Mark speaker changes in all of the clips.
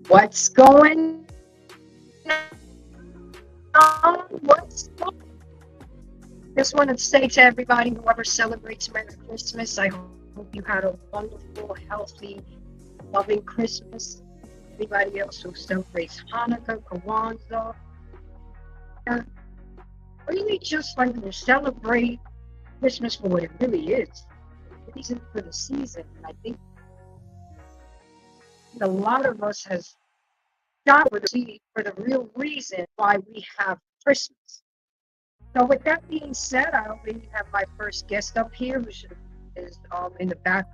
Speaker 1: What's going on? What's going on? Just want to say to everybody, whoever celebrates Merry Christmas, I hope you had a wonderful, healthy, loving Christmas. Everybody else who celebrates Hanukkah, Kwanzaa, really just like to celebrate Christmas for what it really is, the reason for the season. And I think a lot of us has got for the real reason why we have Christmas. So with that being said, I already have my first guest up here, which is in the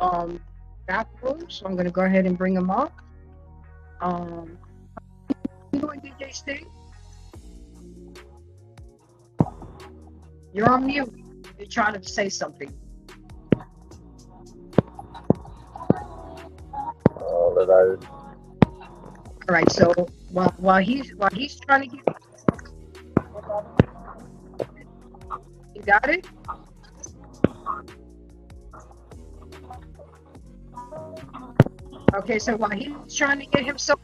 Speaker 1: um back room. So I'm gonna go ahead and bring him up. Um, how you doing, DJ Steve? You're on mute. You're trying to say something.
Speaker 2: That I
Speaker 1: All right. So while he's trying to get, you got it. Okay. So while he's trying to get himself,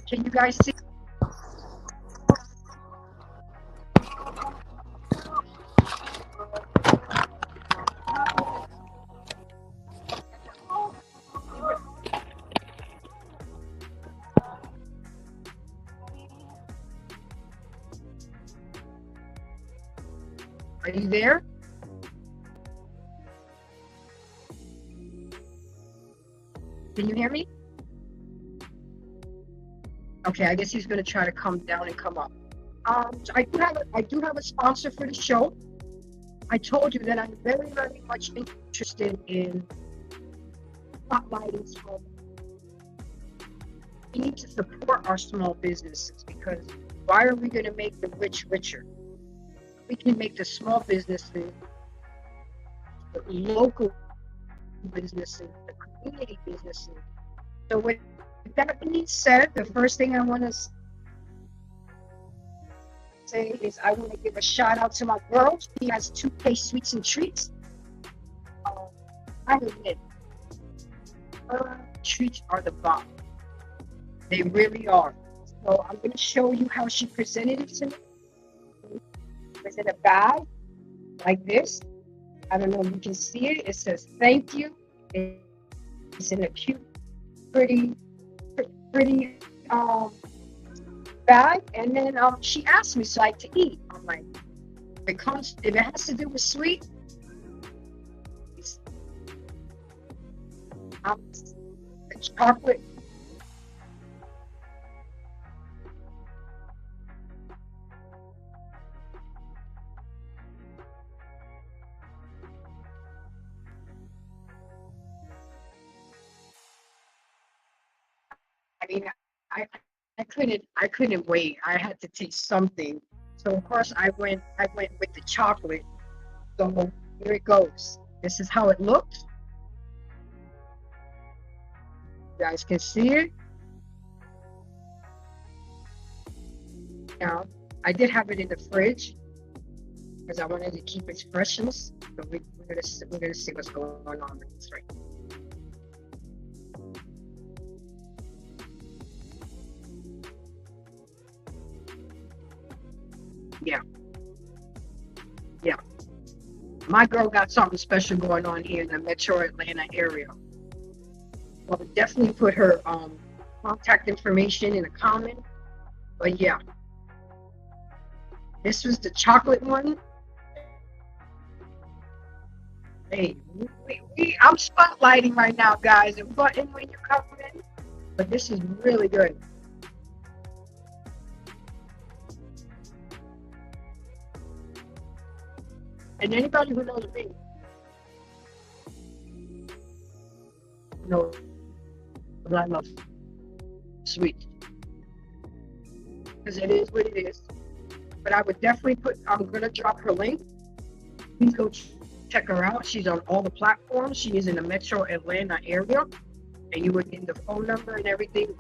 Speaker 1: can you guys see? Are you there? Can you hear me? Okay. I guess he's gonna try to come down and come up. So I do have a sponsor for the show. I told you that I'm very, very much interested in spotlighting small. We need to support our small businesses because why are we going to make the rich richer? We can make the small businesses, the local businesses, the community businesses. So with that being said, the first thing I want to say is I want to give a shout out to my girl. She has 2K Sweets and Treats. Um, I admit, her treats are the bomb. They really are. So I'm going to show you how she presented it to me. It's in a bag like this. I don't know if you can see it. It says thank you. It's in a cute, pretty, pretty bag. And then she asked me, so I like to eat. I'm like, if it has to do with sweet, it's chocolate. I mean, I I couldn't wait. I had to taste something. So of course I went with the chocolate. So here it goes. This is how it looks. You guys can see it. Now I did have it in the fridge because I wanted to keep its freshness. So we're gonna see what's going on with this right now. Yeah, yeah. My girl got something special going on here in the Metro Atlanta area. Well, definitely put her contact information in a comment. But yeah, this was the chocolate one. Hey, I'm spotlighting right now, guys. And button when you come in. But this is really good. And anybody who knows me knows that I love sweet because it is what it is. But I would definitely I'm gonna drop her link. Please go check her out. She's on all the platforms. She is in the Metro Atlanta area, and you would get the phone number and everything.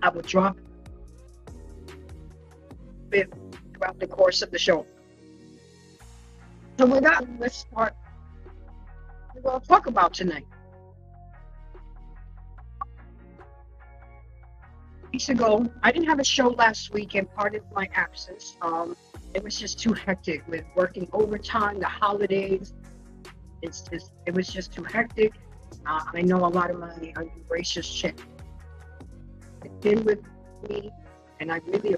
Speaker 1: I would drop it throughout the course of the show. So with that, let's start. We're gonna talk about tonight. weeks ago. I didn't have a show last week, and part of my absence, it was just too hectic with working overtime, the holidays. It was just too hectic. I know a lot of my gracious chick have been with me, and I really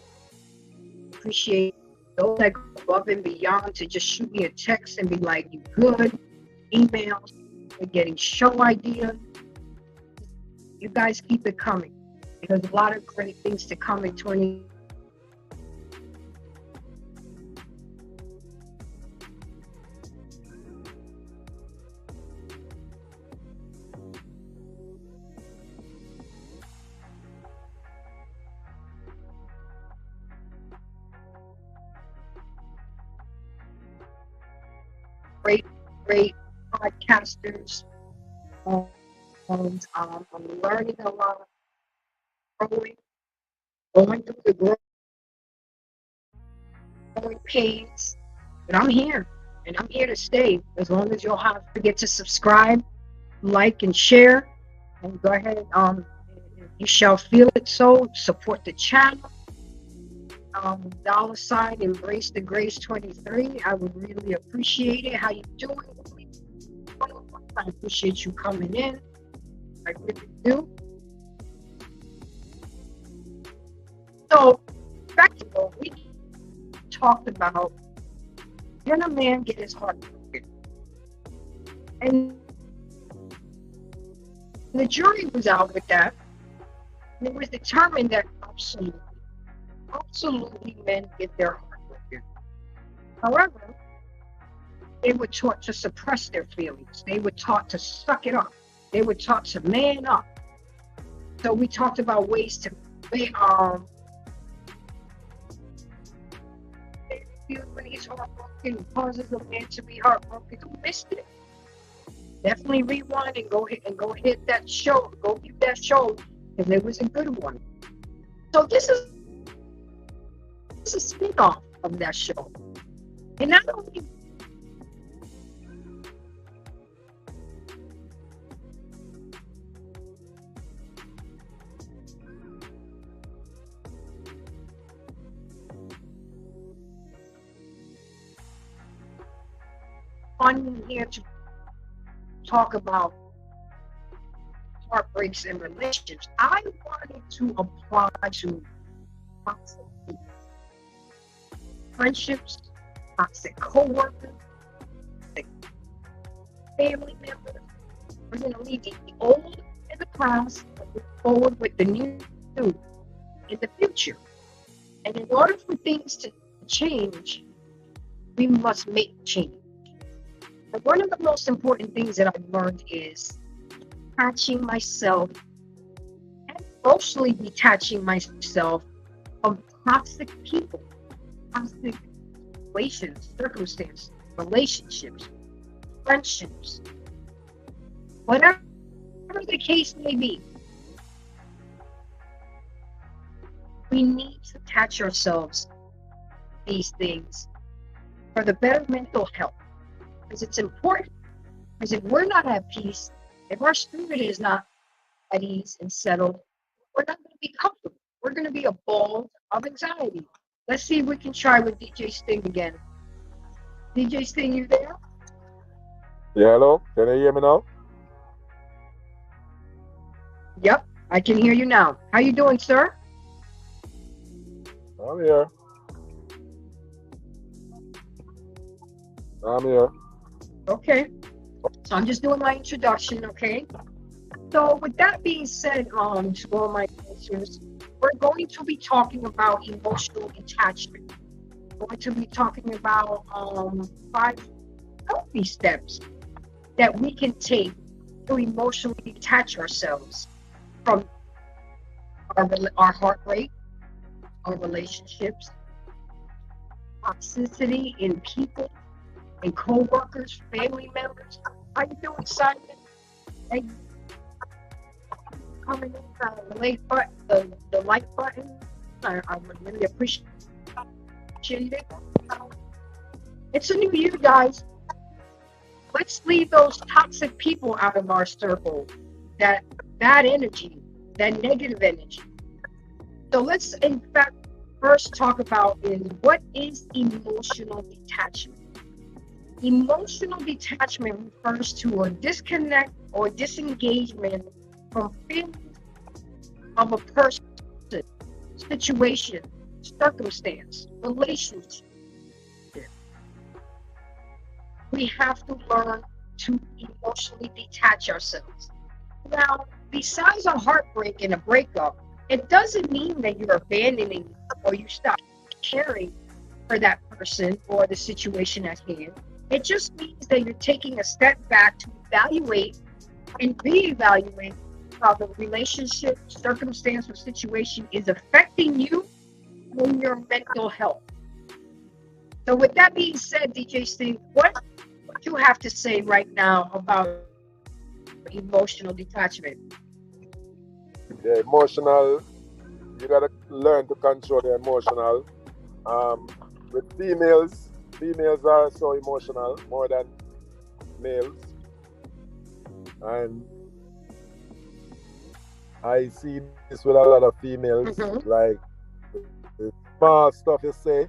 Speaker 1: appreciate those that go above and beyond to just shoot me a text and be like, "You good?" Emails, and getting show ideas. You guys keep it coming. There's a lot of great things to come in 20. Great podcasters. I'm learning a lot, going through the growing pains. But I'm here, and I'm here to stay as long as you'll have forget to subscribe, like, and share. And go ahead, you shall feel it. So support the channel. $ embrace the grace 23. I would really appreciate it. How you doing? I appreciate you coming in. I really do. So, back to what we talked about. Can a man get his heart broken? And the jury was out with that. And it was determined that absolutely men get their heart broken. However, they were taught to suppress their feelings. They were taught to suck it up. They were taught to man up. So we talked about ways to feel when he's heartbroken, causes a man to be heartbroken. Who missed it? Definitely rewind and go hit that show. Go view that show because it was a good one. So this is a spin-off of that show. And not only on here to talk about heartbreaks and relationships, I wanted to apply to toxic friendships, toxic co-workers, toxic family members. We're going to leave the old in the past and move forward with the new in the future. And in order for things to change, we must make change. And one of the most important things that I've learned is detaching myself and mostly detaching myself from toxic people, toxic situations, circumstances, relationships, friendships, whatever the case may be. We need to attach ourselves to these things for the better mental health. Because it's important. Because if we're not at peace, if our spirit is not at ease and settled, we're not going to be comfortable. We're going to be a ball of anxiety. Let's see if we can try with DJ Sting again. DJ Sting, you there?
Speaker 2: Yeah, hello. Can you hear me now?
Speaker 1: Yep, I can hear you now. How you doing, sir?
Speaker 2: I'm here. I'm here.
Speaker 1: Okay. So I'm just doing my introduction, okay? So with that being said, to all my listeners, we're going to be talking about emotional detachment. We're going to be talking about 5 healthy steps that we can take to emotionally detach ourselves from our heartbreak, our relationships, toxicity in people, and co-workers, family members. How you doing, Simon? Hey, coming in the like button. I would really appreciate it. It's a new year, guys. Let's leave those toxic people out of our circle. That bad energy, that negative energy. So let's, in fact, first talk about is what is emotional detachment. Emotional detachment refers to a disconnect or disengagement from feelings of a person, situation, circumstance, relationship. We have to learn to emotionally detach ourselves. Now, besides a heartbreak and a breakup, it doesn't mean that you're abandoning or you stop caring for that person or the situation at hand. It just means that you're taking a step back to evaluate and reevaluate how the relationship, circumstance, or situation is affecting you and your mental health. So, with that being said, DJ Steve, what do you have to say right now about emotional detachment?
Speaker 2: The emotional, you gotta learn to control the emotional. With females are so emotional more than males, and I see this with a lot of females.
Speaker 1: Mhm.
Speaker 2: Like the small stuff you say,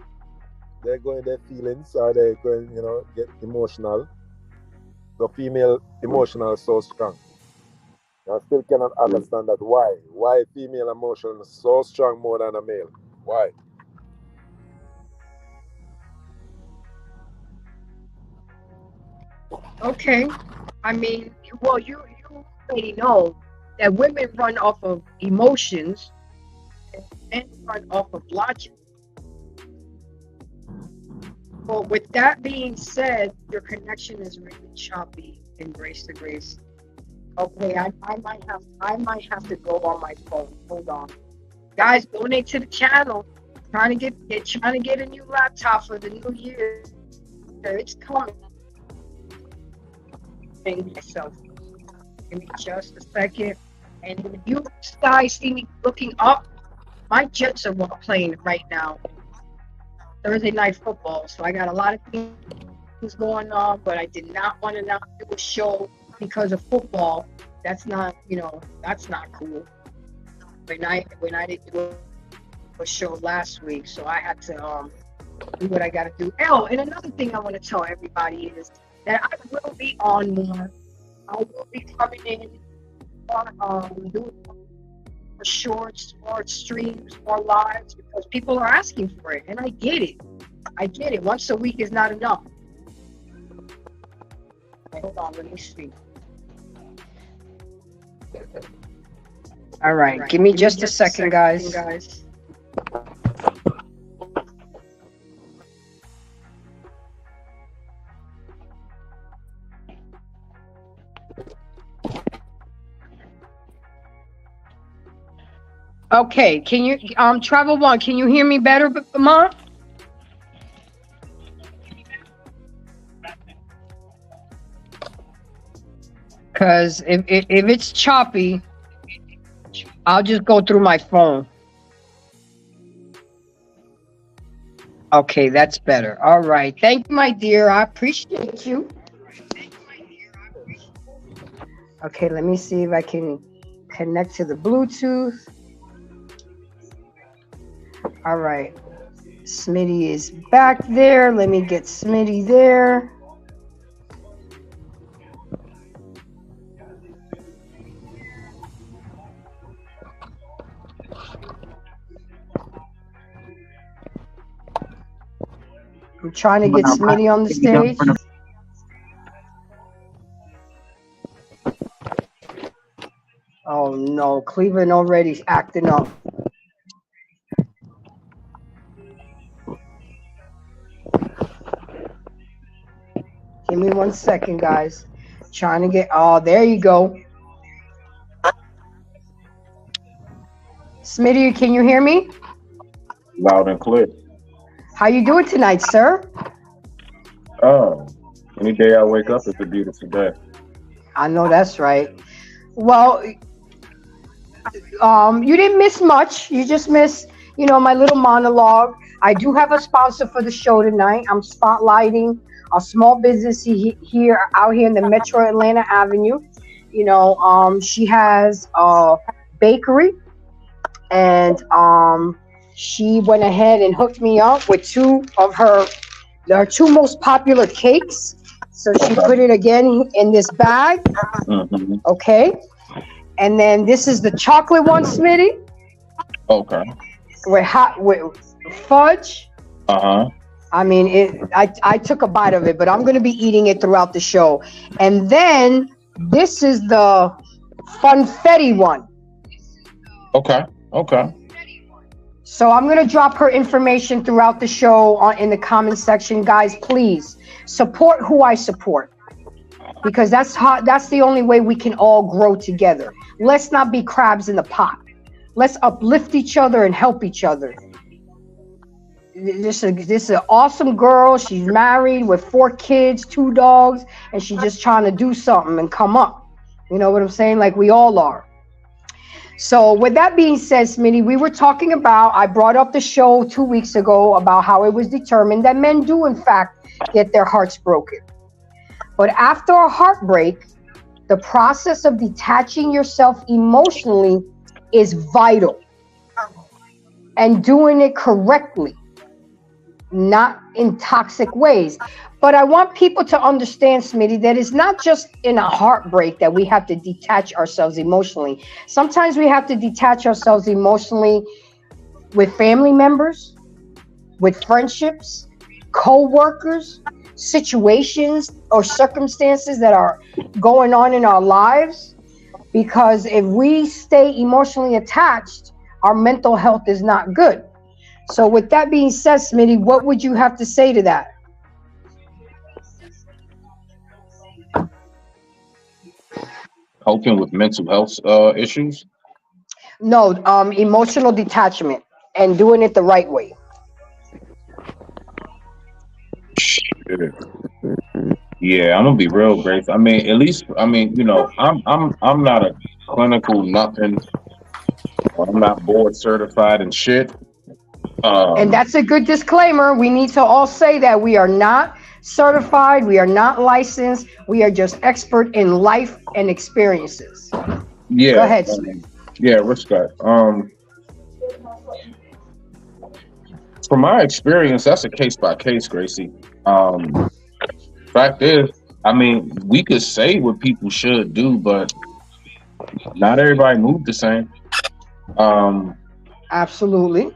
Speaker 2: they're going their feelings, or they're going, get emotional. The female emotional is so strong. I still cannot understand that why. Why female emotion is so strong more than a male? Why?
Speaker 1: Okay. I mean, well, you already know that women run off of emotions and men run off of logic. Well, with that being said, your connection is really choppy in grace to grace. Okay, I might have to go on my phone. Hold on. Guys, donate to the channel. Trying to get a new laptop for the new year. It's coming. Myself. Give me just a second. And when you guys see me looking up, my Jets are playing right now. Thursday night football. So I got a lot of things going on, but I did not want to not do a show because of football. That's not cool. When I didn't do a show last week, so I had to do what I got to do. Oh, and another thing I want to tell everybody is that I will be on more. I will be coming in on doing more shorts, more streams, more lives because people are asking for it, and I get it. I get it. Once a week is not enough. Okay, hold on, let me see. All right, give me just a second, guys. Okay, can you Travel One? Can you hear me better, Mom? Because if it's choppy, I'll just go through my phone. Okay, that's better. All right. Thank you, my dear. I appreciate you. Okay, let me see if I can connect to the Bluetooth. All right. Smitty is back there. Let me get Smitty there. I'm trying to get Smitty on the stage. Oh no, Cleveland already acting up. Give me 1 second, guys. Trying to get. Oh, there you go. Smitty, can you hear me?
Speaker 3: Loud and clear.
Speaker 1: How you doing tonight, sir?
Speaker 3: Oh, any day I wake up, it's a beautiful day.
Speaker 1: I know that's right. Well, you didn't miss much. You just missed, my little monologue. I do have a sponsor for the show tonight. I'm spotlighting a small business here out here in the Metro Atlanta Avenue. She has a bakery, and she went ahead and hooked me up with her two most popular cakes. So she
Speaker 3: Okay.
Speaker 1: put it again in this bag,
Speaker 3: Mm-hmm.
Speaker 1: okay? And then this is the chocolate one, Smitty,
Speaker 3: Okay.
Speaker 1: with fudge.
Speaker 3: Uh-huh.
Speaker 1: I mean, I took a bite of it, but I'm going to be eating it throughout the show. And then this is the funfetti one.
Speaker 3: Okay. Okay.
Speaker 1: So I'm going to drop her information throughout the show in the comment section. Guys, please support who I support, because that's the only way we can all grow together. Let's not be crabs in the pot. Let's uplift each other and help each other. This is an awesome girl. She's married with 4 kids, 2 dogs, and she's just trying to do something and come up. You know what I'm saying? Like we all are. So with that being said, Smitty, we were talking about, I brought up the show 2 weeks ago about how it was determined that men do in fact get their hearts broken. But after a heartbreak, the process of detaching yourself emotionally is vital, and doing it correctly, not in toxic ways. But I want people to understand, Smitty, that it's not just in a heartbreak that we have to detach ourselves emotionally. Sometimes we have to detach ourselves emotionally with family members, with friendships, co-workers, situations or circumstances that are going on in our lives. Because if we stay emotionally attached, our mental health is not good. So with that being said, Smitty, what would you have to say to that?
Speaker 3: Coping with mental health issues.
Speaker 1: No, emotional detachment and doing it the right way.
Speaker 3: Shit. Yeah, I'm gonna be real, Grace. I mean, at least, I mean, I'm not a clinical nothing. I'm not board certified and shit.
Speaker 1: And
Speaker 3: Um,
Speaker 1: that's a good disclaimer. We need to all say that we are not certified, we are not licensed, we are just expert in life and experiences. Go
Speaker 3: yeah,
Speaker 1: ahead, Smith.
Speaker 3: yeah, respect. From my experience, that's a case by case, Gracie. Um, Fact is, I mean, we could say what people should do, but not everybody move the same. Um,
Speaker 1: Absolutely.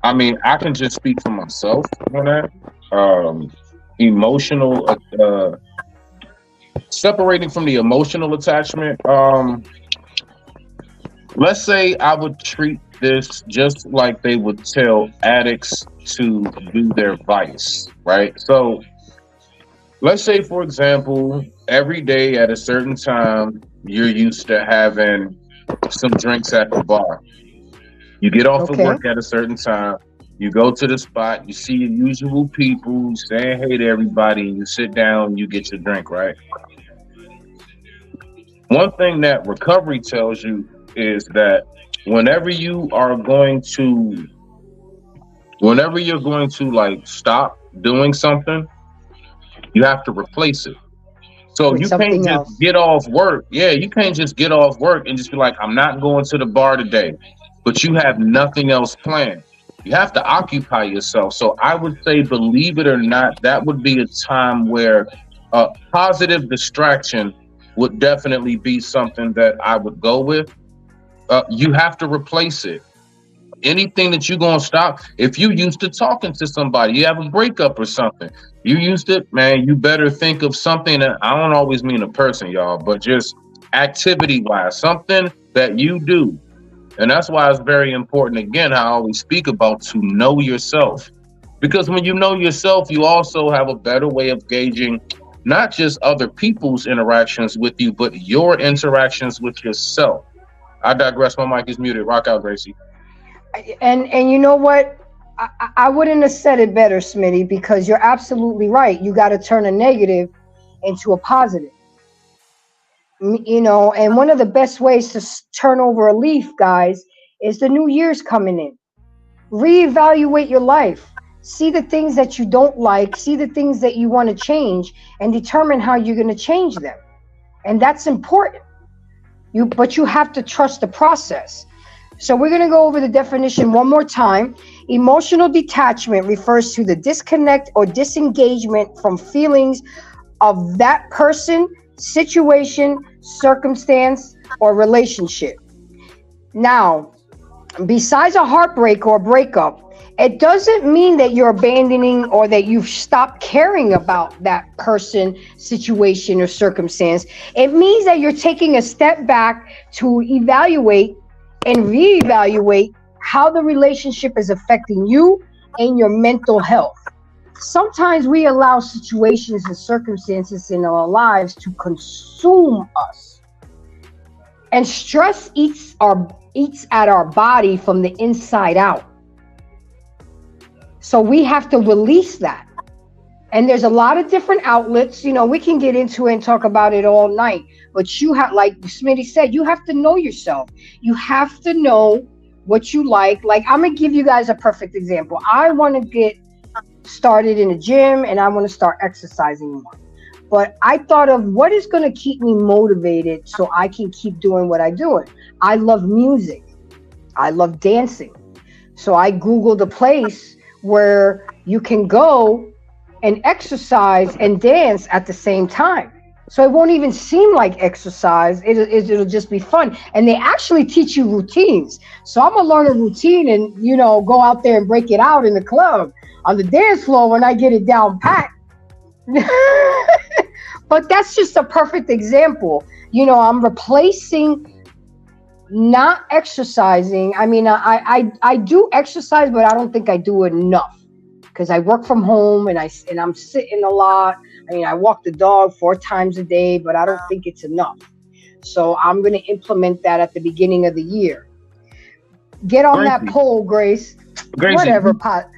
Speaker 3: I mean, I can just speak for myself on that. Um, Emotional, separating from the emotional attachment. Let's say I would treat this just like they would tell addicts to do their vice, right? So let's say, for example, every day at a certain time, you're used to having some drinks at the bar. You get off of
Speaker 1: Okay.
Speaker 3: work at a certain time, you go to the spot, you see your usual people saying hey to everybody, and you sit down, you get your drink, right? One thing that recovery tells you is that whenever you are going to, whenever you're going to like stop doing something, you have to replace it. So
Speaker 1: With
Speaker 3: you can't
Speaker 1: something
Speaker 3: just
Speaker 1: else.
Speaker 3: get off work. Yeah, you can't just get off work and just be like, I'm not going to the bar today, but you have nothing else planned. You have to occupy yourself. So I would say, believe it or not, that would be a time where a positive distraction would definitely be something that I would go with. You have to replace it. Anything that you're gonna stop, if you used to talking to somebody, you have a breakup or something, you used to, man, you better think of something that, I don't always mean a person, y'all, but just activity wise, something that you do. And that's why it's very important, again, I always speak about to know yourself. Because when you know yourself, you also have a better way of gauging not just other people's interactions with you, but your interactions with yourself. I digress. My mic is muted. Rock out, Gracie.
Speaker 1: And you know what? I wouldn't have said it better, Smitty, because you're absolutely right. You got to turn a negative into a positive. You know, and one of the best ways to turn over a leaf, guys, is the new year's coming in. Reevaluate your life. See the things that you don't like, see the things that you want to change, and determine how you're going to change them. And that's important. But you have to trust the process. So we're going to go over the definition one more time. Emotional detachment refers to the disconnect or disengagement from feelings of that person, situation, circumstance, or relationship. Now, besides a heartbreak or breakup, it doesn't mean that you're abandoning or that you've stopped caring about that person, situation, or circumstance. It means that you're taking a step back to evaluate and reevaluate how the relationship is affecting you and your mental health. Sometimes we allow situations and circumstances in our lives to consume us. And stress eats at our body from the inside out. So we have to release that. And there's a lot of different outlets. You know, we can get into it and talk about it all night. But you have, like Smitty said, you have to know yourself. You have to know what you like. Like, I'm going to give you guys a perfect example. I want to get started in a gym and I want to start exercising more. But I thought of what is going to keep me motivated so I can keep doing what I'm doing. I love music. I love dancing. So I Googled a place where you can go and exercise and dance at the same time. So it won't even seem like exercise. It'll just be fun. And they actually teach you routines. So I'm going to learn a routine and, you know, go out there and break it out in the club on the dance floor when I get it down pat. But that's just a perfect example. You know, I'm replacing not exercising. I mean, I do exercise, but I don't think I do enough because I work from home and I'm sitting a lot. I mean, I walk the dog 4 times a day, but I don't think it's enough. So I'm going to implement that at the beginning of the year. Get on that poll, Grace. Whatever, Pot.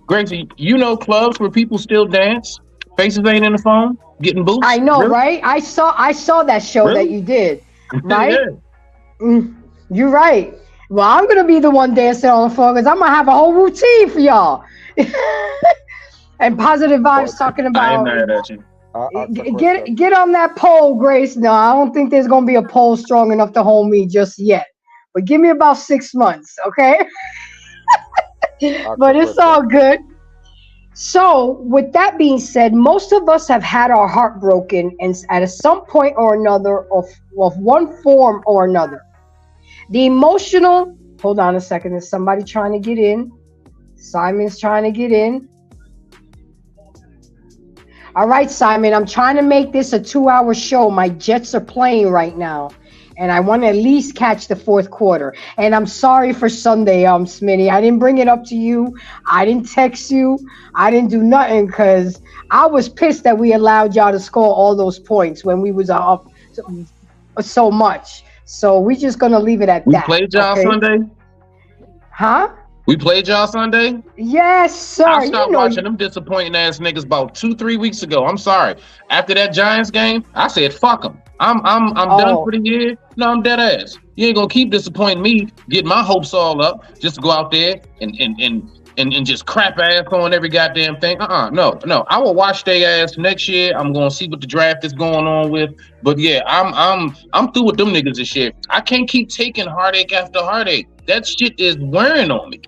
Speaker 3: Gracie, you know clubs where people still dance? Faces ain't in the phone, getting boots.
Speaker 1: I know,
Speaker 3: really?
Speaker 1: Right? I saw that show
Speaker 3: Really?
Speaker 1: that you did, right?
Speaker 3: Yeah.
Speaker 1: You're right. Well, I'm gonna be the one dancing on the phone because I'm gonna have a whole routine for y'all. And positive vibes talking
Speaker 3: I
Speaker 1: about.
Speaker 3: ain't mad at you.
Speaker 1: Get on that pole, Grace. No, I don't think there's gonna be a pole strong enough to hold me just yet. But give me about 6 months, okay? But it's all good. So, with that being said, most of us have had our heart broken, and at some point or another, of one form or another. The emotional. Hold on a second. There's somebody trying to get in. Simon's trying to get in. All right, Simon, I'm trying to make this a 2-hour show. My Jets are playing right now, and I want to at least catch the 4th quarter. And I'm sorry for Sunday, Smitty. I didn't bring it up to you. I didn't text you. I didn't do nothing because I was pissed that we allowed y'all to score all those points when we was up so much. So we're just going to leave it at that.
Speaker 3: We played y'all Sunday?
Speaker 1: Huh?
Speaker 3: We played y'all Sunday?
Speaker 1: Yes, sir.
Speaker 3: I stopped watching them disappointing ass niggas about 2-3 weeks ago. I'm sorry. After that Giants game, I said fuck them. I'm done for the year. No, I'm dead ass. You ain't gonna keep disappointing me, getting my hopes all up, just to go out there and just crap ass on every goddamn thing. No. I will watch their ass next year. I'm gonna see what the draft is going on with. But yeah, I'm through with them niggas this year. I can't keep taking heartache after heartache. That shit is wearing on me.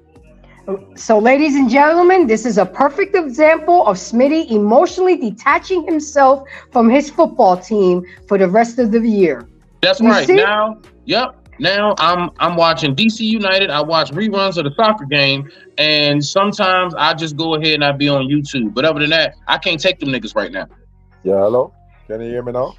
Speaker 1: So, ladies and gentlemen, this is a perfect example of Smitty emotionally detaching himself from his football team for the rest of the year.
Speaker 3: That's right. See? Now I'm watching DC United. I watch reruns of the soccer game, and sometimes I just go ahead and I be on YouTube. But other than that, I can't take them niggas right now.
Speaker 2: Yeah, hello? Can you hear me now?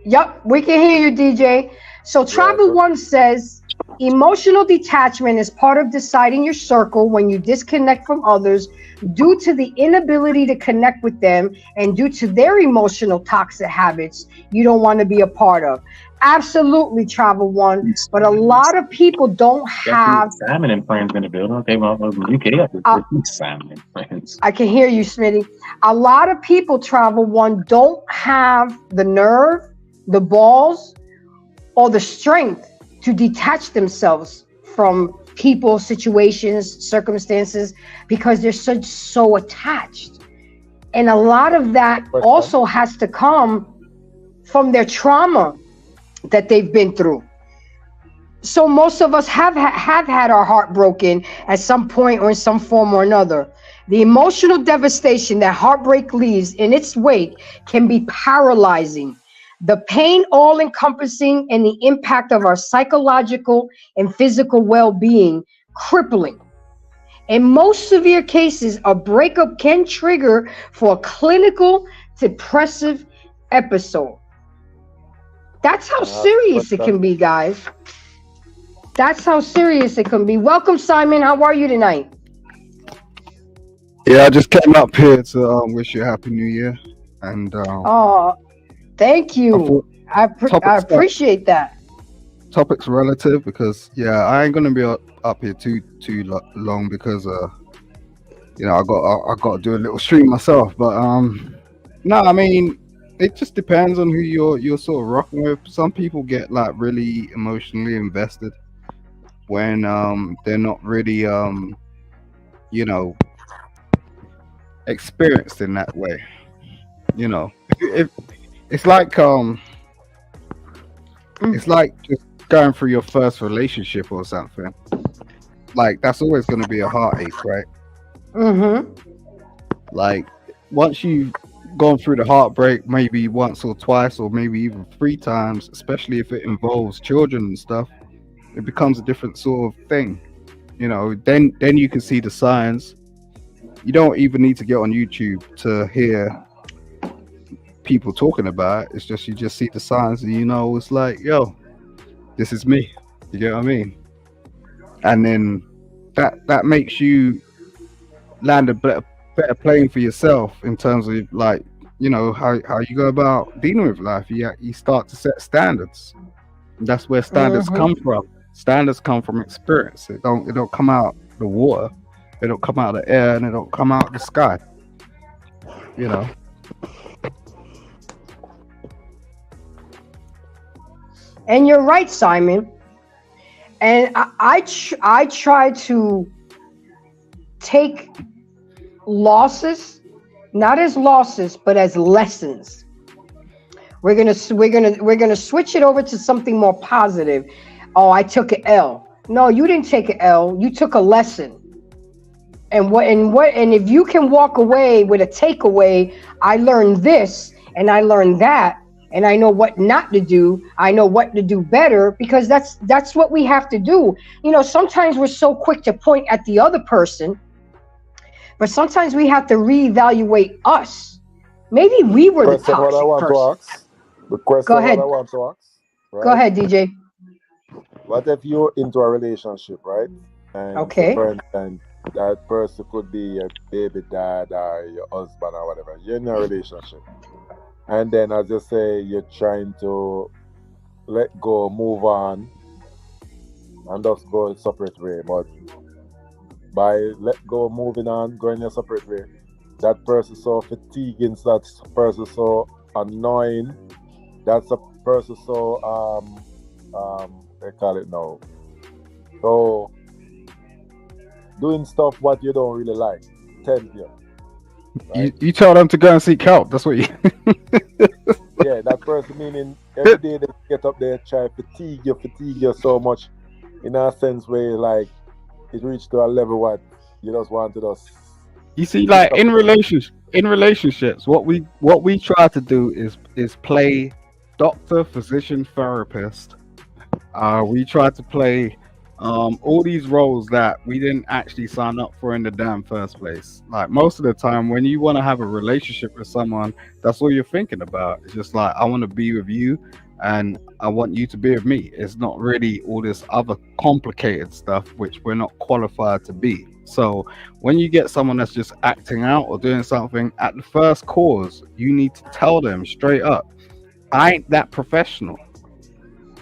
Speaker 1: Yep, we can hear you, DJ. So Travel One says, emotional detachment is part of deciding your circle when you disconnect from others due to the inability to connect with them and due to their emotional toxic habits you don't want to be a part of. Absolutely, Travel One. But a lot of people don't have.
Speaker 3: Simon and friends in the building. Okay, well, UK. Simon and friends.
Speaker 1: I can hear you, Smitty. A lot of people, Travel One, don't have the nerve, the balls, or the strength to detach themselves from people, situations, circumstances, because they're so attached. And a lot of that also has to come from their trauma that they've been through. so most of us have had our heart broken at some point or in some form or another. The emotional devastation that heartbreak leaves in its wake can be paralyzing. The pain all encompassing and the impact of our psychological and physical well-being crippling. In most severe cases, a breakup can trigger for a clinical depressive episode. That's how serious it can be, guys. That's how serious it can be. Welcome, Simon. How are you tonight?
Speaker 4: Yeah, I just came up here to wish you a happy new year, and
Speaker 1: Oh, thank
Speaker 4: I thought
Speaker 1: you. I
Speaker 4: topics
Speaker 1: appreciate that.
Speaker 4: topics relative because I ain't gonna be up here long because I got to do a little stream myself, but no, I mean it just depends on who you're sort of rocking with. Some people get like really emotionally invested when they're not really you know experienced in that way. If it's like it's like just going through your first relationship or something. Like that's always going to be a heartache, right?
Speaker 1: Mm-hmm.
Speaker 4: Like once you've gone through the heartbreak, maybe once or twice, or maybe even 3 times, especially if it involves children and stuff, it becomes a different sort of thing. Then you can see the signs. You don't even need to get on YouTube to hear people talking about it. It's just you just see the signs, and it's like, yo, this is me. You get what I mean? And then that makes you land a better playing for yourself in terms of like how you go about dealing with life. You start to set standards. And that's where standards come from. Standards come from experience. It don't come out the water. It don't come out of the air, and it don't come out of the sky.
Speaker 1: And you're right, Simon. And I try to take losses not as losses but as lessons. We're gonna switch it over to something more positive. Oh, I took an L. No, you didn't take an L. You took a lesson. And if you can walk away with a takeaway, I learned this and I learned that, and I know what not to do. I know what to do better, because that's what we have to do. Sometimes we're so quick to point at the other person, but sometimes we have to reevaluate us. Maybe we were the toxic person.
Speaker 2: The question
Speaker 1: Go ahead.
Speaker 2: what I want to ask. Right?
Speaker 1: Go ahead, DJ.
Speaker 2: What if you're into a relationship, right? And
Speaker 1: Okay.
Speaker 2: for instance, that person could be your baby dad or your husband or whatever. You're in a relationship. And then, as you say, you're trying to let go, move on, and just go a separate way. But by let go, moving on, going your separate way, that person so fatiguing, that person so annoying, that's a person so they call it now. So doing stuff what you don't really like, tempt you. Right?
Speaker 4: You tell them to go and seek help. That's what you.
Speaker 2: Yeah, that person meaning every day they get up there try to fatigue you so much, in a sense where like it reached to a level what you just want to just.
Speaker 4: You see, like in relationships, what we try to do is play doctor, physician, therapist. We try to play all these roles that we didn't actually sign up for in the damn first place. Like most of the time, when you want to have a relationship with someone, that's all you're thinking about. It's just like, I want to be with you, and I want you to be with me. It's not really all this other complicated stuff which we're not qualified to be. So when you get someone that's just acting out or doing something at the first cause, you need to tell them straight up, I ain't that professional.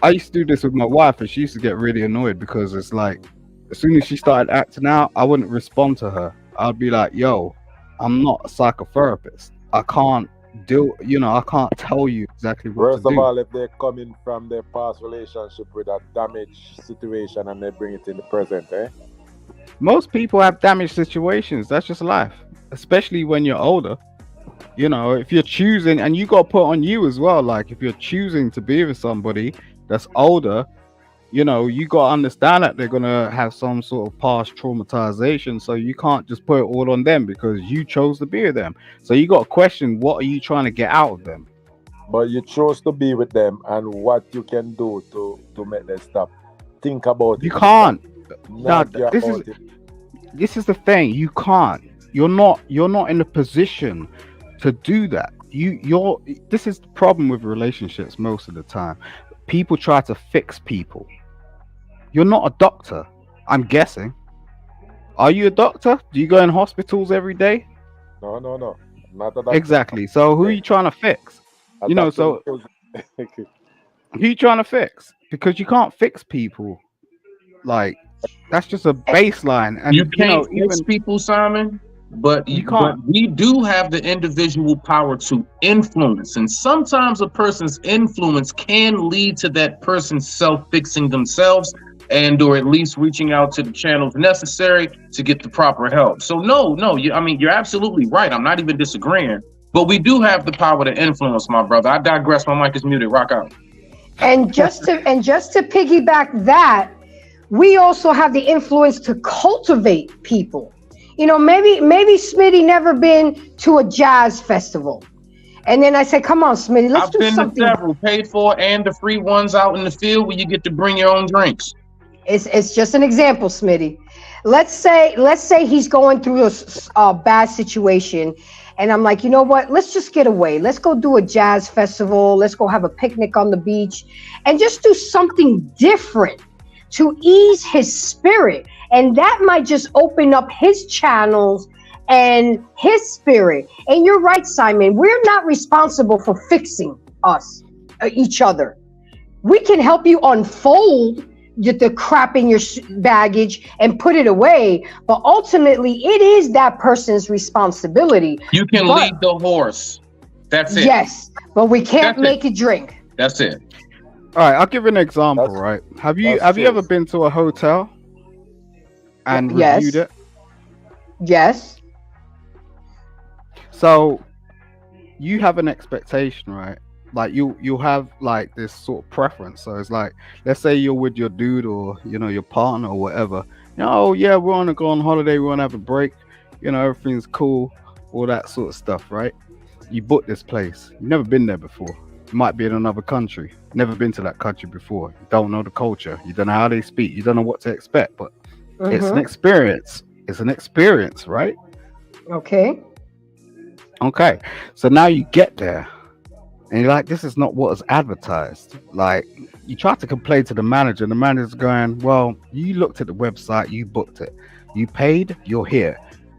Speaker 4: I used to do this with my wife, and she used to get really annoyed because it's like, as soon as she started acting out, I wouldn't respond to her. I'd be like, yo, I'm not a psychotherapist. I can't I can't tell you exactly what
Speaker 2: First
Speaker 4: to
Speaker 2: of
Speaker 4: do.
Speaker 2: all, if they're coming from their past relationship with a damaged situation and they bring it in the present,
Speaker 4: Most people have damaged situations. That's just life, especially when you're older. If you're choosing, and you got to put on you as well, like if you're choosing to be with somebody that's older, you got to understand that they're going to have some sort of past traumatization. So you can't just put it all on them because you chose to be with them. So you got to question, what are you trying to get out of them?
Speaker 2: But you chose to be with them, and what you can do to make them stop. Think about
Speaker 4: You
Speaker 2: it.
Speaker 4: can't. Now,
Speaker 2: Not care
Speaker 4: this is
Speaker 2: about it.
Speaker 4: this is the thing. You can't. You're not in a position to do that. You're This is the problem with relationships most of the time. People try to fix people. You're not a doctor, I'm guessing. Are you a doctor? Do you go in hospitals every day?
Speaker 2: No, no, no. Not a doctor.
Speaker 4: Exactly. So who are you trying to fix?
Speaker 2: A
Speaker 4: You know,
Speaker 2: doctor
Speaker 4: so
Speaker 2: will
Speaker 4: who you trying to fix? Because you can't fix people. Like, that's just a baseline.
Speaker 3: You
Speaker 4: And
Speaker 3: can't fix
Speaker 4: even
Speaker 3: people, Simon, but
Speaker 4: you
Speaker 3: but
Speaker 4: can't.
Speaker 3: we do have the individual power to influence, and sometimes a person's influence can lead to that person self-fixing themselves, and or at least reaching out to the channels necessary to get the proper help. So no, I mean, you're absolutely right. I'm not even disagreeing, but we do have the power to influence, my brother. I digress. My mic is muted. Rock out.
Speaker 1: And just to piggyback that, we also have the influence to cultivate people. Maybe Smitty never been to a jazz festival. And then I say, come on, Smitty, let's
Speaker 3: I've
Speaker 1: do
Speaker 3: been to
Speaker 1: something.
Speaker 3: several, paid for, and the free ones out in the field where you get to bring your own drinks.
Speaker 1: It's just an example, Smitty. Let's say he's going through a bad situation, and I'm like, you know what? Let's just get away. Let's go do a jazz festival. Let's go have a picnic on the beach, and just do something different to ease his spirit. And that might just open up his channels and his spirit. And you're right, Simon. We're not responsible for fixing each other. We can help you unfold the crap in your baggage and put it away, but ultimately it is that person's responsibility.
Speaker 3: You can lead the horse. That's it.
Speaker 1: Yes, but we can't make it drink.
Speaker 3: That's it.
Speaker 4: All right, I'll give you an example. Right? Have you ever been to a hotel and reviewed it?
Speaker 1: Yes.
Speaker 4: So you have an expectation, right? Like you'll have like this sort of preference. So it's like, let's say you're with your dude or your partner or whatever. Oh yeah, we want to go on holiday, we want to have a break. Everything's cool, all that sort of stuff, right? You book this place. You've never been there before. You might be in another country. Never been to that country before. You don't know the culture. You don't know how they speak. You don't know what to expect. But it's an experience. It's an experience, right?
Speaker 1: Okay.
Speaker 4: So now you get there. And you're like, this is not what is advertised. Like, you try to complain to the manager, and the manager's going, well, you looked at the website, you booked it, you paid, you're here.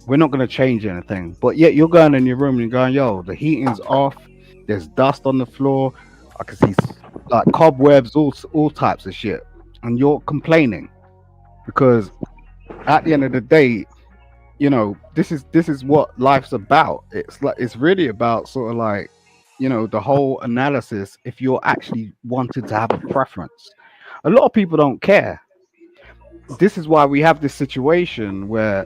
Speaker 4: We're not going to change anything. But yet you're going in your room and you're going, yo, the heating's off. There's dust on the floor. I can see like cobwebs, all types of shit. And you're complaining because at the end of the day, this is what life's about. It's really about sort of like, the whole analysis. If you're actually wanted to have a preference, a lot of people don't care. This is why we have this situation where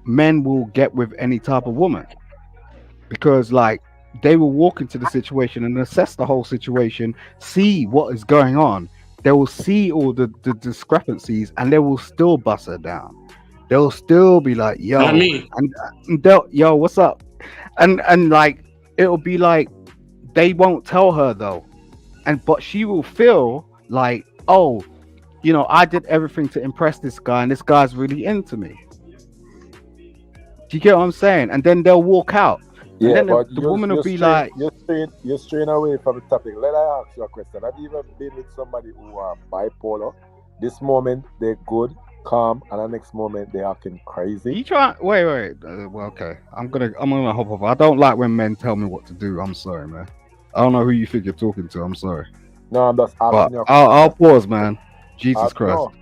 Speaker 4: men will get with any type of woman, because like they will walk into the situation and assess the whole situation, see what is going on. They will see all the discrepancies, and they will still bust her down. They'll still be like, yo,
Speaker 5: Not me.
Speaker 4: and yo, what's up? And like, it'll be like they won't tell her though, but she will feel like, oh, I did everything to impress this guy, and this guy's really into me. Do you get what I'm saying? And then they'll walk out.
Speaker 2: Yeah,
Speaker 4: and then
Speaker 2: but
Speaker 4: the woman will be
Speaker 2: straying,
Speaker 4: like,
Speaker 2: you're straying away from the topic. Let I ask you a question. Have you ever been with somebody who are bipolar? This moment they're good, calm, and the next moment they're acting crazy.
Speaker 4: You try. Wait. Well, okay. I'm gonna hop off. I don't like when men tell me what to do. I'm sorry, man. I don't know who you think you're talking to. I'm sorry.
Speaker 2: No, I'm just asking you.
Speaker 4: I'll pause, man. Jesus Christ.
Speaker 2: No.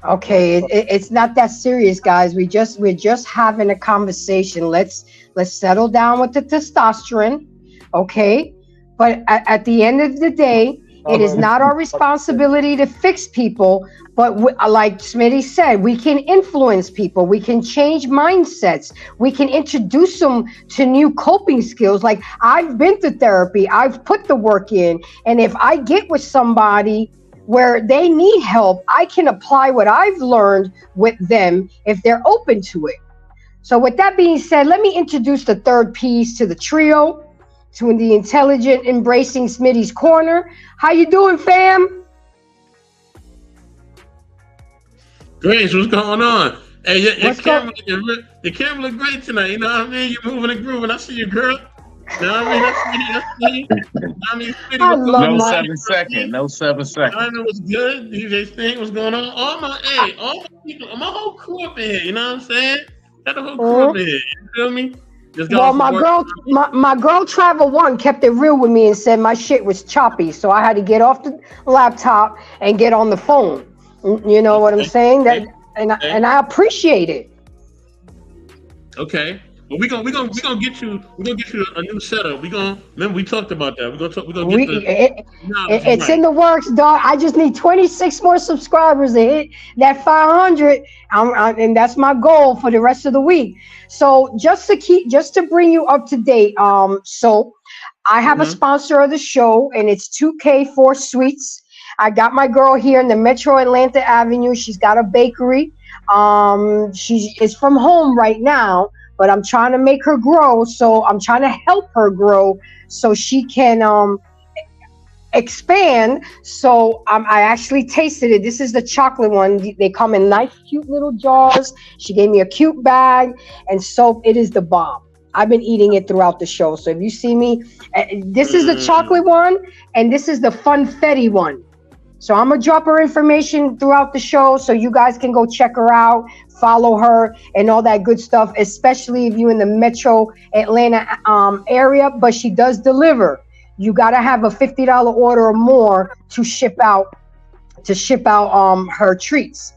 Speaker 1: Okay, it's not that serious, guys. We're just having a conversation. Let's settle down with the testosterone, okay? But at the end of the day, It is not our responsibility to fix people, but like Smitty said, we can influence people. We can change mindsets. We can introduce them to new coping skills. Like I've been to therapy. I've put the work in. And if I get with somebody where they need help, I can apply what I've learned with them if they're open to it. So with that being said, let me introduce the third piece to the trio, to the intelligent, embracing Smitty's corner. How you doing, fam?
Speaker 5: Grace, what's going on? Hey, your camera look great tonight. You know what I mean? You're moving and grooving. I see you, girl. You know what I mean? I see you.
Speaker 1: I love
Speaker 3: No
Speaker 1: my
Speaker 3: 7 second. No 7 second.
Speaker 5: I know what's good. DJ Sting, what's going on? All my people, my whole crew up in here. You know what I'm saying? Got the whole crew up in here. You feel me?
Speaker 1: Well, my girl Travel One kept it real with me and said my shit was choppy, so I had to get off the laptop and get on the phone. You know what I'm saying? That and I appreciate it.
Speaker 5: Okay. Well, we gonna get you a new setup. Remember we talked about that. It's
Speaker 1: in the works, dog. I just need 26 more subscribers to hit that 500, and that's my goal for the rest of the week. So just to bring you up to date, so I have a sponsor of the show, and it's 2K4 Sweets. I got my girl here in the Metro Atlanta Avenue. She's got a bakery. She is from home right now, but I'm trying to make her grow. So I'm trying to help her grow so she can expand. So I actually tasted it. This is the chocolate one. They come in nice, cute little jars. She gave me a cute bag, and so it is the bomb. I've been eating it throughout the show. So if you see me, this is the chocolate one, and this is the funfetti one. So I'm going to drop her information throughout the show so you guys can go check her out, follow her, and all that good stuff, especially if you're in the Metro Atlanta area. But she does deliver. You got to have a $50 order or more to ship out her treats.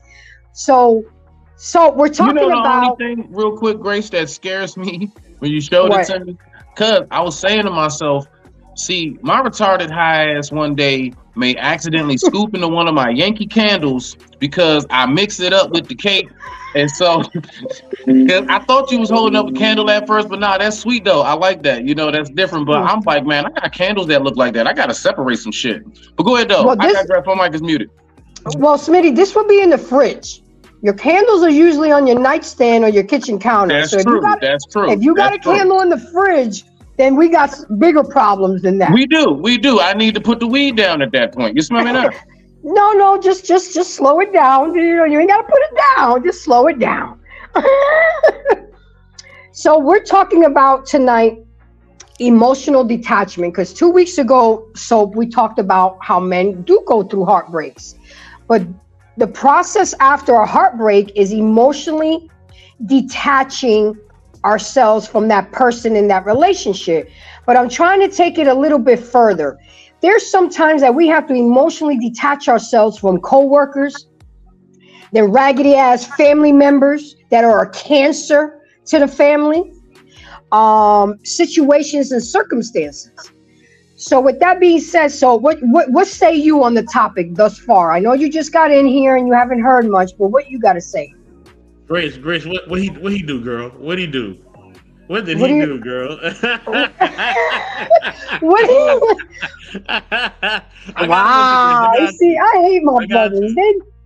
Speaker 1: So we're talking about...
Speaker 3: only thing, real quick, Grace, that scares me when you showed it to me, because I was saying to myself, see, my retarded high ass one day may accidentally scoop into one of my Yankee candles because I mixed it up with the cake. And so I thought you was holding up a candle at first, but nah, that's sweet though. I like that. You know, that's different. But I'm like, man, I got candles that look like that. I got to separate some shit. But go ahead though. I got my mic is muted.
Speaker 1: Well, Smitty, this will be in the fridge. Your candles are usually on your nightstand or your kitchen counter.
Speaker 3: That's true. That's true.
Speaker 1: If you got a candle in the fridge, then we got bigger problems than that.
Speaker 3: We do. I need to put the weed down at that point. You smell me now?
Speaker 1: No, just slow it down. You ain't gotta put it down. Just slow it down. So we're talking about tonight emotional detachment, because 2 weeks ago, we talked about how men do go through heartbreaks, but the process after a heartbreak is emotionally detaching ourselves from that person in that relationship. But I'm trying to take it a little bit further. There's sometimes that we have to emotionally detach ourselves from coworkers, the raggedy ass family members that are a cancer to the family, situations and circumstances. So with that being said, so what say you on the topic thus far? I know you just got in here and you haven't heard much, but what you got to say?
Speaker 5: Grace, what he do, girl? What he do? What did he do, girl?
Speaker 1: Wow! See, I hate my brothers.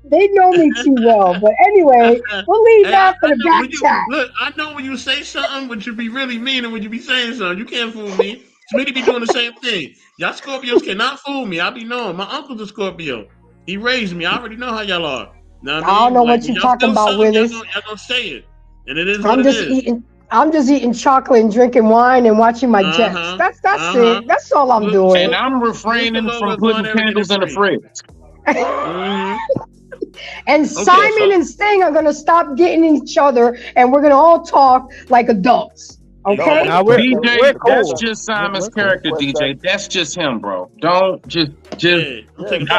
Speaker 1: They know me too well. But anyway, we'll leave that for the back chat.
Speaker 5: Look, I know when you say something, but you be really mean, and when you be saying something, you can't fool me. Smitty be doing the same thing. Y'all Scorpios cannot fool me. I be knowing. My uncle's a Scorpio. He raised me. I already know how y'all are. Know what I
Speaker 1: don't know what you're talking about, Willis.
Speaker 5: Y'all gonna say it, and it is what it is.
Speaker 1: I'm just eating chocolate and drinking wine and watching my Jets. That's it. That's all I'm doing.
Speaker 3: And I'm refraining from putting candles in the fridge.
Speaker 1: And Simon and Sting are gonna stop getting each other, and we're gonna all talk like adults. Okay.
Speaker 3: No, DJ, that's just Simon's character, DJ. That's just him, bro. Don't just. I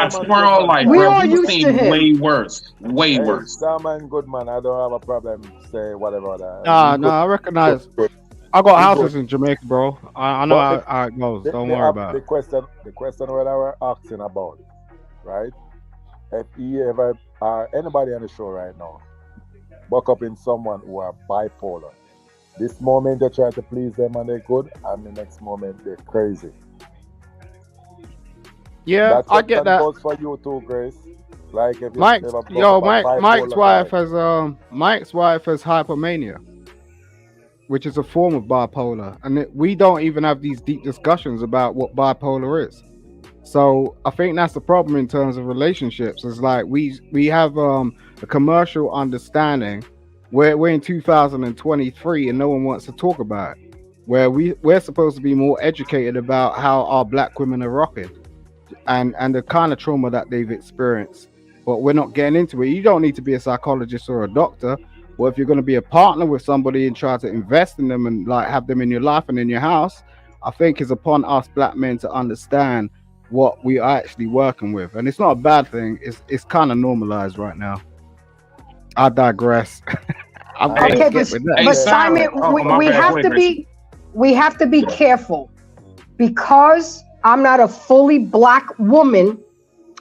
Speaker 3: swear on life, bro. We've seen way worse. Way worse.
Speaker 2: Simon, good man. I don't have a problem. Say whatever.
Speaker 4: No, I recognize. I got
Speaker 2: we good.
Speaker 4: houses in Jamaica, bro. I know
Speaker 2: But the
Speaker 4: how it goes. Don't
Speaker 2: the,
Speaker 4: worry about it.
Speaker 2: the question what I were asking about, right? If you ever anybody on the show right now, buck up in someone who are bipolar. This moment they try to please them and they're good, and the next moment they're crazy.
Speaker 4: Yeah,
Speaker 2: That
Speaker 4: I get
Speaker 2: question
Speaker 4: that.
Speaker 2: goes for you too, Grace. Like if you
Speaker 4: Mike's
Speaker 2: ever buck
Speaker 4: yo,
Speaker 2: up a
Speaker 4: Mike's
Speaker 2: bipolar
Speaker 4: wife
Speaker 2: guy.
Speaker 4: has hypomania, which is a form of bipolar, and we don't even have these deep discussions about what bipolar is. So I think that's the problem in terms of relationships. Is like we have a commercial understanding where we're in 2023 and no one wants to talk about it. Where we're supposed to be more educated about how our black women are rocking and the kind of trauma that they've experienced. But we're not getting into it. You don't need to be a psychologist or a doctor. Well, if you're going to be a partner with somebody and try to invest in them and like have them in your life and in your house, I think it's upon us black men to understand what we are actually working with. And it's not a bad thing. It's kind of normalized right now. I digress. I'm
Speaker 2: I
Speaker 4: gonna
Speaker 3: Hey,
Speaker 1: Okay,
Speaker 2: think
Speaker 4: get with that.
Speaker 3: hey,
Speaker 1: but
Speaker 2: yeah,
Speaker 3: Simon.
Speaker 1: Simon,
Speaker 3: Oh, my
Speaker 1: we
Speaker 3: bad. Go
Speaker 1: have
Speaker 3: ahead,
Speaker 1: to
Speaker 3: Gracie.
Speaker 1: be careful because I'm not a fully black woman.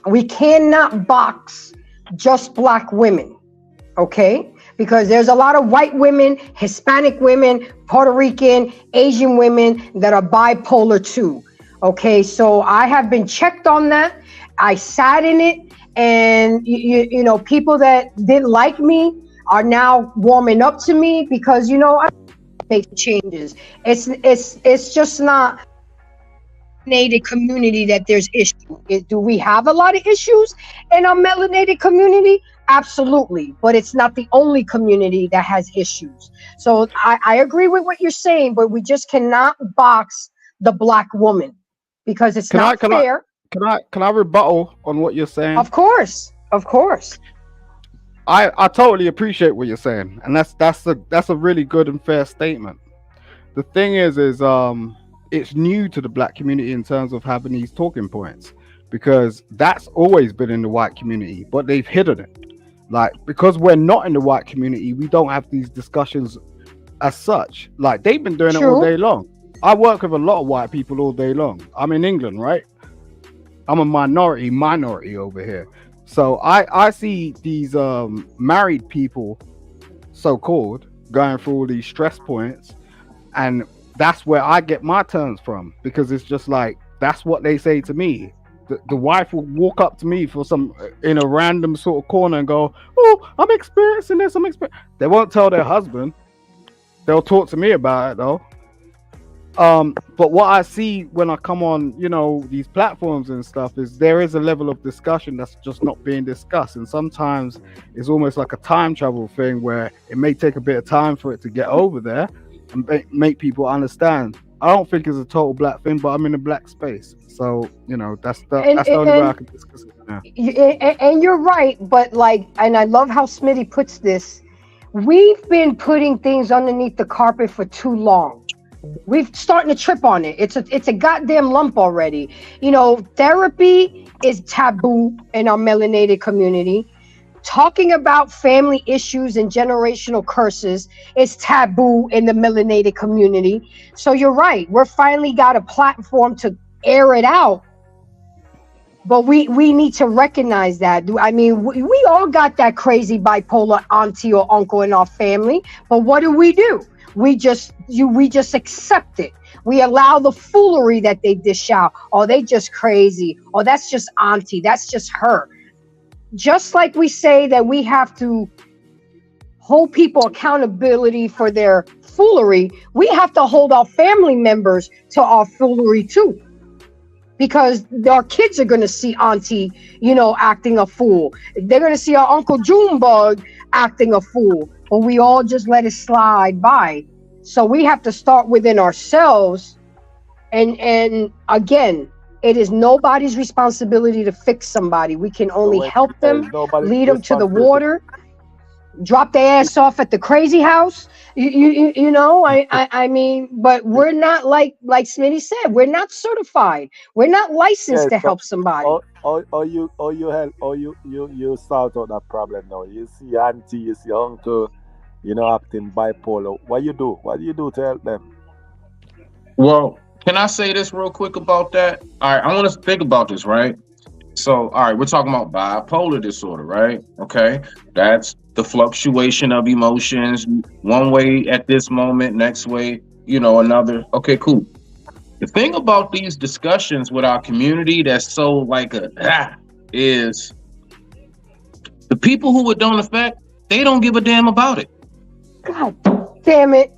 Speaker 1: We cannot box just black women, okay? Because there's a lot of white women, Hispanic women, Puerto Rican, Asian women that are bipolar too. Okay, so I have been checked on that. I sat in it, and you know, people that didn't like me are now warming up to me because I make changes. It's just not melanated community that there's issues. Do we have a lot of issues in our melanated community? Absolutely, but it's not the only community that has issues. So I agree with what you're saying, but we just cannot box the black woman because it's
Speaker 4: Can I
Speaker 1: not
Speaker 4: can I
Speaker 1: fair.
Speaker 4: can I rebuttal on what you're saying?
Speaker 1: Of course, of course.
Speaker 4: I totally appreciate what you're saying, and that's a really good and fair statement. The thing is it's new to the black community in terms of having these talking points because that's always been in the white community, but they've hidden it. Like because we're not in the white community, we don't have these discussions as such. Like they've been doing it all
Speaker 1: True.
Speaker 4: day long. I work with a lot of white people all day long. I'm in England, right? I'm a minority over here. So I see these married people, so called, going through all these stress points, and that's where I get my turns from because it's just like that's what they say to me. The wife will walk up to me for some in a random sort of corner and go, "Oh, I'm experiencing this. They won't tell their husband. They'll talk to me about it though. But what I see when I come on, these platforms and stuff is there is a level of discussion that's just not being discussed. And sometimes it's almost like a time travel thing where it may take a bit of time for it to get over there and make people understand. I don't think it's a total black thing, but I'm in a black space. So,
Speaker 1: And
Speaker 4: that's the only way I can discuss it now.
Speaker 1: and you're right, but and I love how Smitty puts this. We've been putting things underneath the carpet for too long. We've starting to trip on it. It's a goddamn lump already. Therapy is taboo in our melanated community. Talking about family issues and generational curses is taboo in the melanated community. So you're right. We're finally got a platform to air it out. But we need to recognize that. I mean, we all got that crazy bipolar auntie or uncle in our family. But what do? We just accept it. We allow the foolery that they dish out. Oh, they just crazy. Oh, that's just auntie. That's just her. Just like we say that we have to hold people accountability for their foolery, we have to hold our family members to our foolery too. Because our kids are going to see auntie, acting a fool. They're going to see our Uncle Junebug acting a fool. But we all just let it slide by. So we have to start within ourselves. And again, it is nobody's responsibility to fix somebody. We can only help them, lead them to the water, drop their ass off at the crazy house. I mean, but we're not like Smitty said, we're not certified. We're not licensed to help somebody.
Speaker 2: You help, or you sort out that problem now. You see auntie, you see uncle, acting bipolar. What do you do to help them?
Speaker 3: Well, can I say this real quick about that? All right, I want us to think about this, right? So, all right, we're talking about bipolar disorder, right? Okay, that's the fluctuation of emotions, one way at this moment, next way, another. Okay, cool. The thing about these discussions with our community that's so like is the people who it don't affect, they don't give a damn about it.
Speaker 1: God damn it.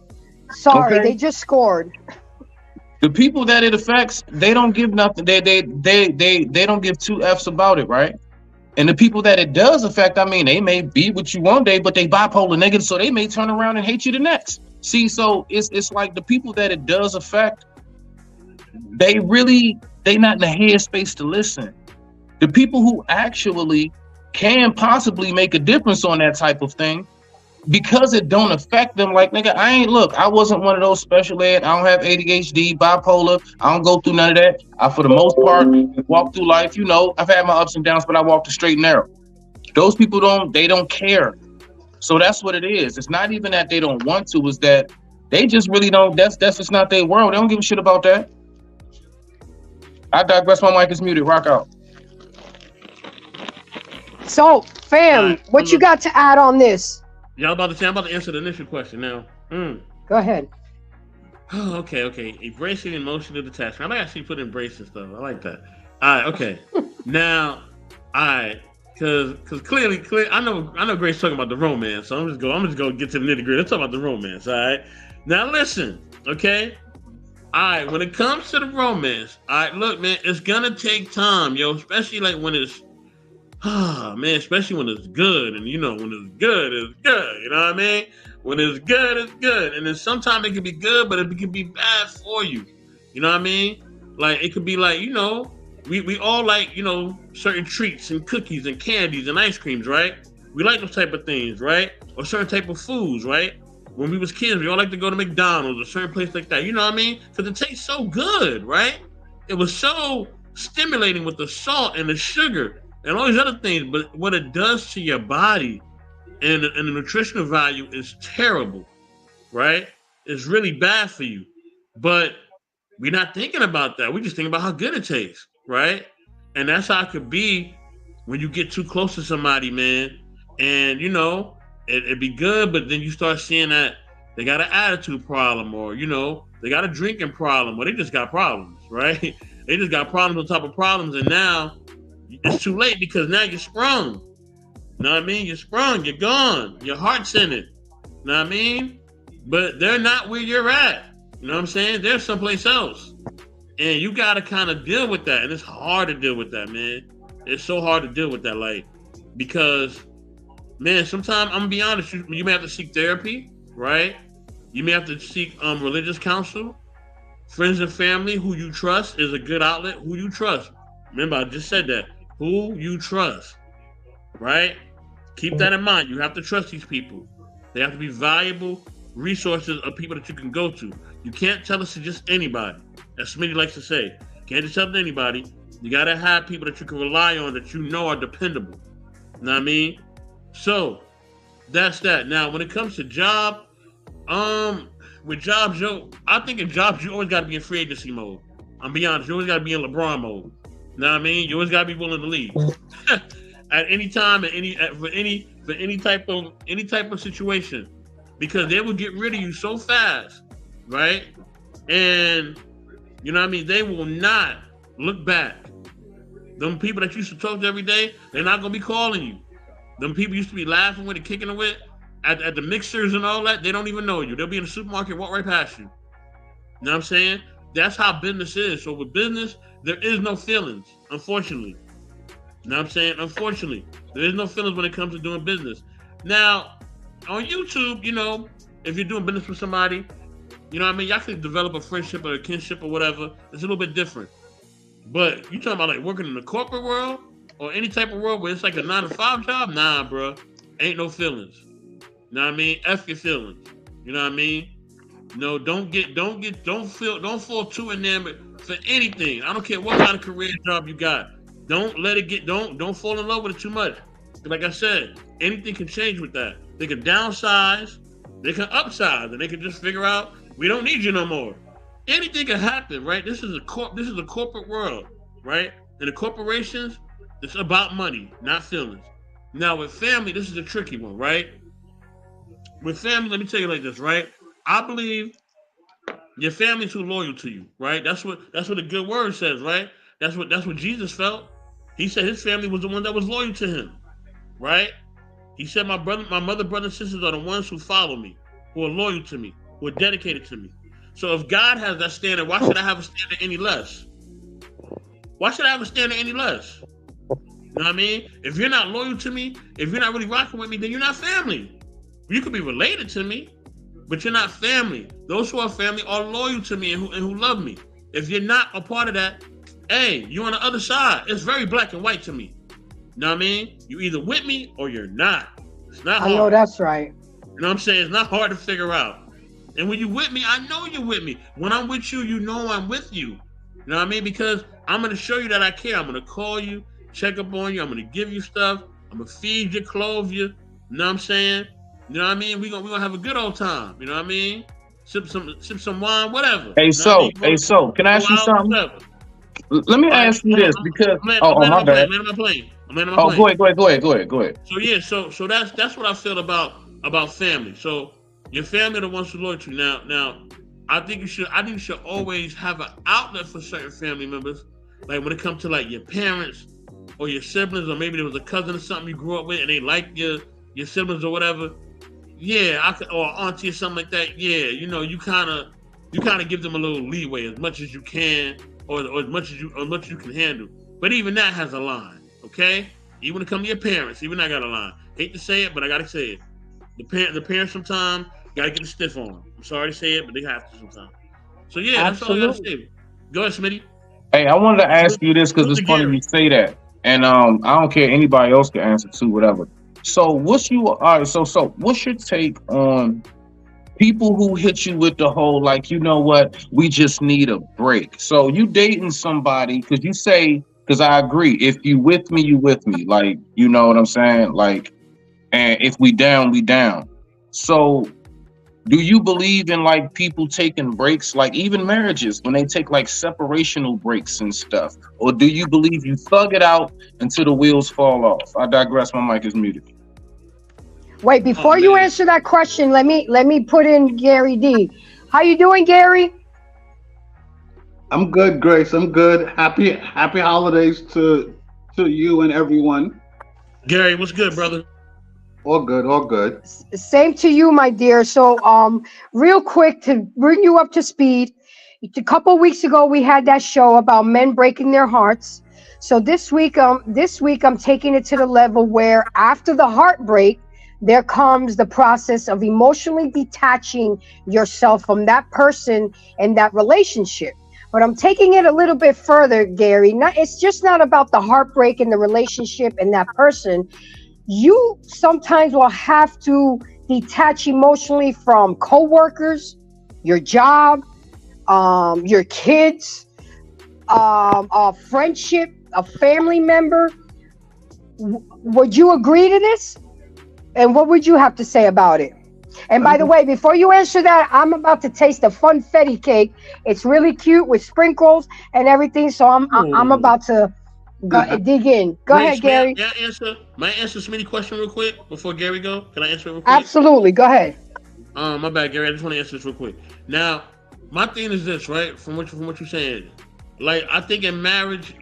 Speaker 1: Sorry,
Speaker 3: Okay.
Speaker 1: they just scored.
Speaker 3: The people that it affects, they don't give nothing. They don't give two F's about it, right? And the people that it does affect, I mean, they may be with you one day, but they bipolar negative, so they may turn around and hate you the next. See, so it's like the people that it does affect, they not in the headspace to listen. The people who actually can possibly make a difference on that type of thing, because it don't affect them. Like, nigga, I wasn't one of those special ed. I don't have ADHD, bipolar. I don't go through none of that. I, for the most part, walk through life. I've had my ups and downs, but I walk the straight and narrow. Those people don't care. So that's what it is. It's not even that they don't want to, is that they just really don't, that's just not their world. They don't give a shit about that. I digress. My mic is muted. Rock out.
Speaker 1: So, fam, what you got to add on this?
Speaker 5: Y'all about to say, I'm about to answer the initial question now.
Speaker 1: Go ahead.
Speaker 5: Okay. Embracing emotional detachment. I might actually put embrace and stuff. I like that. All right, okay. Now, all right, because clearly, I know Grace talking about the romance, so I'm just gonna get to the nitty gritty. Let's talk about the romance. All right. Now listen, okay. All right, when it comes to the romance, all right, look, man, it's gonna take time, yo, especially like when it's man, especially when it's good. And when it's good, it's good. You know what I mean? When it's good, it's good. And then sometimes it can be good, but it can be bad for you. You know what I mean? Like, it could be like, we all like, certain treats and cookies and candies and ice creams, right? We like those type of things, right? Or certain type of foods, right? When we was kids, we all like to go to McDonald's or certain place like that. You know what I mean? Because it tastes so good, right? It was so stimulating with the salt and the sugar and all these other things, but what it does to your body and the nutritional value is terrible, right? It's really bad for you. But we're not thinking about that. We just think about how good it tastes, right? And that's how it could be when you get too close to somebody, man. And it'd be good, but then you start seeing that they got an attitude problem, or they got a drinking problem, or they just got problems, right? They just got problems on top of problems, and now it's too late because now you're sprung. You know what I mean? You're sprung. You're gone. Your heart's in it. You know what I mean? But they're not where you're at. You know what I'm saying? They're someplace else. And you got to kind of deal with that. And it's hard to deal with that, man. It's so hard to deal with that, like, because, man, sometimes, I'm going to be honest, you may have to seek therapy, right? You may have to seek religious counsel. Friends and family who you trust is a good outlet. Who you trust. Remember, I just said that. Who you trust, right? Keep that in mind. You have to trust these people. They have to be valuable resources of people that you can go to. You can't tell us to just anybody. As Smitty likes to say, you can't just tell it to anybody. You got to have people that you can rely on, that you know are dependable. You know what I mean? So, that's that. Now, when it comes to job, with jobs, I think in jobs, you always got to be in free agency mode. I'm be honest, you always got to be in LeBron mode. You know what I mean? You always got to be willing to leave. At any time, for any type of situation, because they will get rid of you so fast, right? And you know what I mean? They will not look back. Them people that you used to talk to every day, they're not gonna be calling you. Them people used to be laughing with and kicking it with at the mixers and all that. They don't even know you. They'll be in the supermarket, walk right past you. You know what I'm saying? That's how business is. So with business, there is no feelings, unfortunately. You know what I'm saying? Unfortunately, there is no feelings when it comes to doing business. Now, on YouTube, if you're doing business with somebody, you know what I mean? Y'all can develop a friendship or a kinship or whatever. It's a little bit different. But you talking about like working in the corporate world or any type of world where it's like a 9-to-5 job? Nah, bro. Ain't no feelings. You know what I mean? F your feelings. You know what I mean? No, don't fall too enamored for anything. I don't care what kind of career job you got. Don't fall in love with it too much. Like I said, anything can change with that. They can downsize, they can upsize, and they can just figure out we don't need you no more. anything can happen, right? This is a corporate world, right? And the corporations, it's about money, not feelings. Now with family, this is a tricky one, right? With family, let me tell you like this, right? I believe your family's too loyal to you, right? That's what the good word says, right? That's what Jesus felt. He said his family was the one that was loyal to him, right? He said my mother, brother, and sisters are the ones who follow me, who are loyal to me, who are dedicated to me. So if God has that standard, why should I have a standard any less? Why should I have a standard any less? You know what I mean? If you're not loyal to me, if you're not really rocking with me, then you're not family. You could be related to me, but you're not family. Those who are family are loyal to me and who love me. If you're not a part of that, hey, you're on the other side. It's very black and white to me. You know what I mean? You either with me or you're not. It's not hard.
Speaker 1: I know that's right.
Speaker 5: You know what I'm saying? It's not hard to figure out. And when you're with me, I know you're with me. When I'm with you, you know I'm with you. You know what I mean? Because I'm going to show you that I care. I'm going to call you, check up on you. I'm going to give you stuff. I'm going to feed you, clothe you. You know what I'm saying? You know what I mean? We're gonna have a good old time. You know what I mean? Sip some wine, whatever.
Speaker 3: Hey,
Speaker 5: you know
Speaker 3: so,
Speaker 5: I mean?
Speaker 3: can I ask you
Speaker 5: out,
Speaker 3: something?
Speaker 5: whatever.
Speaker 3: Let me
Speaker 5: All right,
Speaker 3: ask you this because
Speaker 5: I'm
Speaker 3: my bad.
Speaker 5: landing my plane. I'm landing my
Speaker 3: Oh,
Speaker 5: plane.
Speaker 3: go ahead.
Speaker 5: So yeah, so that's what I feel about family. So your family are the ones who loyal to you. Now, I think you should always have an outlet for certain family members. Like when it comes to like your parents or your siblings, or maybe there was a cousin or something you grew up with and they like your siblings or whatever. Yeah, or auntie or something like that. Yeah, you kind of give them a little leeway as much as you can, or as much as you can handle. But even that has a line, okay? Even when it comes to your parents, even that got a line. Hate to say it, but I gotta say it. The parents sometimes gotta get a stiff on them. I'm sorry to say it, but they have to sometimes. So yeah, that's all I gotta say. Go ahead, Smitty.
Speaker 3: Hey, I wanted to ask you this because it's funny you say that, and I don't care, anybody else can answer too, whatever. So what's your take on people who hit you with the whole like, you know what, we just need a break? So you dating somebody because you say, because I agree, if you with me, you with me, like, you know what I'm saying, like, and if we down, we down. So do you believe in like people taking breaks, like even marriages, when they take like separational breaks and stuff? Or do you believe you thug it out until the wheels fall off? I digress, my mic is muted.
Speaker 1: Wait, before you answer that question, let me put in Gary D. How you doing, Gary?
Speaker 6: I'm good, Grace. I'm good. Happy holidays to you and everyone.
Speaker 5: Gary, what's good, brother?
Speaker 6: All good, all good.
Speaker 1: Same to you, my dear. So, real quick to bring you up to speed, a couple of weeks ago we had that show about men breaking their hearts. So this week I'm taking it to the level where after the heartbreak, there comes the process of emotionally detaching yourself from that person and that relationship. But I'm taking it a little bit further, Gary. It's just not about the heartbreak and the relationship and that person. You sometimes will have to detach emotionally from coworkers, your job, your kids, a friendship, a family member. Would you agree to this? And what would you have to say about it? And by the way, before you answer that, I'm about to taste a funfetti cake. It's really cute with sprinkles and everything. So I'm about to dig in. Go ahead, Gary.
Speaker 5: May I answer Smitty's question real quick before Gary go? Can I answer it real quick?
Speaker 1: Absolutely. Go ahead.
Speaker 5: My bad, Gary. I just want to answer this real quick. Now, my thing is this, right? From what you're saying, like I think in marriage,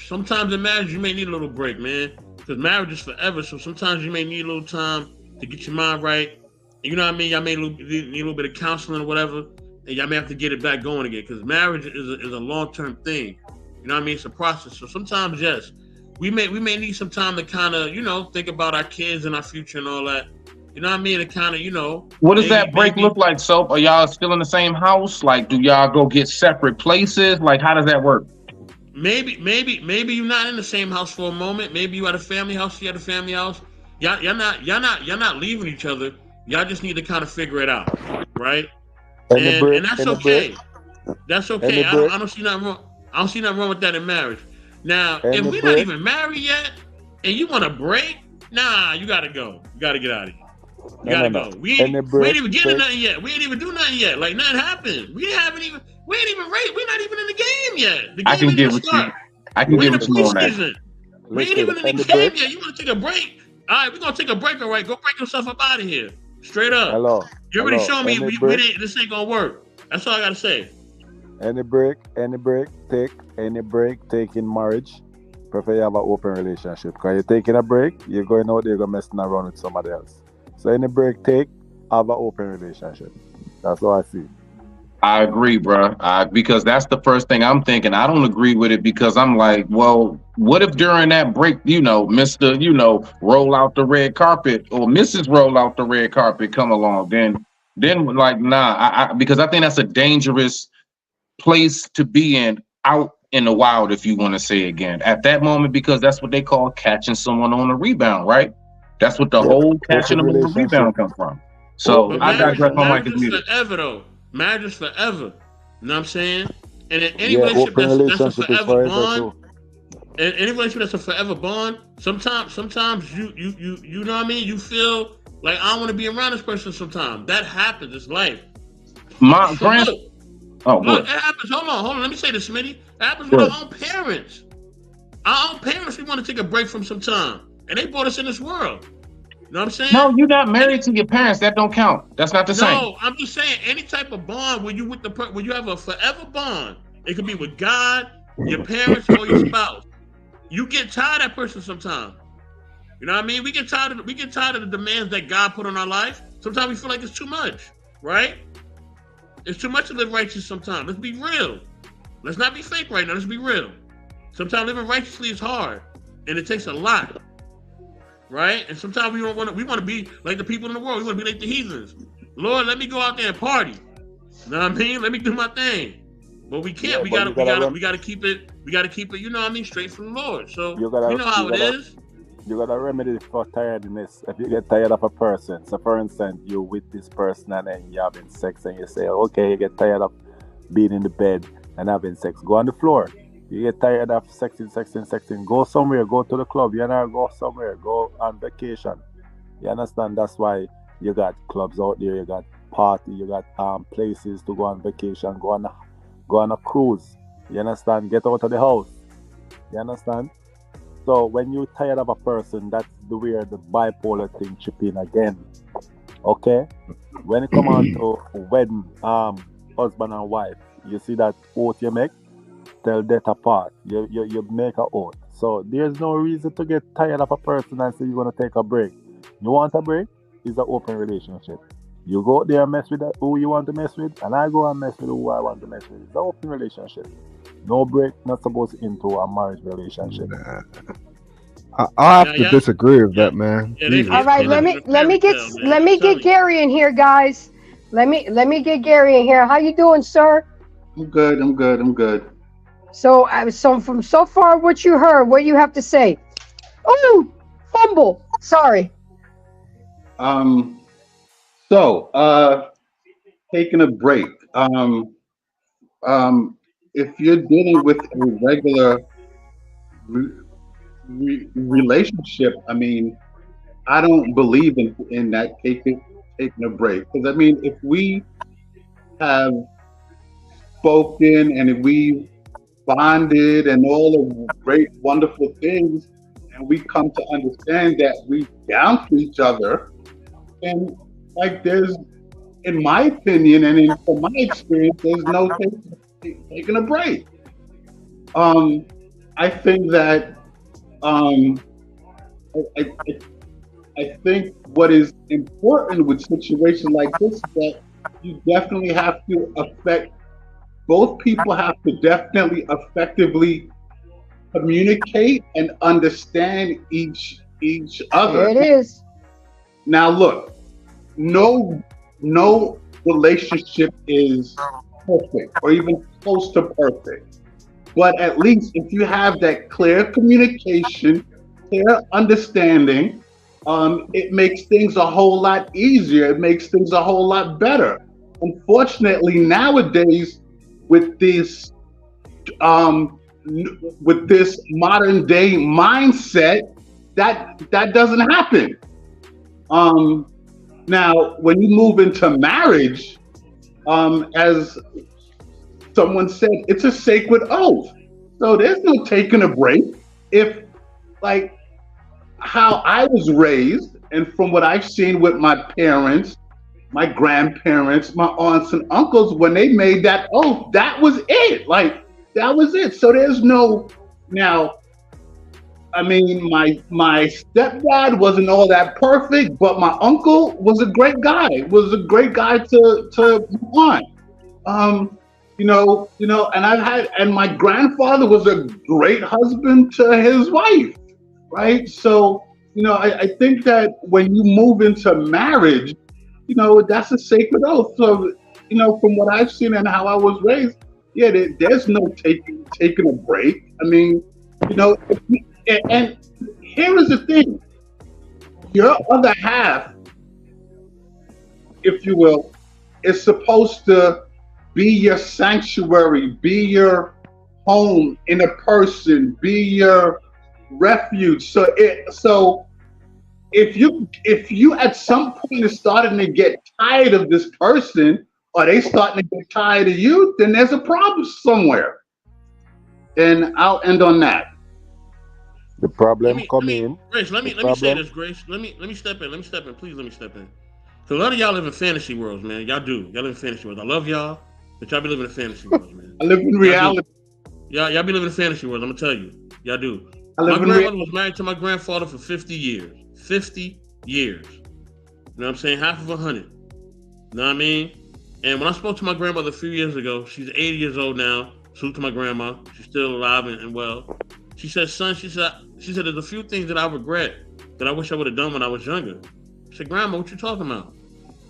Speaker 5: sometimes in marriage you may need a little break, man, because marriage is forever. So sometimes you may need a little time to get your mind right. And you know what I mean? Y'all may need a little bit of counseling or whatever, and y'all may have to get it back going again, because marriage is a long-term thing. You know what I mean? It's a process. So sometimes, yes, we may need some time to kind of, think about our kids and our future and all that. You know what I mean? To kind of,
Speaker 3: What does that break look like, Soap? Are y'all still in the same house? Like, do y'all go get separate places? Like, how does that work?
Speaker 5: Maybe you're not in the same house for a moment. Maybe you at a family house. You at a family house. Y'all not leaving each other. Y'all just need to kind of figure it out, right? And that's okay. That's okay. I don't see nothing wrong. I don't see nothing wrong with that in marriage. Now, if we're not even married yet, and you want to break, nah, you gotta go. You gotta get out of here. You gotta go. We ain't even getting nothing yet. We ain't even do nothing yet. Like nothing happened. We haven't even. We ain't even ready. We're not even in the game yet. The
Speaker 3: I
Speaker 5: game
Speaker 3: can
Speaker 5: ain't
Speaker 3: get
Speaker 5: even
Speaker 3: with you.
Speaker 5: start.
Speaker 3: I can
Speaker 5: We're
Speaker 3: get
Speaker 5: in the
Speaker 3: with you on that.
Speaker 5: preseason. We ain't
Speaker 2: Listen,
Speaker 5: even in
Speaker 2: any
Speaker 5: the
Speaker 2: break?
Speaker 5: game yet. You want to take a break? All right, we're gonna take a break. All right, go break yourself up out of here. Straight up.
Speaker 2: Hello,
Speaker 5: You already
Speaker 2: hello.
Speaker 5: showed me
Speaker 2: Any
Speaker 5: we
Speaker 2: break?
Speaker 5: didn't. This ain't gonna work. That's all I gotta say.
Speaker 2: Any break? Any break? Any break. Take in marriage. Prefer you have an open relationship. Because you're taking a break, you're going out there, you're messing around with somebody else. So any break take, have an open relationship. That's what I see.
Speaker 3: I agree, bro. Because that's the first thing I'm thinking. I don't agree with it because I'm like, well, what if during that break, Mister, roll out the red carpet or Mrs. Roll out the red carpet come along? Then like, nah, because I think that's a dangerous place to be in, out in the wild, if you want to say again at that moment, because that's what they call catching someone on a rebound, right? That's what the
Speaker 2: Yeah,
Speaker 3: whole catching
Speaker 2: open
Speaker 3: them on a
Speaker 2: relationship.
Speaker 3: rebound come from. So
Speaker 2: Open
Speaker 5: But
Speaker 3: I digress. My
Speaker 2: relationship.
Speaker 3: mic
Speaker 5: marriage
Speaker 3: is
Speaker 5: is
Speaker 3: muted.
Speaker 5: forever though. Marriage is forever. You know what I'm saying? And in any
Speaker 2: Yeah,
Speaker 5: relationship
Speaker 2: open
Speaker 5: that's a
Speaker 2: relationship is
Speaker 5: forever
Speaker 2: forever
Speaker 5: bond,
Speaker 2: too.
Speaker 5: and any relationship that's a forever bond, sometimes you know what I mean? You feel like I want to be around this person sometimes. That happens, it's life.
Speaker 3: My
Speaker 5: So
Speaker 3: grand. Oh,
Speaker 5: look,
Speaker 3: good.
Speaker 5: it happens. Hold on, let me say this, Smitty. It happens with
Speaker 3: Good.
Speaker 5: our own parents. Our own parents, we want to take a break from some time. And they brought us in this world. You know what I'm saying?
Speaker 3: No, you're not
Speaker 5: Any
Speaker 3: married to your parents. That don't count. That's not the same.
Speaker 5: No, I'm just saying any type of bond where you with where you have a forever bond. It could be with God, your parents, or your spouse. You get tired of that person sometimes. You know what I mean? We get tired of the demands that God put on our life. Sometimes we feel like it's too much, right? It's too much to live righteous sometimes. Let's be real. Let's not be fake right now. Let's be real. Sometimes living righteously is hard. And it takes a lot. Right? And sometimes we want to be like the people in the world. We want to be like the heathens. Lord, let me go out there and party. You know what I mean? Let me do my thing. But we can't.
Speaker 2: Yeah, but you gotta
Speaker 5: We gotta keep it. We gotta keep it. You know what I mean? Straight from the Lord. So
Speaker 2: you
Speaker 5: we
Speaker 2: gotta
Speaker 5: know how
Speaker 2: you
Speaker 5: it
Speaker 2: gotta
Speaker 5: is.
Speaker 2: you got a remedy for tiredness. If you get tired of a person, so for instance, you're with this person and then you're having sex and you say, okay, you get tired of being in the bed and having sex, go on the floor. You get tired of sexing, go somewhere, go to the club, go somewhere, go on vacation. You understand? That's why you got clubs out there, you got party, you got places to go on vacation, go on a cruise. You understand? Get out of the house. You understand? So when you're tired of a person, that's the where the bipolar thing chip in again. Okay? When it come on to wedding, husband and wife, you see that oath you make, tell death apart. You make a oath. So there's no reason to get tired of a person and say you're gonna take a break. You want a break? It's an open relationship. You go out there and mess with who you want to mess with, and I go and mess with who I want to mess with. It's an open relationship. No break, not supposed into a marriage relationship.
Speaker 4: I have
Speaker 5: Yeah,
Speaker 4: to
Speaker 5: yeah,
Speaker 4: disagree with
Speaker 5: yeah.
Speaker 4: that, man.
Speaker 5: Yeah,
Speaker 4: Jesus
Speaker 1: All right,
Speaker 5: they live
Speaker 4: Christ.
Speaker 5: in a fairy tale, man.
Speaker 1: let
Speaker 5: I'm
Speaker 1: me get
Speaker 5: telling you.
Speaker 1: Gary in here, guys. Let me get Gary in here. How you doing, sir?
Speaker 6: I'm good. I'm good. I'm good.
Speaker 1: So from so far what you heard, what do you have to say? Oh, fumble. Sorry.
Speaker 6: Um. So, taking a break. If you're dealing with a regular relationship, I mean, I don't believe in that taking a break because I mean, if we have spoken and if we bonded and all the great, wonderful things, and we come to understand that we down for each other, and like there's, in my opinion and from my experience, there's no taking a break. Um, I think that um, I, I, I think what is important with situations like this is that you definitely have to affect both people have to definitely effectively communicate and understand each
Speaker 1: There
Speaker 6: other.
Speaker 1: it is.
Speaker 6: Now look, no relationship is perfect or even close to perfect. But at least if you have that clear communication, clear understanding, it makes things a whole lot easier. It makes things a whole lot better. Unfortunately, nowadays, with this um, with this modern day mindset, that doesn't happen. Um, Now, when you move into marriage, as someone said it's a sacred oath. So there's no taking a break. If like how I was raised, and from what I've seen with my parents, my grandparents, my aunts and uncles, when they made that oath, that was it. Like that was it. So there's no now. I mean, my stepdad wasn't all that perfect, but my uncle was a great guy. Was a great guy to my aunt. Um, and my grandfather was a great husband to his wife, right? So, I think that when you move into marriage, that's a sacred oath. So, from what I've seen and how I was raised, yeah, there's no taking a break. I mean, and here is the thing: your other half, if you will, is supposed to be your sanctuary, be your home in a person, be your refuge. So if you at some point are starting to get tired of this person, or they starting to get tired of you, then there's a problem somewhere. And I'll end on that.
Speaker 2: The
Speaker 5: Let
Speaker 2: problem
Speaker 5: me, let
Speaker 2: come
Speaker 5: me,
Speaker 2: in.
Speaker 5: Grace. Let
Speaker 2: The
Speaker 5: me, let me say
Speaker 2: problem.
Speaker 5: this, Grace. Let me step in. Let me step in. Please, let me step in. So a lot of y'all live in fantasy worlds, man. Y'all do. Y'all live in fantasy worlds. I love y'all, but y'all be living in fantasy worlds, man.
Speaker 6: I live in
Speaker 5: Y'all do.
Speaker 6: reality.
Speaker 5: Y'all be living in fantasy worlds. I'm gonna tell you. Y'all do.
Speaker 6: I
Speaker 5: My
Speaker 6: live in
Speaker 5: grandmother
Speaker 6: reality.
Speaker 5: was married to my grandfather for 50 years. 50 years. You know what I'm saying? Half of 100. You know what I mean? And when I spoke to my grandmother a few years ago, she's 80 years old now. Salute to my grandma. She's still alive and well. She said, son, she said, there's a few things that I regret that I wish I would have done when I was younger. I said, Grandma, what you talking about?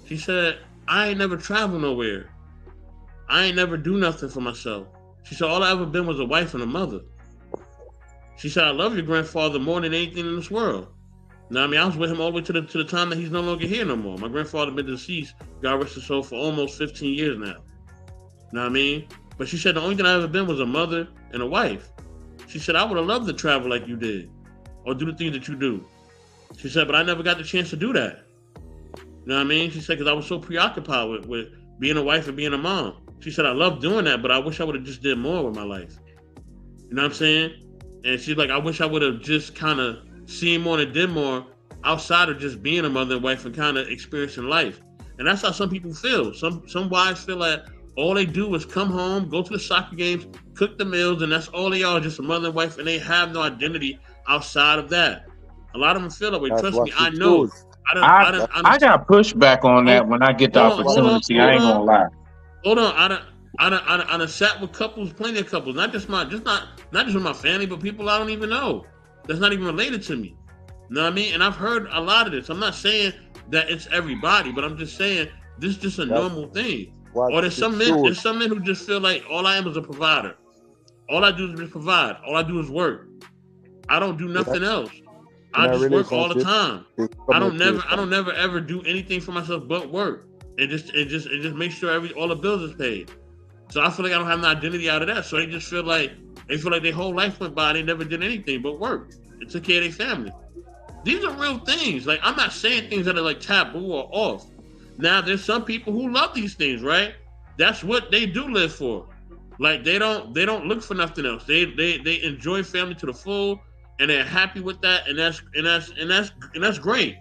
Speaker 5: She said, I ain't never traveled nowhere. I ain't never do nothing for myself. She said, all I ever been was a wife and a mother. She said, I love your grandfather more than anything in this world. Now, I mean, I was with him all the way to the time that he's no longer here no more. My grandfather been deceased, God rest his soul, for almost 15 years now. Know what I mean? But she said the only thing I ever been was a mother and a wife. She said I would have loved to travel like you did, or do the things that you do. She said, but I never got the chance to do that. You know what I mean? She said because I was so preoccupied with being a wife and being a mom. She said I love doing that, but I wish I would have just did more with my life. You know what I'm saying? And she's like, I wish I would have just kind of seen more and did more outside of just being a mother and wife and kind of experiencing life. And that's how some people feel. Some wives feel like all they do is come home, go to the soccer games, cook the meals, and that's all they are, just a mother and wife, and they have no identity outside of that. A lot of them feel that way.
Speaker 2: That's
Speaker 5: Trust
Speaker 2: what
Speaker 5: me,
Speaker 2: she
Speaker 5: I know.
Speaker 2: choose.
Speaker 5: I don't,
Speaker 2: That,
Speaker 3: I got pushback on
Speaker 5: hold,
Speaker 3: that when I get the
Speaker 5: hold on,
Speaker 2: that's
Speaker 5: hold
Speaker 2: what
Speaker 5: on,
Speaker 2: she
Speaker 3: opportunity. I
Speaker 5: hold
Speaker 3: ain't
Speaker 2: choose.
Speaker 3: gonna
Speaker 5: on,
Speaker 3: lie.
Speaker 5: hold on. I done sat with couples, plenty of couples, not just with my family, but people I don't even know. That's not even related to me. You know what I mean? And I've heard a lot of this. I'm not saying that it's everybody, but I'm just saying this is just a
Speaker 2: That's
Speaker 5: normal thing.
Speaker 2: what
Speaker 5: Or there's
Speaker 2: she
Speaker 5: some men,
Speaker 2: choose.
Speaker 5: there's some men who just feel like all I am is a provider. All I do is just provide. All I do is work. I don't do
Speaker 2: In a,
Speaker 5: nothing else.
Speaker 2: in
Speaker 5: I
Speaker 2: a
Speaker 5: just work all the
Speaker 2: relationship,
Speaker 5: time.
Speaker 2: is
Speaker 5: I
Speaker 2: communication.
Speaker 5: don't never ever do anything for myself but work. And just make sure all the bills is paid. So I feel like I don't have an identity out of that. So they feel like their whole life went by and they never did anything but work and took care of their family. These are real things. Like I'm not saying things that are like taboo or off. Now there's some people who love these things, right? That's what they do live for. Like they don't look for nothing else. They enjoy family to the full and they're happy with that and that's great.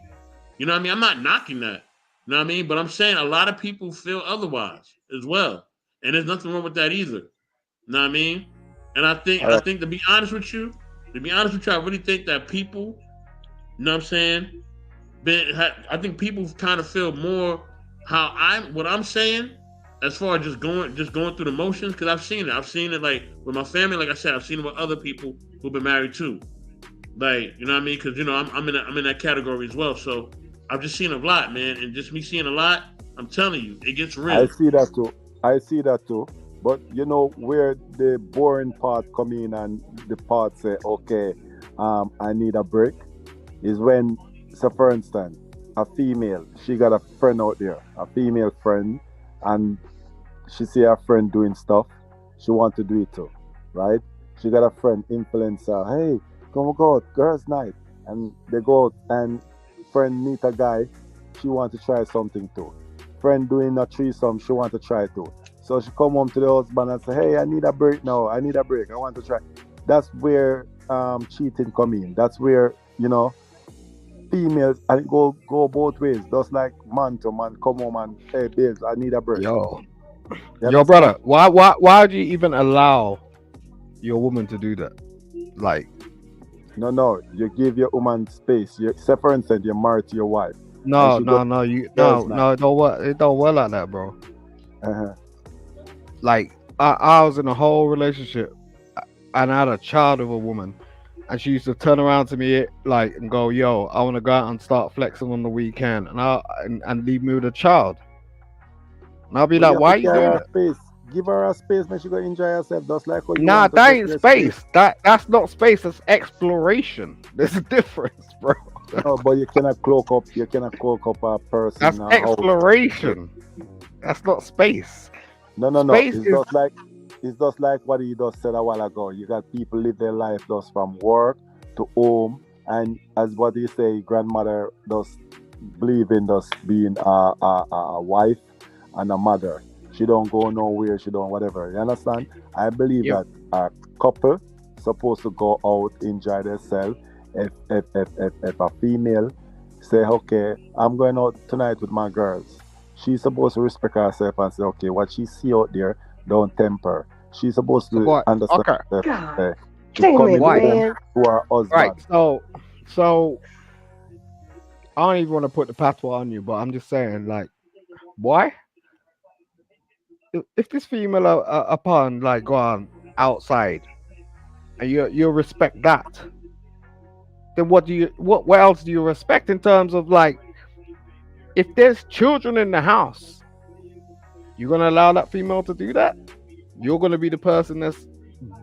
Speaker 5: You know what I mean? I'm not knocking that. You know what I mean? But I'm saying a lot of people feel otherwise as well. And there's nothing wrong with that either. You know what I mean? And I think
Speaker 2: All
Speaker 5: I
Speaker 2: right.
Speaker 5: think to be honest with you, I really think that people, you know what I'm saying? I think people kind of feel more what I'm saying as far as just going through the motions because I've seen it. I've seen it like with my family, like I said, I've seen it with other people who've been married too. Like you know what I mean? Because I'm in that category as well. So I've just seen a lot, man, and just me seeing a lot. I'm telling you, it gets
Speaker 2: I
Speaker 5: real.
Speaker 2: see that too. I see that too. But you know where the boring part come in and the part say, okay, I need a break, is when, so for instance, a female, she got a friend out there, a female friend, and she see her friend doing stuff, she want to do it too, right? She got a friend influence her, hey, come go out, girls' night, and they go out and friend meet a guy, she want to try something too. Friend doing a threesome, she want to try too. So she come home to the husband and say, "Hey, I need a break now. I need a break. I want to try." That's where cheating come in. That's where females, and it go both ways. Just like man to man come home and, "Hey, babes, I need a break."
Speaker 4: Yo,
Speaker 2: You
Speaker 4: yo,
Speaker 2: understand?
Speaker 4: brother, why do you even allow your woman to do that? Like,
Speaker 2: No. You give your woman space. You say, for instance, you're married to your wife, and
Speaker 4: no,
Speaker 2: she goes
Speaker 4: no, no, you,
Speaker 2: girls'
Speaker 4: no,
Speaker 2: night.
Speaker 4: no, it don't work like that, bro.
Speaker 2: Uh-huh.
Speaker 4: Like, I was in a whole relationship, and I had a child with a woman, and she used to turn around to me like and go, "Yo, I want to go out and start flexing on the weekend," and leave me with a child, and I'll be
Speaker 2: But you
Speaker 4: like,
Speaker 2: have
Speaker 4: "Why
Speaker 2: to
Speaker 4: are you
Speaker 2: give her
Speaker 4: doing
Speaker 2: a
Speaker 4: that?"
Speaker 2: space. Give her a space, man. She go enjoy herself, just like how you
Speaker 4: Nah,
Speaker 2: want to
Speaker 4: that
Speaker 2: get
Speaker 4: ain't
Speaker 2: your space.
Speaker 4: space. That's not space. That's exploration. There's a difference, bro.
Speaker 2: No, but you cannot cloak up. You cannot cloak up a person
Speaker 4: That's
Speaker 2: in a house.
Speaker 4: exploration. That's not space.
Speaker 2: No.
Speaker 4: Space is
Speaker 2: It's just like what he just said a while ago. You got people live their life just from work to home, and as what he say, grandmother does believe in just being a wife and a mother. She don't go nowhere. She don't whatever. You understand? I believe
Speaker 4: you.
Speaker 2: that a couple supposed to go out, enjoy themselves. If a female say, "Okay, I'm going out tonight with my girls," she's supposed to respect herself and say, "Okay, what she see out there, don't temper." She's supposed
Speaker 4: So
Speaker 2: to
Speaker 4: what?
Speaker 2: understand
Speaker 4: Okay.
Speaker 2: herself.
Speaker 1: God
Speaker 2: She's
Speaker 1: damn it,
Speaker 2: coming
Speaker 4: Why?
Speaker 2: home
Speaker 1: man.
Speaker 2: to her
Speaker 4: Right.
Speaker 2: husband.
Speaker 4: So I don't even want to put the patois on you, but I'm just saying, like, why? If this female upon like gone outside and you respect that, then what else do you respect in terms of like if there's children in the house, you're gonna allow that female to do that? You're gonna be the person that's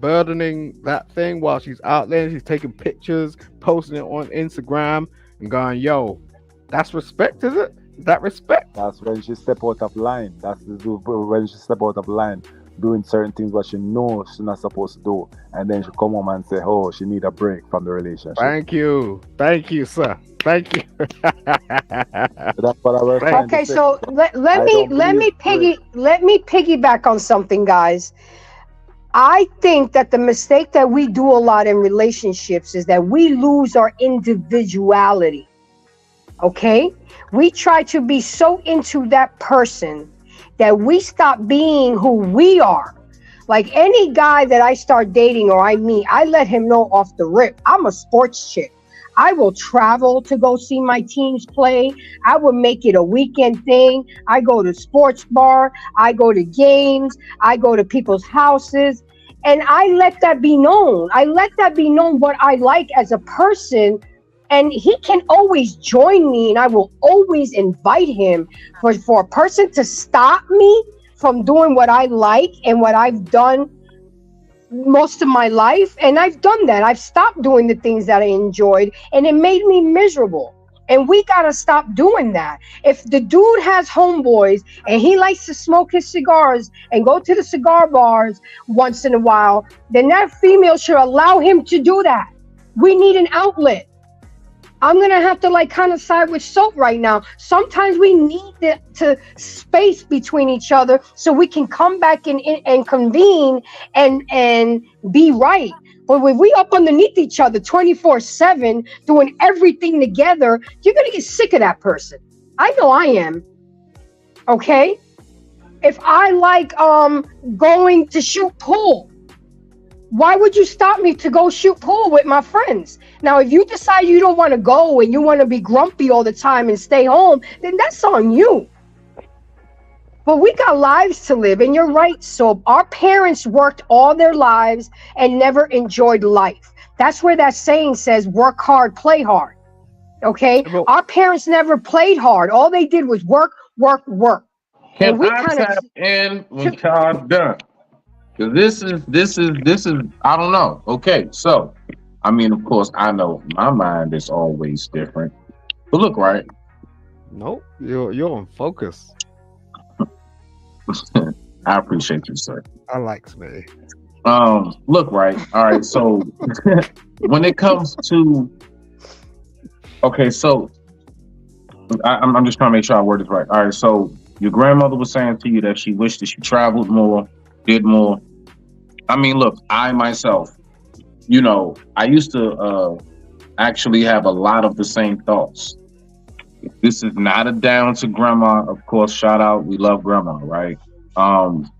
Speaker 4: burdening that thing while she's out there and she's taking pictures, posting it on Instagram and going, yo, that's respect, is it? Is that respect?
Speaker 2: That's when she step out of line. When she step out of line, doing certain things what she knows she's not supposed to do, and then she come home and say, "Oh, she need a break from the relationship."
Speaker 4: Thank you. Thank you, sir. Thank you.
Speaker 2: So that's what I was
Speaker 4: Thank
Speaker 2: trying to
Speaker 1: Okay,
Speaker 2: say.
Speaker 1: so let
Speaker 2: I
Speaker 1: me
Speaker 2: don't believe break.
Speaker 1: let me piggyback on something, guys. I think that the mistake that we do a lot in relationships is that we lose our individuality. Okay? We try to be so into that person that we stop being who we are. Like any guy that I start dating or I meet, I let him know off the rip, I'm a sports chick. I will travel to go see my teams play. I will make it a weekend thing. I go to sports bar. I go to games. I go to people's houses. And I let that be known. I let that be known what I like as a person, and he can always join me and I will always invite him. For a person to stop me from doing what I like and what I've done most of my life, and I've done that, I've stopped doing the things that I enjoyed and it made me miserable. And we got to stop doing that. If the dude has homeboys and he likes to smoke his cigars and go to the cigar bars once in a while, then that female should allow him to do that. We need an outlet. I'm gonna have to like kind of side with Soap right now. Sometimes we need to space between each other so we can come back and convene and be right. But if we up underneath each other 24/7 doing everything together, you're gonna get sick of that person. I know I am. Okay. If I like going to shoot pool, why would you stop me to go shoot pool with my friends? Now, if you decide you don't want to go and you want to be grumpy all the time and stay home, then that's on you. But we got lives to live, and you're right. So our parents worked all their lives and never enjoyed life. That's where that saying says, work hard, play hard. Okay?
Speaker 4: you.
Speaker 1: Our parents never played hard. All they did was work, work, work.
Speaker 3: Can
Speaker 1: And we
Speaker 3: I
Speaker 1: kind of
Speaker 3: tap in when
Speaker 1: took,
Speaker 3: y'all done? Because this is I don't know. Okay, so I mean, of course, I know my mind is always different. But look, right?
Speaker 4: Nope. You're on focus.
Speaker 3: I appreciate you, sir.
Speaker 4: I likes me.
Speaker 3: Look, right. All right. So when it comes to okay, so I'm just trying to make sure I word this right. All right, so Your grandmother was saying to you that she wished that she traveled more, did more. I mean, look, I myself, I used to actually have a lot of the same thoughts. This is not a down to grandma, of course. Shout out, we love grandma, right? Um,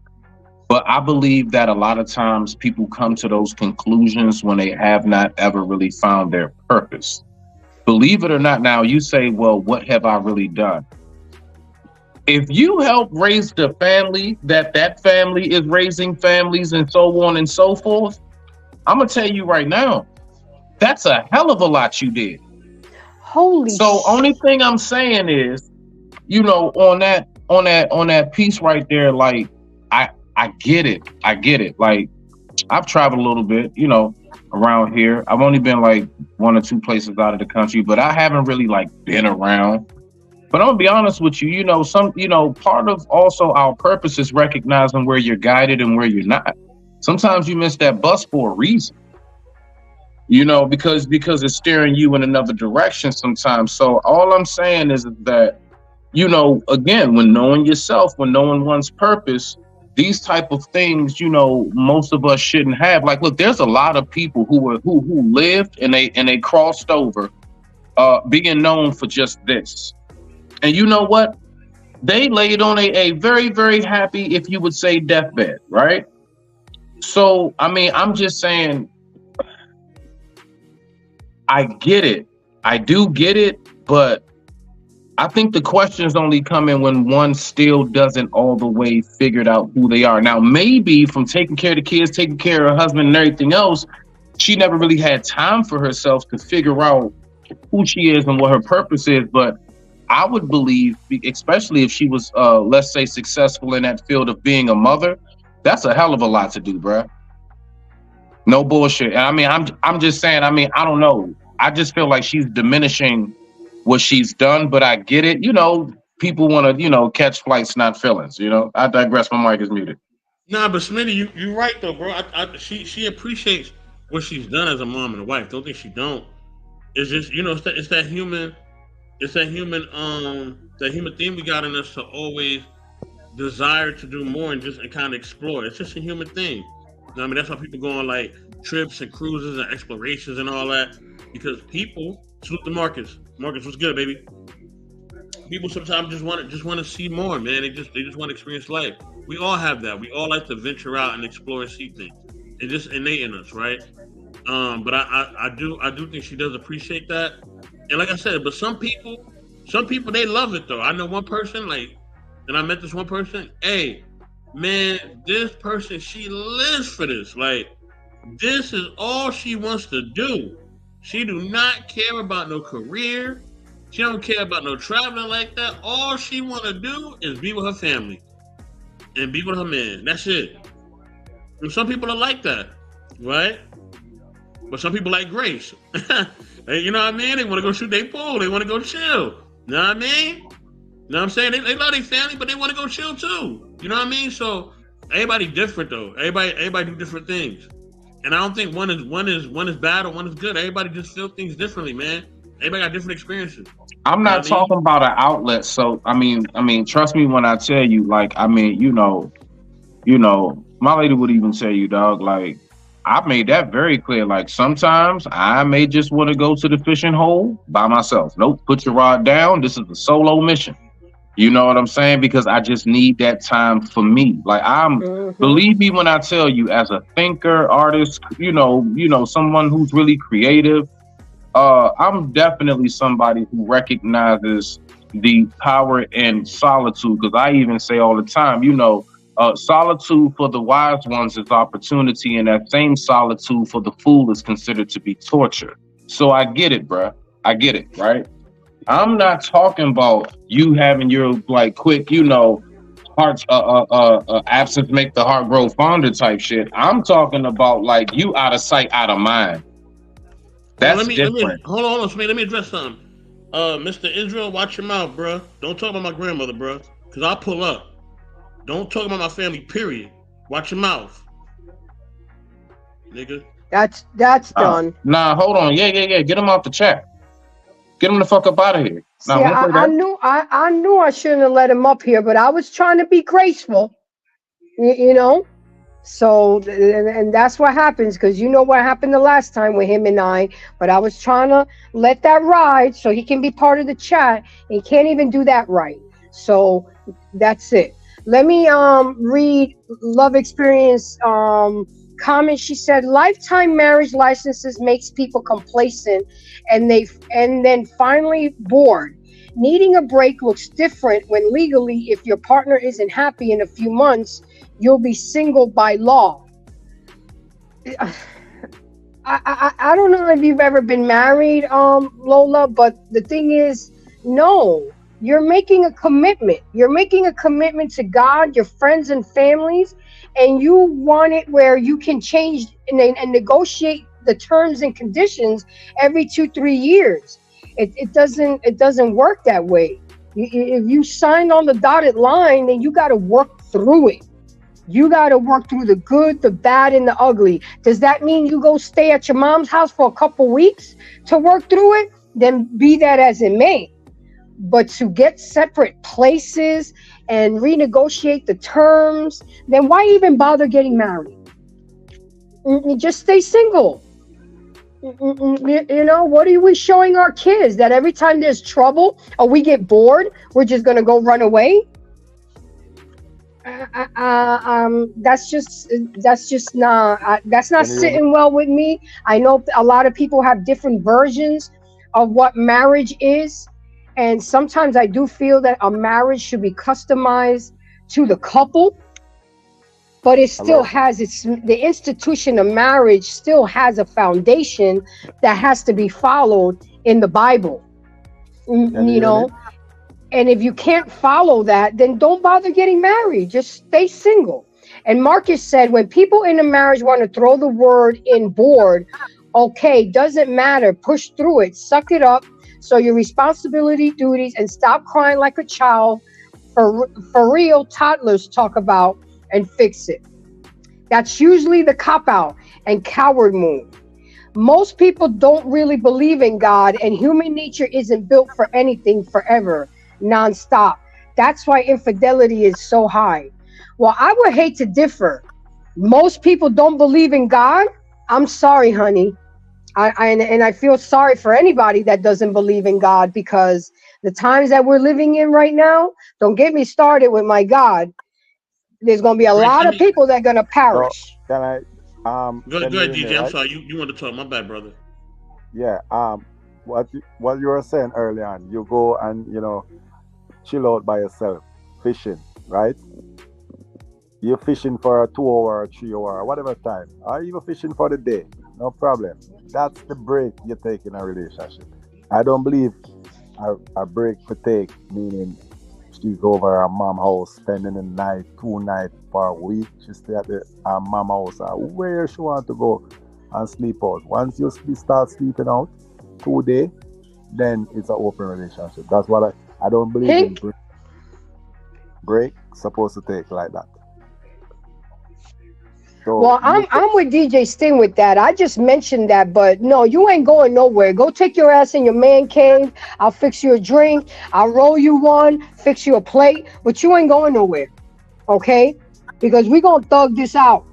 Speaker 3: but I believe that a lot of times people come to those conclusions when they have not ever really found their purpose. Believe it or not, now you say, well, what have I really done? If you help raise the family, that family is raising families and so on and so forth, I'm going to tell you right now, that's a hell of a lot you did.
Speaker 7: Holy
Speaker 3: So only thing I'm saying is, on that piece right there, like I get it. I get it. Like I've traveled a little bit, around here. I've only been like one or two places out of the country, but I haven't really like been around. But I'm gonna be honest with you, part of also our purpose is recognizing where you're guided and where you're not. Sometimes you miss that bus for a reason, because it's steering you in another direction sometimes. So all I'm saying is that, again, when knowing yourself, when knowing one's purpose, these type of things, most of us shouldn't have. Like, look, there's a lot of people who lived and they crossed over, being known for just this. And you know what? They laid on a very, very happy, if you would say, deathbed, right? So, I mean, I'm just saying, I get it. I do get it, but I think the questions only come in when one still doesn't all the way figured out who they are. Now, maybe from taking care of the kids, taking care of her husband and everything else, she never really had time for herself to figure out who she is and what her purpose is. But I would believe, especially if she was, let's say, successful in that field of being a mother, that's a hell of a lot to do, bruh. No bullshit. And I mean, I'm just saying, I mean, I don't know. I just feel like she's diminishing what she's done, but I get it. People want to, catch flights, not feelings. I digress. My mic is muted.
Speaker 5: Nah, but Smitty, you're right though, bro. She appreciates what she's done as a mom and a wife. Don't think she don't. It's just it's that human, that human thing we got in us to always desire to do more and kind of explore. It's just a human thing. I mean, that's why people go on like trips and cruises and explorations and all that, because people salute the Marcus. Marcus, what's good, baby? People sometimes just want to see more, man. They just want to experience life. We all have that. We all like to venture out and explore and see things. It's just innate in us, right? But I do think she does appreciate that. And like I said, but some people they love it though. I know one person, and I met this one person. Hey, man, this person, she lives for this. Like, this is all she wants to do. She do not care about no career. She don't care about no traveling like that. All she want to do is be with her family and be with her man. That's it. And some people are like that, right? But some people like grace. You know what I mean? They want to go shoot their pool. They want to go chill. You know what I mean? You know what I'm saying? They love their family, but they want to go chill too. You know what I mean? So everybody different though. Everybody do different things. And I don't think one is bad or one is good. Everybody just feel things differently, man. Everybody got different experiences.
Speaker 3: I'm not talking about an outlet. So I mean, trust me when I tell you, like, I mean, my lady would even tell you, dog, like, I made that very clear. Like, sometimes I may just want to go to the fishing hole by myself. Nope, put your rod down. This is a solo mission. You know what I'm saying? Because I just need that time for me. Like, believe me when I tell you, as a thinker, artist, someone who's really creative, I'm definitely somebody who recognizes the power in solitude. Because I even say all the time, solitude for the wise ones is opportunity, and that same solitude for the fool is considered to be torture. So I get it, bruh. I get it, right? I'm not talking about you having your like quick, heart absence make the heart grow fonder type shit. I'm talking about like you out of sight, out of mind. That's different.
Speaker 5: Hold on, Smith. Let me address something. Mr. Israel, watch your mouth, bro. Don't talk about my grandmother, bro, because I'll pull up. Don't talk about my family, period. Watch your mouth, nigga.
Speaker 7: That's done.
Speaker 3: Nah, hold on. Yeah. Get him off the chat. Get him the fuck up out of here. Now
Speaker 1: See,
Speaker 3: I won't play
Speaker 1: I
Speaker 3: that.
Speaker 1: knew I knew I shouldn't have let him up here, but I was trying to be graceful, you know. So and that's what happens because you know what happened the last time with him and I. But I was trying to let that ride so he can be part of the chat. He can't even do that right. So that's it. Let me read love experience comment. She said lifetime marriage licenses makes people complacent and then finally bored. Needing a break looks different when legally if your partner isn't happy in a few months you'll be single by law. I don't know if you've ever been married, Lola, but the thing is, no, you're making a commitment. You're making a commitment to God, your friends and families, and you want it where you can change and negotiate the terms and conditions every 2 3 years. It doesn't work that way. If you signed on the dotted line, then you got to work through it. You got to work through the good, the bad, and the ugly. Does that mean you go stay at your mom's house for a couple weeks to work through it? Then be that as it may. But to get separate places and renegotiate the terms, then why even bother getting married? Just stay single. You know, what are we showing our kids? That every time there's trouble or we get bored, we're just going to go run away? That's just not that's not
Speaker 2: Can you hear me?
Speaker 1: sitting well with me. I know a lot of people have different versions of what marriage is, and sometimes I do feel that a marriage should be customized to the couple, but it still
Speaker 2: Hello?
Speaker 1: has the institution of marriage still has a foundation that has to be followed in the Bible.
Speaker 2: Can you
Speaker 1: You
Speaker 2: hear me?
Speaker 1: know, and if you can't follow that, then don't bother getting married. Just stay single. And Marcus said, when people in a marriage want to throw the word in bored, okay, doesn't matter. Push through it. Suck it up. So your responsibility, duties, and stop crying like a child. For real, toddlers talk about and fix it. That's usually the cop out and coward move. Most people don't really believe in God, and human nature isn't built for anything forever, nonstop. That's why infidelity is so high. Well, I would hate to differ. Most people don't believe in God. I'm sorry, honey. I feel sorry for anybody that doesn't believe in God because the times that we're living in right now, don't get me started with my God. There's going to be a
Speaker 5: Grace,
Speaker 1: lot of people that are going to
Speaker 2: So
Speaker 1: perish.
Speaker 2: can I can
Speaker 5: go
Speaker 2: you
Speaker 5: ahead,
Speaker 2: hear me
Speaker 5: DJ. I'm
Speaker 2: right?
Speaker 5: sorry. You want to talk? My bad, brother.
Speaker 2: Yeah. What you were saying earlier on, you go and chill out by yourself, fishing, right? You're fishing for a 2 hour or 3 hour or whatever time. Or even fishing for the day. No problem. That's the break you take in a relationship. I don't believe a break for take, meaning she's over her mom house spending the night, 2 nights for a week. She stay at her mom house or where she want to go and sleep out. Once you start sleeping out 2 days, then it's an open relationship. That's what I don't believe in
Speaker 1: Pink,
Speaker 2: break supposed to take like that. So
Speaker 1: well, I'm with DJ Sting with that. I just mentioned that, but no, you ain't going nowhere. Go take your ass in your man cave. I'll fix you a drink. I'll roll you one, fix you a plate, but you ain't going nowhere, okay? Because we gonna thug this out,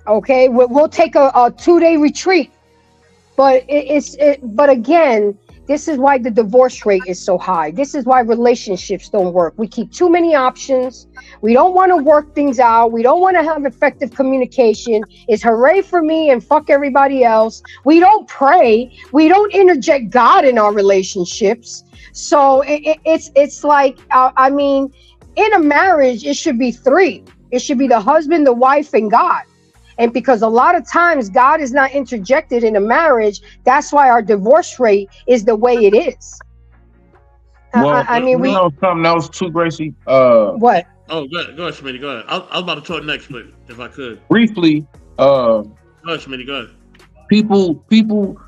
Speaker 1: okay? We'll take a 2 day retreat. But but again, this is why the divorce rate is so high. This is why relationships don't work. We keep too many options. We don't want to work things out. We don't want to have effective communication. It's hooray for me and fuck everybody else. We don't pray. We don't interject God in our relationships. So it's like I mean, in a marriage, it should be three. It should be the husband, the wife, and God. And because a lot of times God is not interjected in a marriage, that's why our divorce rate is the way it is.
Speaker 3: Well,
Speaker 1: I mean,
Speaker 3: you
Speaker 1: we
Speaker 3: know something else too, Gracie.
Speaker 1: what?
Speaker 5: Oh, go ahead, Smitty. Go ahead. I was about to talk next, but if I could,
Speaker 3: Briefly,
Speaker 5: go ahead, Smitty. Go ahead.
Speaker 3: people, people,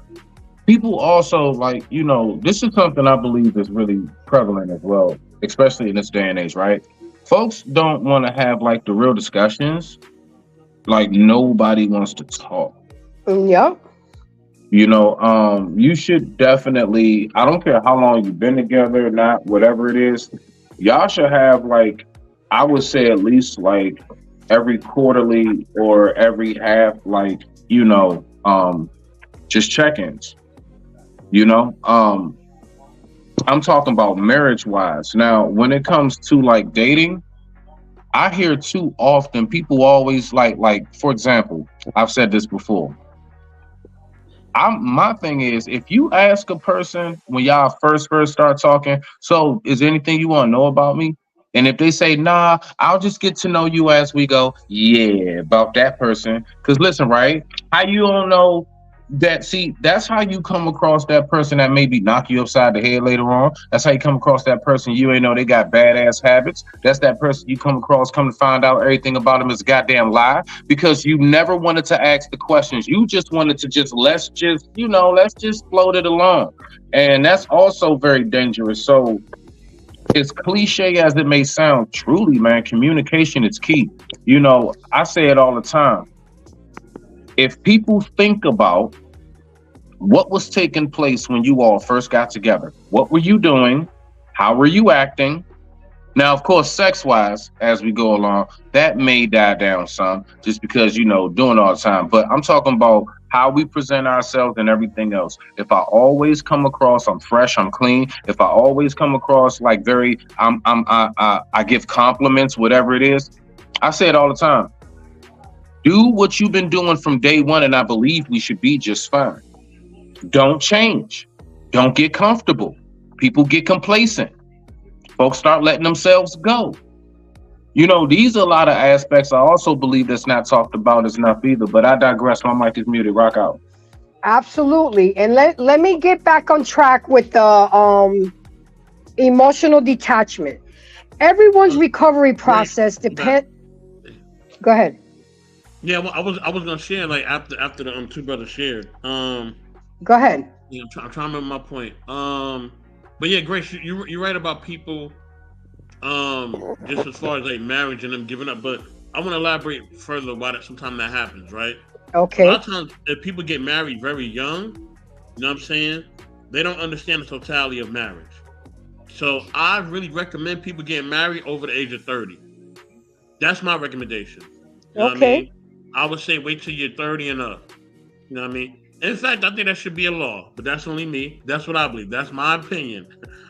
Speaker 3: people also like this is something I believe is really prevalent as well, especially in this day and age, right? Folks don't want to have like the real discussions. Like nobody wants to talk.
Speaker 1: Yeah.
Speaker 3: You should definitely, I don't care how long you've been together or not, whatever it is, y'all should have like, I would say at least like every quarterly or every half, like, just check-ins, you know? I'm talking about marriage wise. Now, when it comes to like dating, I hear too often people always like, for example, I've said this before. My thing is, if you ask a person when y'all first start talking, so is there anything you want to know about me? And if they say nah, I'll just get to know you as we go. Yeah, about that person. Because listen, right? How you don't know that? See, that's how you come across that person that maybe knock you upside the head later on. That's how you come across that person you ain't know they got badass habits. That's that person you come across, come to find out everything about them is a goddamn lie because you never wanted to ask the questions. You just wanted to just let's just float it along. And that's also very dangerous. So as cliche as it may sound, truly, man, communication is key. I say it all the time. If people think about what was taking place when you all first got together, what were you doing? How were you acting? Now, of course, sex wise, as we go along, that may die down some just because, doing all the time. But I'm talking about how we present ourselves and everything else. If I always come across, I'm fresh, I'm clean. If I always come across like I give compliments, whatever it is, I say it all the time. Do what you've been doing from day one, and I believe we should be just fine. Don't change. Don't get comfortable. People get complacent. Folks start letting themselves go. These are a lot of aspects I also believe that's not talked about as enough either, but I digress. My mic is muted. Rock out.
Speaker 1: Absolutely. And let me get back on track with the emotional detachment. Everyone's recovery process depend. Go ahead.
Speaker 5: Yeah, well, I was gonna share like after the two brothers shared.
Speaker 1: Go ahead.
Speaker 5: Yeah, I'm trying to remember my point. But yeah, Grace, you're right about people. Just as far as like marriage and them giving up, but I want to elaborate further why that sometimes that happens, right? A
Speaker 1: Okay.
Speaker 5: lot of times, if people get married very young, you know what I'm saying? They don't understand the totality of marriage. So I really recommend people getting married over the age of 30. That's my recommendation. You know what I
Speaker 1: Okay.
Speaker 5: mean? I would say wait till you're 30 and up. You know what I mean? In fact, I think that should be a law, but that's only me. That's what I believe. That's my opinion.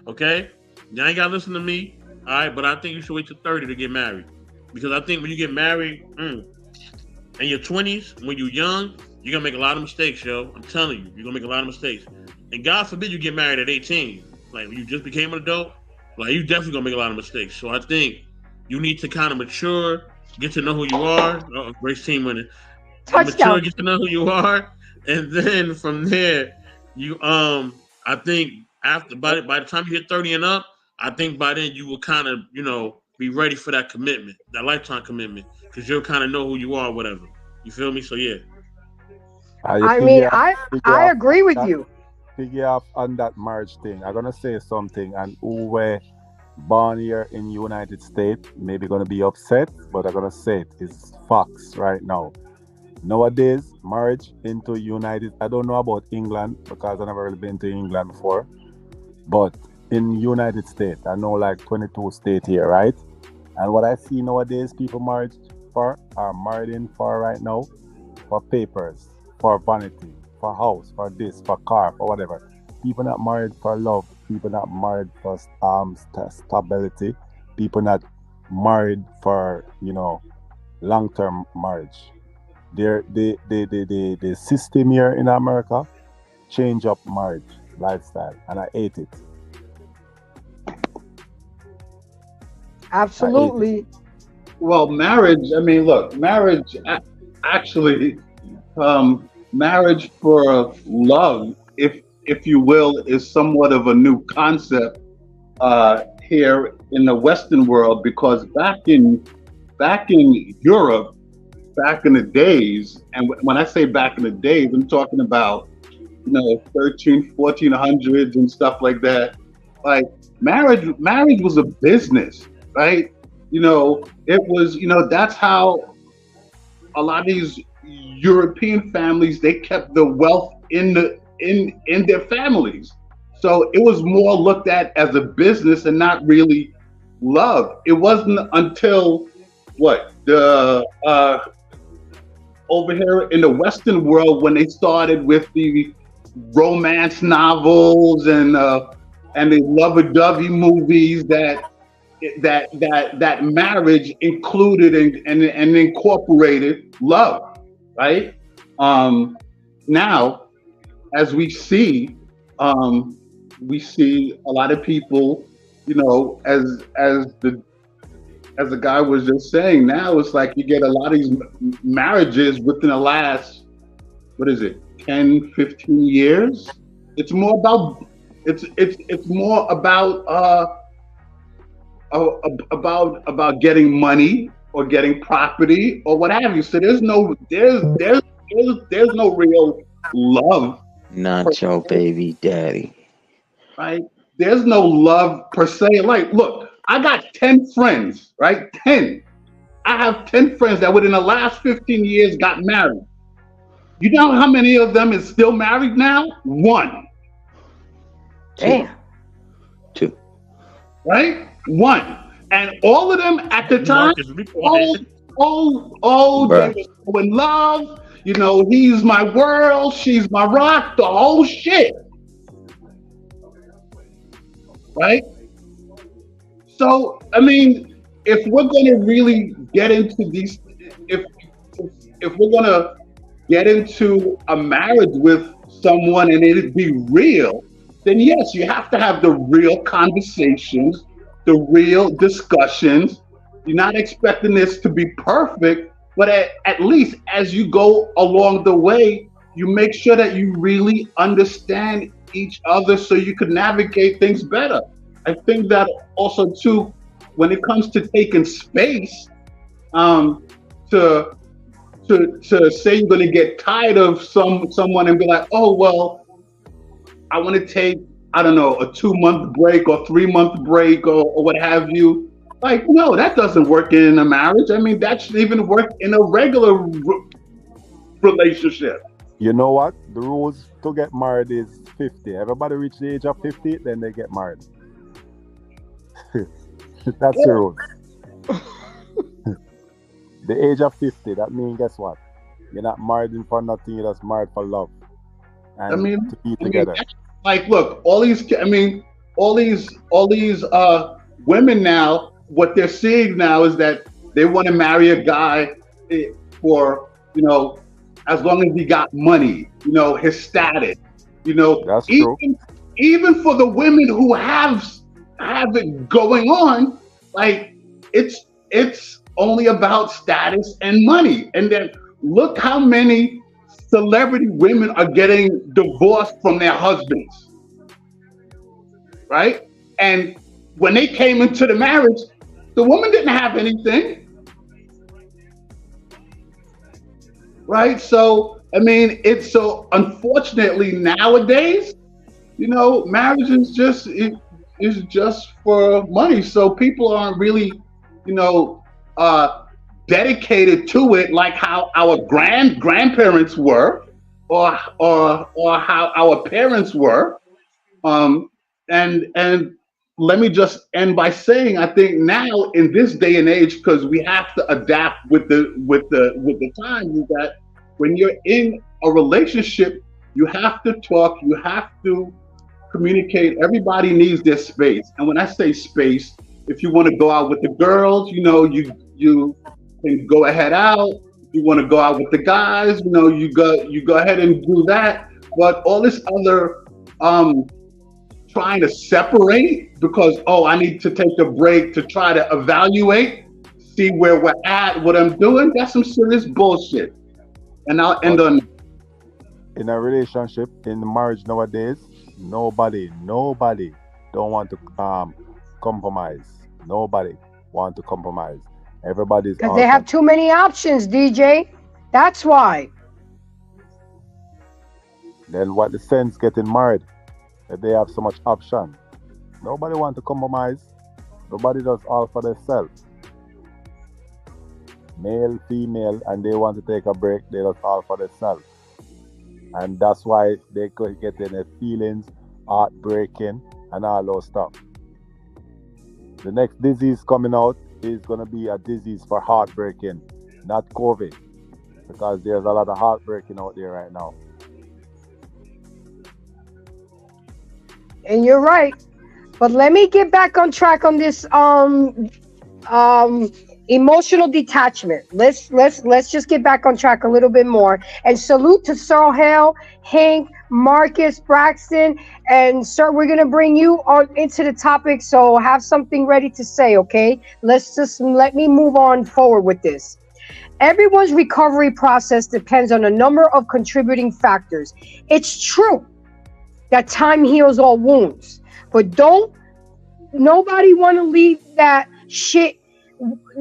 Speaker 5: Okay? You ain't gotta listen to me. All right, but I think you should wait till 30 to get married. Because I think when you get married in your 20s, when you're young, you're gonna make a lot of mistakes, yo. I'm telling you, you're gonna make a lot of mistakes. And God forbid you get married at 18. Like when you just became an adult, like you definitely gonna make a lot of mistakes. So I think you need to kind of mature, get to know who you are. Oh, Grace team winning. Mature,
Speaker 1: Touchdown.
Speaker 5: get to know who you are, and then from there, you I think after by the time you hit 30 and up, I think by then you will kind of be ready for that commitment, that lifetime commitment, because you'll kind of know who you are, whatever. You feel me? So yeah.
Speaker 2: You
Speaker 1: I mean,
Speaker 2: figure
Speaker 1: I
Speaker 2: off
Speaker 1: agree with
Speaker 2: that
Speaker 1: you.
Speaker 2: figure off on that marriage thing. I'm gonna say something, and who were born here in United States maybe gonna be upset, but I'm gonna say it is facts right now. Nowadays, marriage into United. I don't know about England because I never really been to England before, but in United States, I know like 22 states here, right? And what I see nowadays, people married for are married in for right now for papers, for vanity, for house, for this, for car, for whatever. People not married for love. People not married for stability. People not married for long term marriage. The system here in America change up marriage lifestyle, and I hate it. I hate it.
Speaker 1: Absolutely.
Speaker 6: Well, marriage. I mean, look, marriage actually, marriage for love, if you will, is somewhat of a new concept here in the Western world because back in Europe, back in the days, and when I say back in the days, I'm talking about 13, 1400s and stuff like that. Like marriage was a business, right? It was, that's how a lot of these European families they kept the wealth in their families. So it was more looked at as a business and not really love. It wasn't until what the over here in the Western world when they started with the romance novels and the lovey-dovey movies that marriage included and incorporated love, right? Now, as we see a lot of people, as the guy was just saying. Now it's like you get a lot of these marriages within the last, what is it, 10, 15 years. It's more about it's more about getting money or getting property or what have you. So there's no real love,
Speaker 7: Not your baby daddy.
Speaker 6: right? There's no love per se. Like, look, I got 10 friends, right? 10. I have 10 friends that within the last 15 years got married. You know how many of them is still married now? One,
Speaker 7: Two.
Speaker 1: Damn.
Speaker 7: Two.
Speaker 6: right? One. And all of them at the time,
Speaker 5: Marcus, be
Speaker 6: oh,
Speaker 5: quiet.
Speaker 6: they
Speaker 7: Bruh.
Speaker 6: were so in love. He's my world, she's my rock, the whole shit, right? So, I mean, if we're going to really get into these, if, if we're going to get into a marriage with someone and it be real, then yes, you have to have the real conversations, the real discussions. You're not expecting this to be perfect, but at least as you go along the way, you make sure that you really understand each other so you can navigate things better. I think that also too, when it comes to taking space, um, to to say you're going to get tired of someone and be like, oh well, I want to take, I don't know, a 2 month break or 3 month break or what have you. Like, no, that doesn't work in a marriage. I mean, that should even work in a regular relationship.
Speaker 2: You know what? The rules to get married is 50. Everybody reach the age of 50, then they get married. That's the
Speaker 6: Yeah.
Speaker 2: rule. The age of 50, that means guess what? You're not married for nothing, you're just married for love
Speaker 6: I
Speaker 2: and
Speaker 6: mean,
Speaker 2: to be together.
Speaker 6: like, look, all these women now, what they're seeing now is that they want to marry a guy for, as long as he got money, his status,
Speaker 2: That's true.
Speaker 6: even for the women who have it going on, like it's only about status and money. And then look how many celebrity women are getting divorced from their husbands, right? And when they came into the marriage, the woman didn't have anything, right? So I mean, it's so unfortunately nowadays, marriage is just for money. So people aren't really, you know, uh, dedicated to it like how our grandparents were, or how our parents were. And let me just end by saying, I think now in this day and age, because we have to adapt with the times, is that when you're in a relationship, you have to talk, you have to communicate. Everybody needs their space. And when I say space, if you want to go out with the girls, you can go ahead out. If you want to go out with the guys, you go ahead and do that. But all this other trying to separate because, oh, I need to take a break to try to evaluate, see where we're at, what I'm doing, that's some serious bullshit. And I'll end
Speaker 2: But
Speaker 6: on
Speaker 2: in a relationship, in marriage nowadays, nobody don't want to compromise. Nobody want to compromise. Everybody's
Speaker 1: Because
Speaker 2: all
Speaker 1: they have
Speaker 2: for
Speaker 1: too many options, DJ. That's why.
Speaker 2: then what the sense getting married if they have so much option. Nobody want to compromise. Nobody does all for themselves. Male, female, and they want to take a break, they does all for themselves. and that's why they could get in their feelings, heartbreaking, and all those stuff. The next disease coming out is gonna be a disease for heartbreaking, not COVID, because there's a lot of heartbreaking out there right now.
Speaker 1: And you're right. But let me get back on track on this um emotional detachment. Let's just get back on track a little bit more. And salute to Hale, Hank, Marcus, Braxton, and sir, we're gonna bring you on into the topic. So have something ready to say, okay? Let me move on forward with this. Everyone's recovery process depends on a number of contributing factors. It's true that time heals all wounds, but don't nobody want to leave that shit.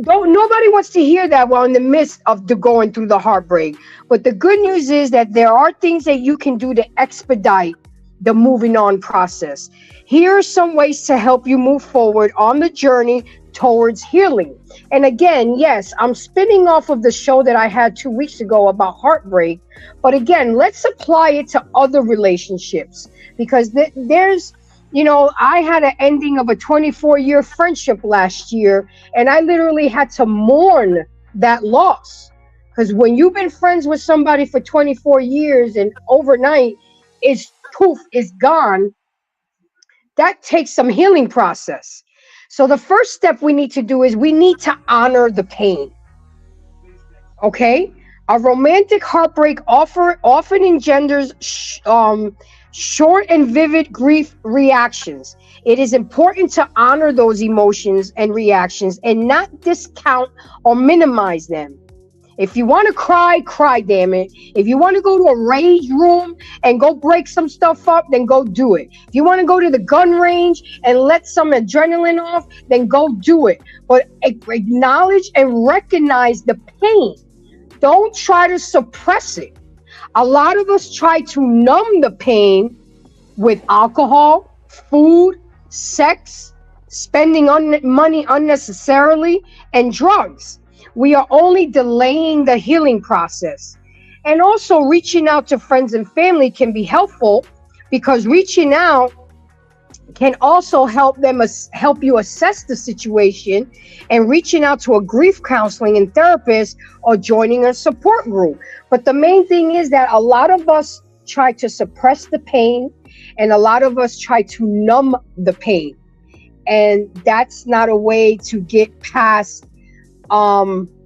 Speaker 1: Don't nobody wants to hear that while in the midst of the going through the heartbreak. But the good news is that there are things that you can do to expedite the moving on process. Here are some ways to help you move forward on the journey towards healing. And again, yes, I'm spinning off of the show that I had 2 weeks ago about heartbreak. But again, let's apply it to other relationships because there's I had an ending of a 24-year friendship last year, and I literally had to mourn that loss. Because when you've been friends with somebody for 24 years and overnight it's poof, it's gone, that takes some healing process. So the first step we need to do is we need to honor the pain. Okay? A romantic heartbreak often engenders short and vivid grief reactions. It is important to honor those emotions and reactions and not discount or minimize them. If you want to cry, cry, damn it. If you want to go to a rage room and go break some stuff up, then go do it. If you want to go to the gun range and let some adrenaline off, then go do it. But acknowledge and recognize the pain. Don't try to suppress it. A lot of us try to numb the pain with alcohol, food, sex, spending money unnecessarily, and drugs. We are only delaying the healing process. And also reaching out to friends and family can be helpful because reaching out can also help you assess the situation, and reaching out to a grief counseling and therapist or joining a support group. But the main thing is that a lot of us try to suppress the pain and a lot of us try to numb the pain. And that's not a way to get past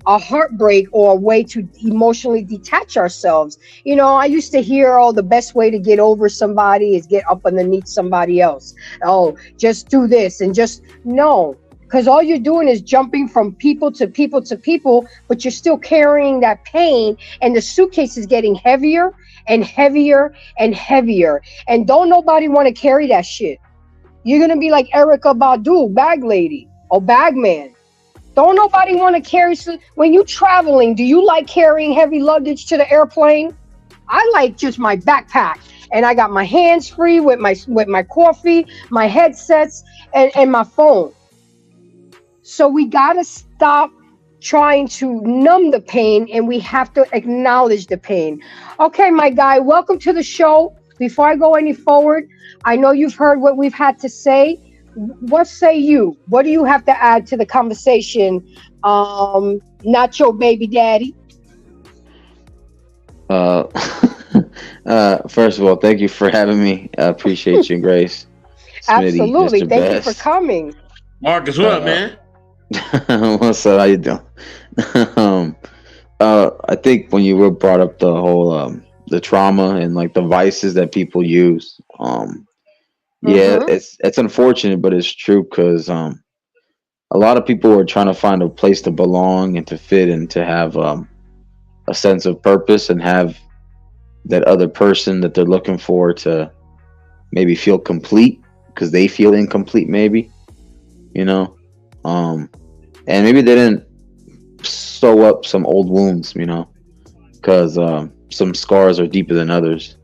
Speaker 1: a heartbreak or a way to emotionally detach ourselves. I used to hear, the best way to get over somebody is get up underneath somebody else. Oh, just do this and just no, because all you're doing is jumping from people to people to people, but you're still carrying that pain, and the suitcase is getting heavier and heavier and heavier. And don't nobody want to carry that shit. You're gonna be like Erica Badu, bag lady or bag man. Don't nobody want to carry. When you traveling, do you like carrying heavy luggage to the airplane? I like just my backpack, and I got my hands free with my coffee, my headsets, and my phone. So we gotta stop trying to numb the pain, and we have to acknowledge the pain. Okay, my guy, welcome to the show. Before I go any forward, I know you've heard what we've had to say. What say you? What do you have to add to the conversation? Not your baby daddy.
Speaker 7: First of all, thank you for having me. I appreciate you, Grace. Smitty,
Speaker 1: Absolutely.
Speaker 7: Mr.
Speaker 1: Thank
Speaker 7: Best.
Speaker 1: you for coming.
Speaker 5: Marcus, what up, man?
Speaker 7: What's up? How you doing? I think when you were brought up the whole the trauma and like the vices that people use, yeah, it's unfortunate, but it's true because a lot of people are trying to find a place to belong and to fit and to have a sense of purpose and have that other person that they're looking for to maybe feel complete because they feel incomplete, maybe, and maybe they didn't sew up some old wounds, because some scars are deeper than others.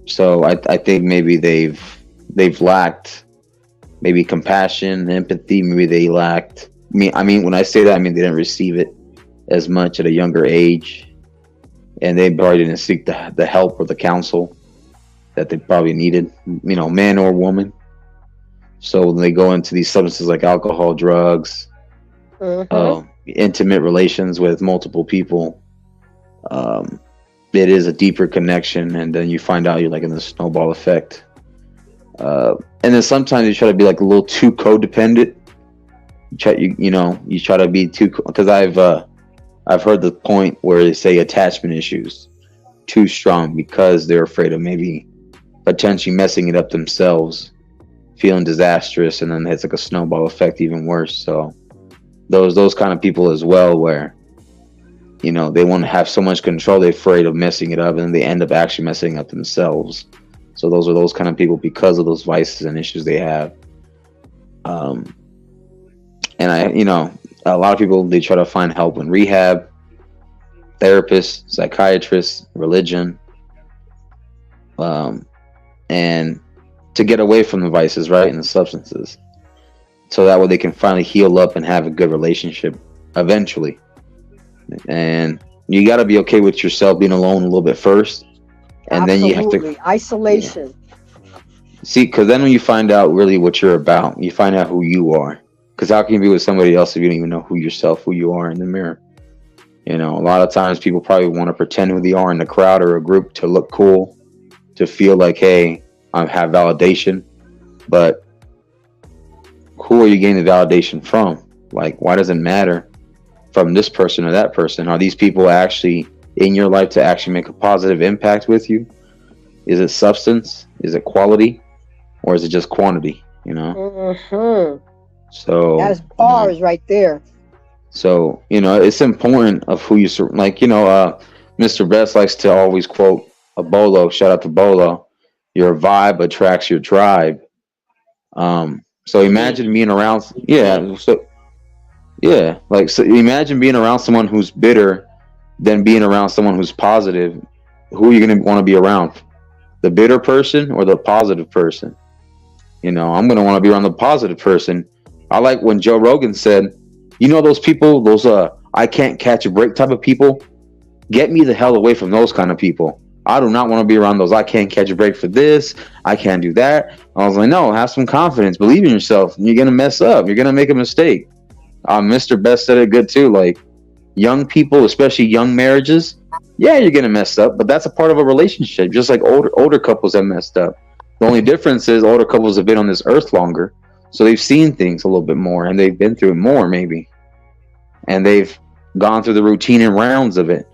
Speaker 7: So I think maybe they've lacked maybe compassion, empathy. Maybe they lacked. I mean, when I say that, I mean they didn't receive it as much at a younger age. and they probably didn't seek the help or the counsel that they probably needed, man or woman. So when they go into these substances like alcohol, drugs, intimate relations with multiple people, um, it is a deeper connection, and then you find out you're like in the snowball effect. And then sometimes you try to be like a little too codependent. You try to be too, because I've heard the point where they say attachment issues too strong because they're afraid of maybe potentially messing it up themselves, feeling disastrous, and then it's like a snowball effect, even worse. So those kind of people as well, where they want to have so much control, they're afraid of messing it up, and they end up actually messing up themselves. So those are those kind of people because of those vices and issues they have. And a lot of people, they try to find help in rehab, therapists, psychiatrists, religion, and to get away from the vices, right, and the substances, so that way they can finally heal up and have a good relationship eventually. And you got to be okay with yourself being alone a little bit first, and
Speaker 1: Absolutely.
Speaker 7: then you have to
Speaker 1: isolation.
Speaker 7: See, because then when you find out really what you're about, you find out who you are. Because how can you be with somebody else if you don't even know who you are in the mirror? A lot of times people probably want to pretend who they are in the crowd or a group to look cool, to feel like, hey, I have validation. But who are you getting the validation from? Like, why does it matter from this person or that person? Are these people actually in your life to actually make a positive impact with you? Is it substance? Is it quality? Or is it just quantity? So
Speaker 1: that's bars right there.
Speaker 7: So it's important of who you like. Mr. Best likes to always quote a Bolo. Shout out to Bolo. Your vibe attracts your tribe. So imagine being around. So imagine being around someone who's bitter, than being around someone who's positive. Who are you going to want to be around? The bitter person or the positive person? I'm going to want to be around the positive person. I like when Joe Rogan said, those people, those I can't catch a break type of people, get me the hell away from those kind of people. I do not want to be around those. I can't catch a break for this. I can't do that. I was like, no, have some confidence. Believe in yourself. You're going to mess up. You're going to make a mistake. Mr. Best said it good too. Like, young people, especially young marriages, yeah, you're going to mess up, but that's a part of a relationship. Just like older couples have messed up. The only difference is older couples have been on this earth longer. So they've seen things a little bit more, and they've been through it more, maybe. And they've gone through the routine and rounds of it.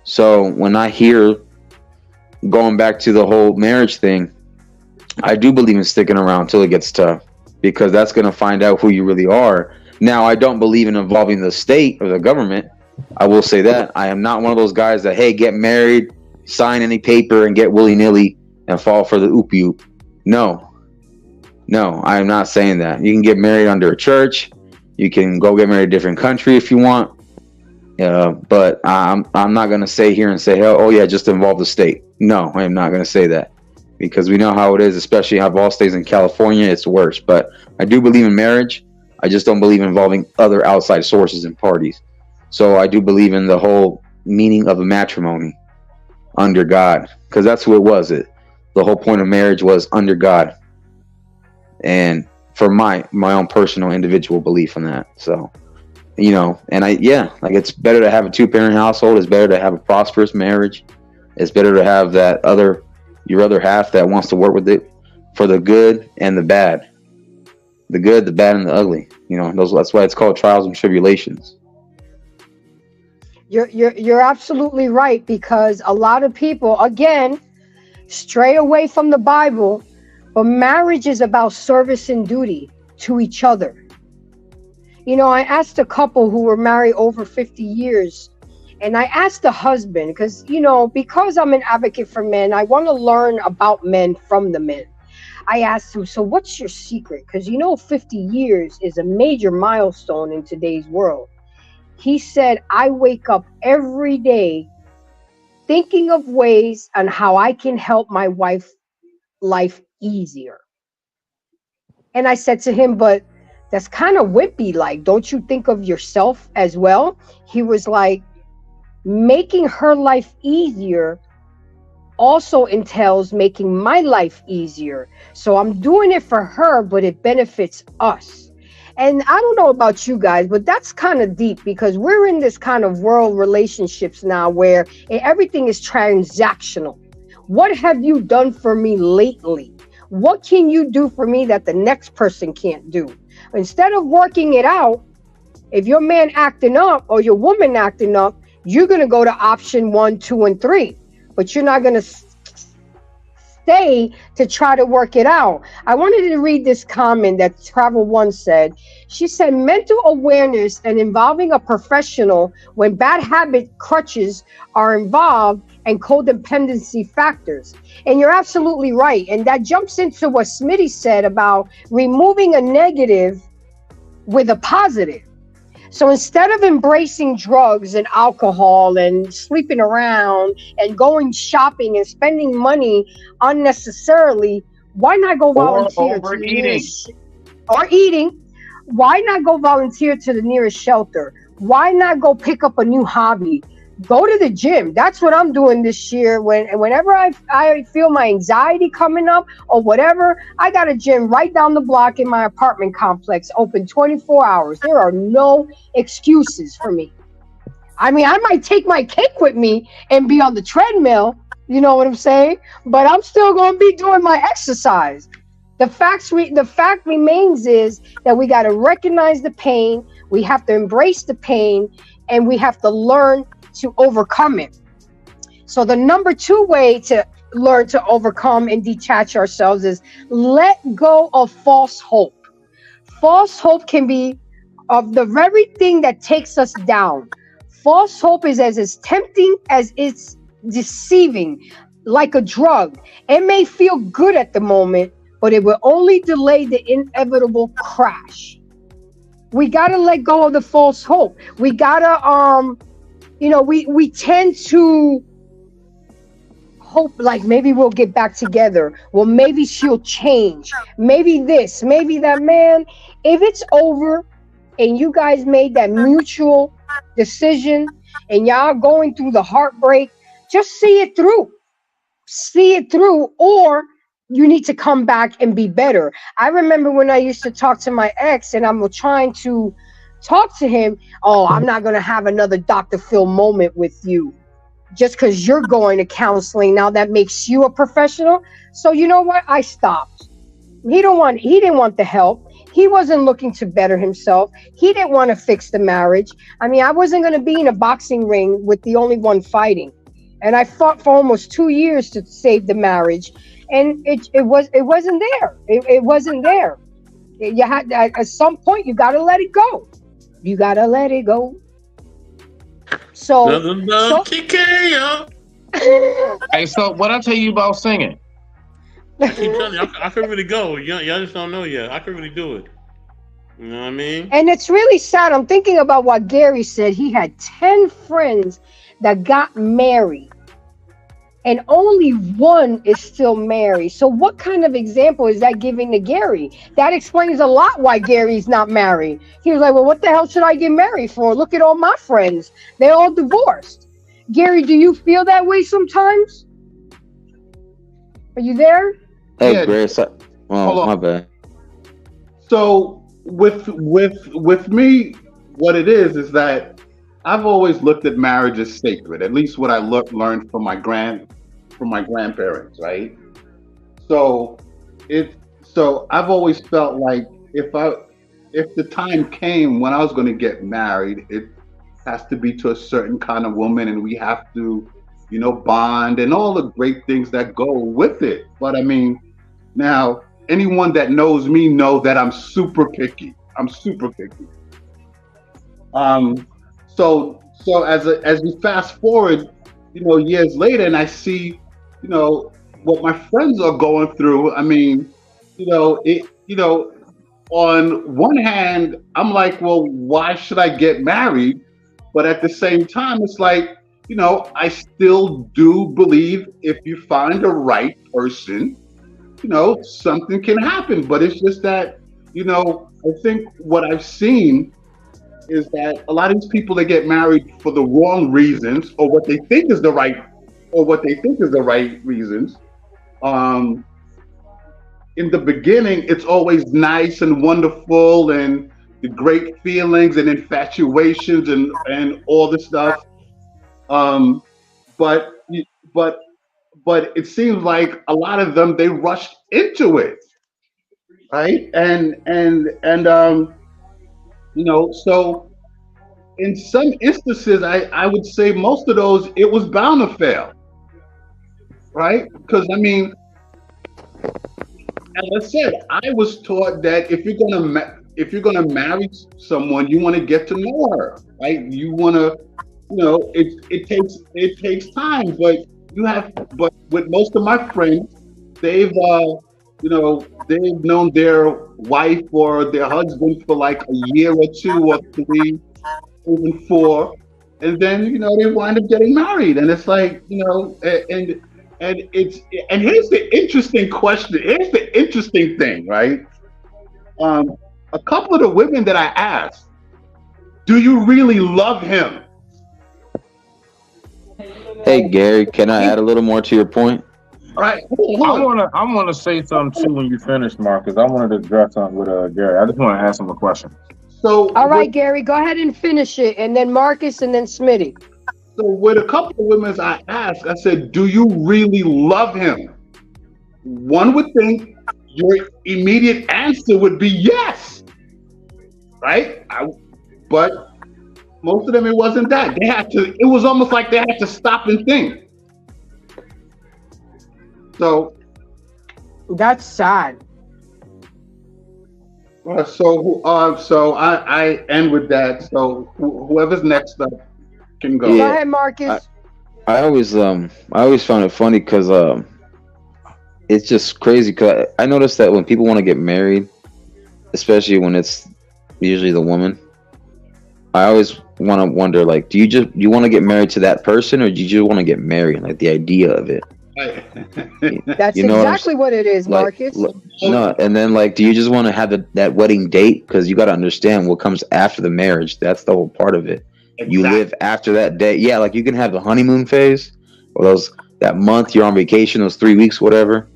Speaker 7: So when I hear, going back to the whole marriage thing, I do believe in sticking around till it gets tough, because that's going to find out who you really are. Now, I don't believe in involving the state or the government. I will say that. I am not one of those guys that, hey, get married, sign any paper, and get willy-nilly and fall for the oop-oop. No, I am not saying that. You can get married under a church. You can go get married in a different country if you want. But I'm not going to say here and say, oh yeah, just involve the state. No, I am not going to say that, because we know how it is, especially how all states in California, it's worse. But I do believe in marriage. I just don't believe in involving other outside sources and parties. So I do believe in the whole meaning of a matrimony, under God, because that's who it was. The whole point of marriage was under God. And for my own personal individual belief in that. So, and it's better to have a 2-parent household. It's better to have a prosperous marriage. It's better to have your other half that wants to work with it for the good and the bad. The good, the bad, and the ugly. That's why it's called trials and tribulations.
Speaker 1: You're absolutely right, because a lot of people, again, stray away from the Bible. But marriage is about service and duty to each other. I asked a couple who were married over 50 years, and I asked the husband, because I'm an advocate for men, I want to learn about men from the men. I asked him, so what's your secret? Because 50 years is a major milestone in today's world. He said, I wake up every day thinking of ways on how I can help my wife life easier. And I said to him, but that's kind of wimpy. Like, don't you think of yourself as well? He was like,
Speaker 8: making her life easier also entails making my life easier. So I'm doing it for her, but it benefits us. And I don't know about you guys, but that's kind of deep because we're in this kind of world relationships now where everything is transactional. What have you done for me lately? What can you do for me that the next person can't do? Instead of working it out, if your man acting up or your woman acting up, you're going to go to option 1, 2, and 3, but you're not going to stay to try to work it out. I wanted to read this comment that Travel One said. She said, mental awareness and involving a professional when bad habit crutches are involved and codependency factors. And you're absolutely right. And that jumps into what Smitty said about removing a negative with a positive. So instead of embracing drugs and alcohol and sleeping around and going shopping and spending money unnecessarily, why not go volunteer to the nearest, or eating? Why not go volunteer to the nearest shelter? Why not go pick up a new hobby? Go to the gym. That's what I'm doing this year. Whenever I feel my anxiety coming up or whatever, I got a gym right down the block in my apartment complex, open 24 hours. There are no excuses for me. I mean, I might take my cake with me and be on the treadmill, you know what I'm saying? But I'm still going to be doing my exercise. The fact remains is that we got to recognize the pain, we have to embrace the pain, and we have to learn to overcome it. So the number 2 way to learn to overcome and detach ourselves is let go of false hope. False hope can be of the very thing that takes us down. False hope is as tempting as it's deceiving, like a drug. It may feel good at the moment, but it will only delay the inevitable crash. We got to let go of the false hope. We got to we tend to hope like maybe we'll get back together. Well, maybe she'll change. Maybe this, maybe that. Man, if it's over and you guys made that mutual decision and y'all going through the heartbreak, just see it through. See it through, or you need to come back and be better. I remember when I used to talk to my ex and I'm trying to talk to him. Oh, I'm not going to have another Dr. Phil moment with you just because you're going to counseling. Now that makes you a professional. So you know what? I stopped. He didn't want the help. He wasn't looking to better himself. He didn't want to fix the marriage. I mean, I wasn't going to be in a boxing ring with the only one fighting. And I fought for almost 2 years to save the marriage. And it wasn't there. It wasn't there. You had at some point you got to let it go. You got to let it go. So
Speaker 3: Hey, so what I tell you about singing?
Speaker 5: I keep telling you, I could really go. Y'all just don't know yet. I could really do it. You know what I mean?
Speaker 8: And it's really sad. I'm thinking about what Gary said. He had 10 friends that got married, and only one is still married. So what kind of example is that giving to Gary? That explains a lot why Gary's not married. He was like, well, what the hell should I get married for? Look at all my friends. They're all divorced. Gary, do you feel that way sometimes? Are you there?
Speaker 7: Hey,
Speaker 6: Yeah.
Speaker 7: Grace. Oh, my bad.
Speaker 6: So with me, what it is that I've always looked at marriage as sacred. At least what I learned from my grandparents, right? So I've always felt like if the time came when I was going to get married, it has to be to a certain kind of woman, and we have to, bond and all the great things that go with it. But I mean, now anyone that knows me know that I'm super picky. So as we fast forward, years later, and I see, what my friends are going through. I mean, on one hand, I'm like, well, why should I get married? But at the same time, it's like, I still do believe if you find the right person, something can happen. But it's just that, I think what I've seen is that a lot of these people, they get married for the wrong reasons, or what they think is the right, reasons. Um, in the beginning, it's always nice and wonderful, and the great feelings and infatuations and all the stuff. Um, but but but it seems like a lot of them, they rushed into it, right? So in some instances, I would say most of those, it was bound to fail, right? Because I mean, as I said, I was taught that if you're gonna marry someone, you want to get to know her, right? You want to, it takes time, but but with most of my friends, they've known their wife or their husband for like a year or two or three, even four, and then they wind up getting married, and it's like and it's and here's the interesting question. Here's the interesting thing, right? Um, a couple of the women that I asked, do you really love him?
Speaker 7: Hey Gary, can I add a little more to your point?
Speaker 6: All right, hold on.
Speaker 3: I wanna say something too when you finish, Marcus. I wanted to address something with Gary. I just want to ask him a question.
Speaker 6: So,
Speaker 8: All right, Gary, go ahead and finish it, and then Marcus, and then Smitty.
Speaker 6: So with a couple of women I asked, I said, do you really love him? One would think your immediate answer would be yes, right? But most of them, it wasn't that. It was almost like they had to stop and think. So
Speaker 8: that's sad.
Speaker 6: So I end with that. So whoever's next up can go.
Speaker 8: Go ahead, Marcus.
Speaker 7: I always found it funny because it's just crazy. Cause I noticed that when people want to get married, especially when it's usually the woman, I always want to wonder, like, do you want to get married to that person, or do you just want to get married? Like the idea of it.
Speaker 8: That's exactly what it is, Marcus.
Speaker 7: No, and then like, do you just want to have that wedding date? Because you got to understand what comes after the marriage. That's the whole part of it. Exactly. You live after that day. Yeah, like you can have the honeymoon phase, or that month you're on vacation, those 3 weeks, whatever,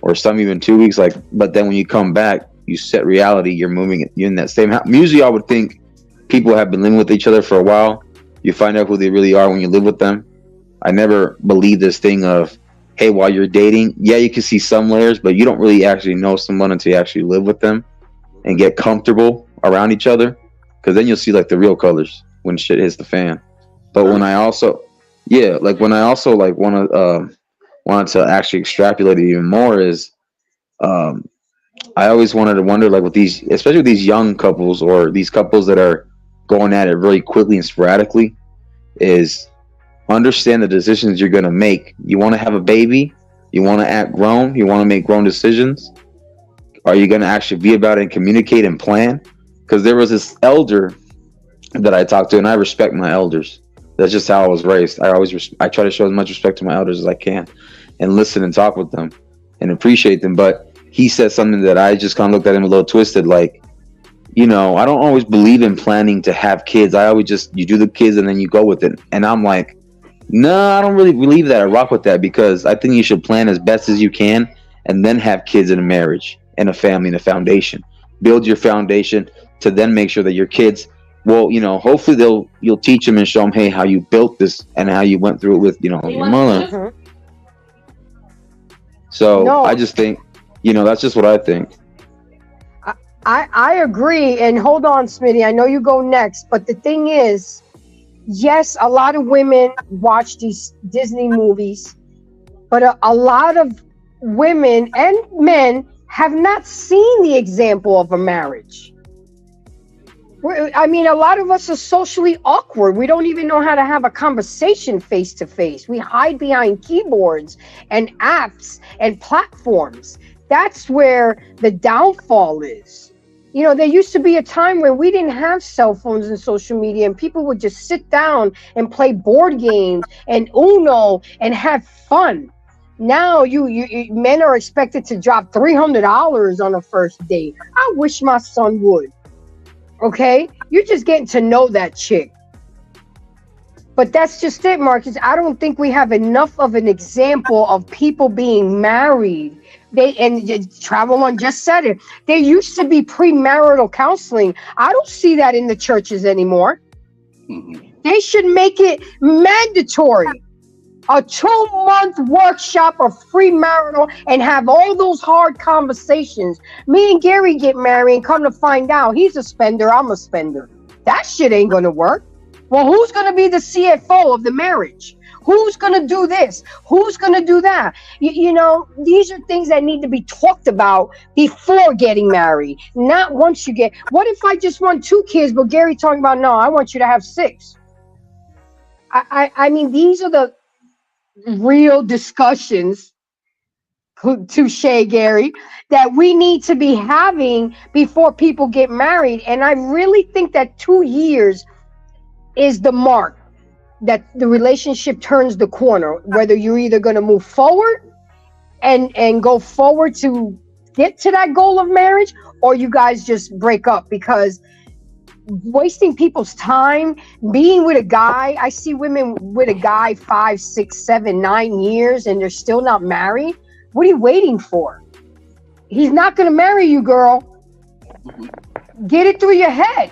Speaker 7: or some even 2 weeks. Like, but then when you come back, you set reality. You're moving. You're in that same house. Usually, I would think people have been living with each other for a while. You find out who they really are when you live with them. I never believe this thing of, hey, while you're dating, yeah, you can see some layers, but you don't really actually know someone until you actually live with them and get comfortable around each other, because then you'll see like the real colors when shit hits the fan. But when I also like wanted to actually extrapolate it even more is, I always wanted to wonder, like, with these, especially with these young couples or these couples that are going at it really quickly and sporadically, is understand the decisions you're going to make. You want to have a baby, you want to act grown, you want to make grown decisions. Are you going to actually be about it and communicate and plan? Because there was this elder that I talked to, and I respect my elders. That's just how I was raised. I try to show as much respect to my elders as I can, and listen and talk with them and appreciate them. But he said something that I just kind of looked at him a little twisted, like, I don't always believe in planning to have kids. I always you do the kids and then you go with it. And I'm like, no, I don't really believe that. I rock with that, because I think you should plan as best as you can and then have kids in a marriage and a family and a foundation. Build your foundation to then make sure that your kids, well, hopefully you'll teach them and show them, hey, how you built this and how you went through it with, your mother.
Speaker 8: Mm-hmm.
Speaker 7: So I just think, that's just what I think.
Speaker 8: I agree. And hold on, Smitty, I know you go next, but the thing is, yes, a lot of women watch these Disney movies, but a lot of women and men have not seen the example of a marriage. I mean, a lot of us are socially awkward. We don't even know how to have a conversation face to face. We hide behind keyboards and apps and platforms. That's where the downfall is. There used to be a time when we didn't have cell phones and social media, and people would just sit down and play board games and Uno and have fun. Now you men are expected to drop $300 on a first date. I wish my son would. Okay, you're just getting to know that chick. But that's just it, Marcus. I don't think we have enough of an example of people being married. Travel on just said it. There used to be premarital counseling. I don't see that in the churches anymore.
Speaker 6: Mhm.
Speaker 8: They should make it mandatory. A 2-month workshop of premarital and have all those hard conversations. Me and Gary get married and come to find out he's a spender, I'm a spender. That shit ain't gonna work. Well, who's gonna be the CFO of the marriage? Who's gonna do this? Who's gonna do that? You know, these are things that need to be talked about before getting married, not once you get. What if I just want 2 kids, but Gary talking about no, I want you to have 6. I mean, these are the real discussions, touche Gary, that we need to be having before people get married. And I really think that 2 years is the mark that the relationship turns the corner, whether you're either going to move forward and go forward to get to that goal of marriage, or you guys just break up. Because wasting people's time being with a guy, I see women with a guy 5, 6, 7, 9 years and they're still not married. What are you waiting for? He's not going to marry you, girl. Get it through your head.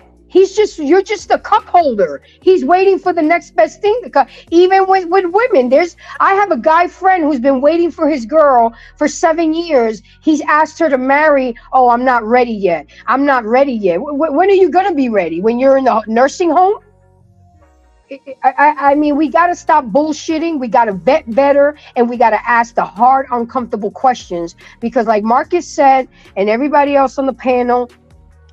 Speaker 8: You're just a cup holder. He's waiting for the next best thing to come. Even with women, I have a guy friend who's been waiting for his girl for 7 years. He's asked her to marry. Oh, I'm not ready yet. I'm not ready yet. When are you going to be ready? When you're in the nursing home? I mean, we got to stop bullshitting. We got to vet better, and we got to ask the hard, uncomfortable questions. Because like Marcus said, and everybody else on the panel,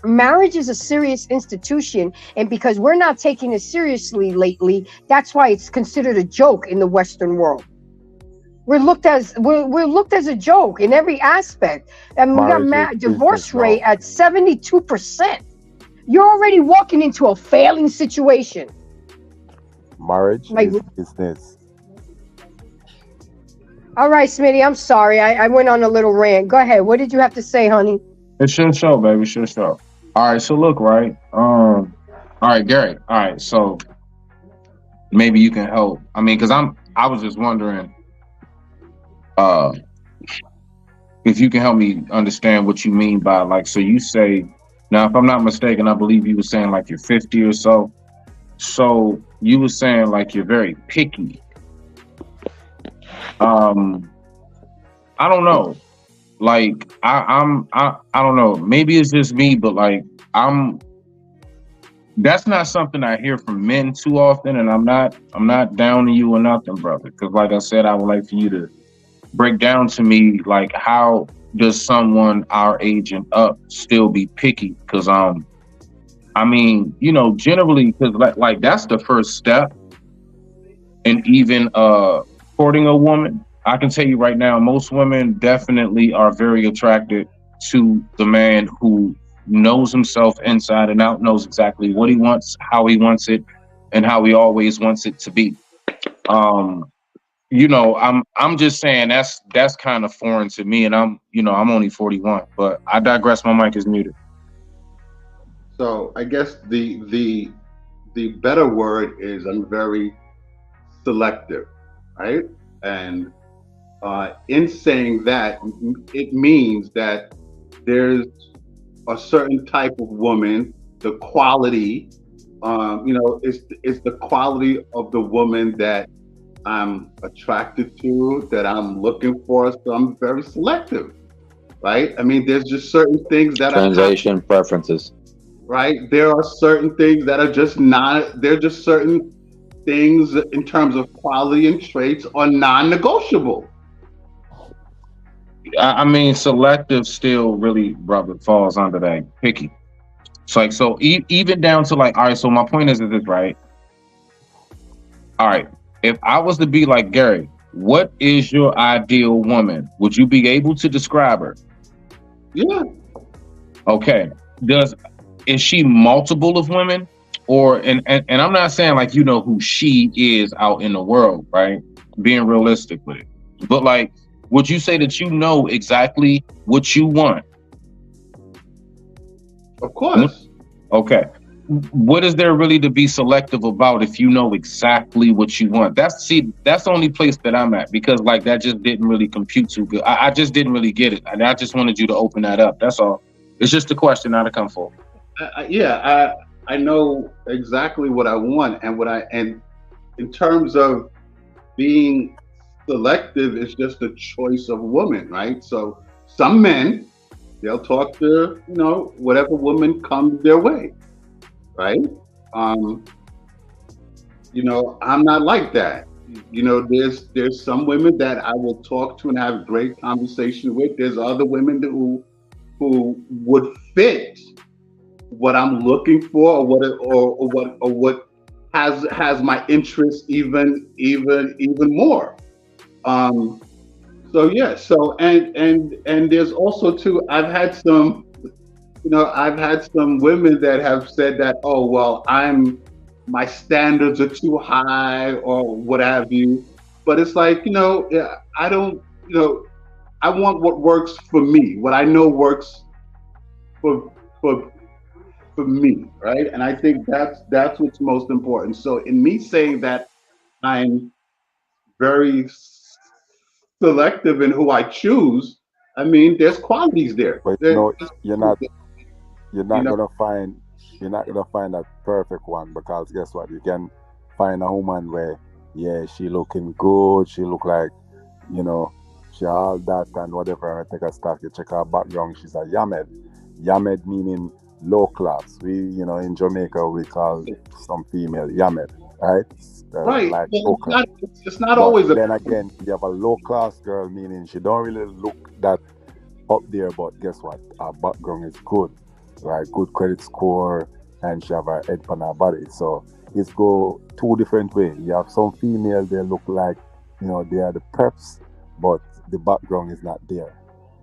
Speaker 8: marriage is a serious institution, and because we're not taking it seriously lately, that's why it's considered a joke in the Western world. We're looked as a joke in every aspect. And we got divorce rate at 72%. You're already walking into a failing situation.
Speaker 2: Marriage is business.
Speaker 8: All right, Smitty, I'm sorry. I went on a little rant. Go ahead. What did you have to say, honey?
Speaker 3: It should show, baby. It should show. All right, so look, right? All right, Gary. All right, so maybe you can help. I mean, because I was just wondering if you can help me understand what you mean by, like, so you say, now, if I'm not mistaken, I believe you were saying like you're 50 or so. So you were saying like you're very picky. I don't know. Like I don't know. Maybe it's just me, but like that's not something I hear from men too often, and I'm not downing you or nothing, brother. Because like I said, I would like for you to break down to me like how does someone our age and up still be picky? Because I mean, you know, generally, because like that's the first step in even courting a woman. I can tell you right now, most women definitely are very attracted to the man who knows himself inside and out, knows exactly what he wants, how he wants it, and how he always wants it to be. You know, I'm just saying that's kind of foreign to me, and I'm only 41, but I digress. My mic is muted.
Speaker 6: So I guess the better word is I'm very selective, right? And in saying that, it means that there's a certain type of woman, the quality, it's the quality of the woman that I'm attracted to, that I'm looking for. So I'm very selective, right? I mean, there's just certain things that
Speaker 7: translation preferences,
Speaker 6: right? There are certain things that are just not. They're just certain things in terms of quality and traits are non-negotiable.
Speaker 3: I mean, selective still really, brother, falls under that picky. So like, even down to like, all right. So my point is this, right? All right. If I was to be like Gary, what is your ideal woman? Would you be able to describe her?
Speaker 6: Yeah.
Speaker 3: Okay. Is she multiple of women? Or and I'm not saying like you know who she is out in the world, right? Being realistic with it. But like, would you say that you know exactly what you want?
Speaker 6: Of course.
Speaker 3: Okay. What is there really to be selective about if you know exactly what you want? That's the only place that I'm at, because like that just didn't really compute too good. I just didn't really get it. And I just wanted you to open that up. That's all. It's just a question, not a come for.
Speaker 6: I know exactly what I want, and in terms of being selective, it's just a choice of woman, right? So some men, they'll talk to whatever woman comes their way, right? Um, I'm not like that. There's some women that I will talk to and have great conversation with. There's other women who would fit what I'm looking for, or what has my interest even more. Um, so yeah, and there's also too. I've had some women that have said that, oh well, my standards are too high or what have you. But it's like, yeah, I don't, I want what works for me, what I know works for for for me, right? And I think that's what's most important. So in me saying that I'm very selective in who I choose, I mean, there's qualities there.
Speaker 2: But you're not you're
Speaker 6: You
Speaker 2: not
Speaker 6: know,
Speaker 2: gonna find you're not gonna find that perfect one, because guess what? You can find a woman where, yeah, she looking good, she look like, you know, she all that and whatever, and take a stock, you check her background, she's a Yamed. Yamed meaning low class. We, in Jamaica we call some female Yamed, right?
Speaker 6: right?
Speaker 2: Like
Speaker 6: Well,
Speaker 2: low
Speaker 6: it's
Speaker 2: class.
Speaker 6: not. It's not
Speaker 2: But
Speaker 6: always a.
Speaker 2: then again, you have a low class girl, meaning she don't really look that up there, but guess what? Her background is good, right? Good credit score, and she have her head on her body. So it's go two different ways. You have some female, they look like, they are the preps, but the background is not there.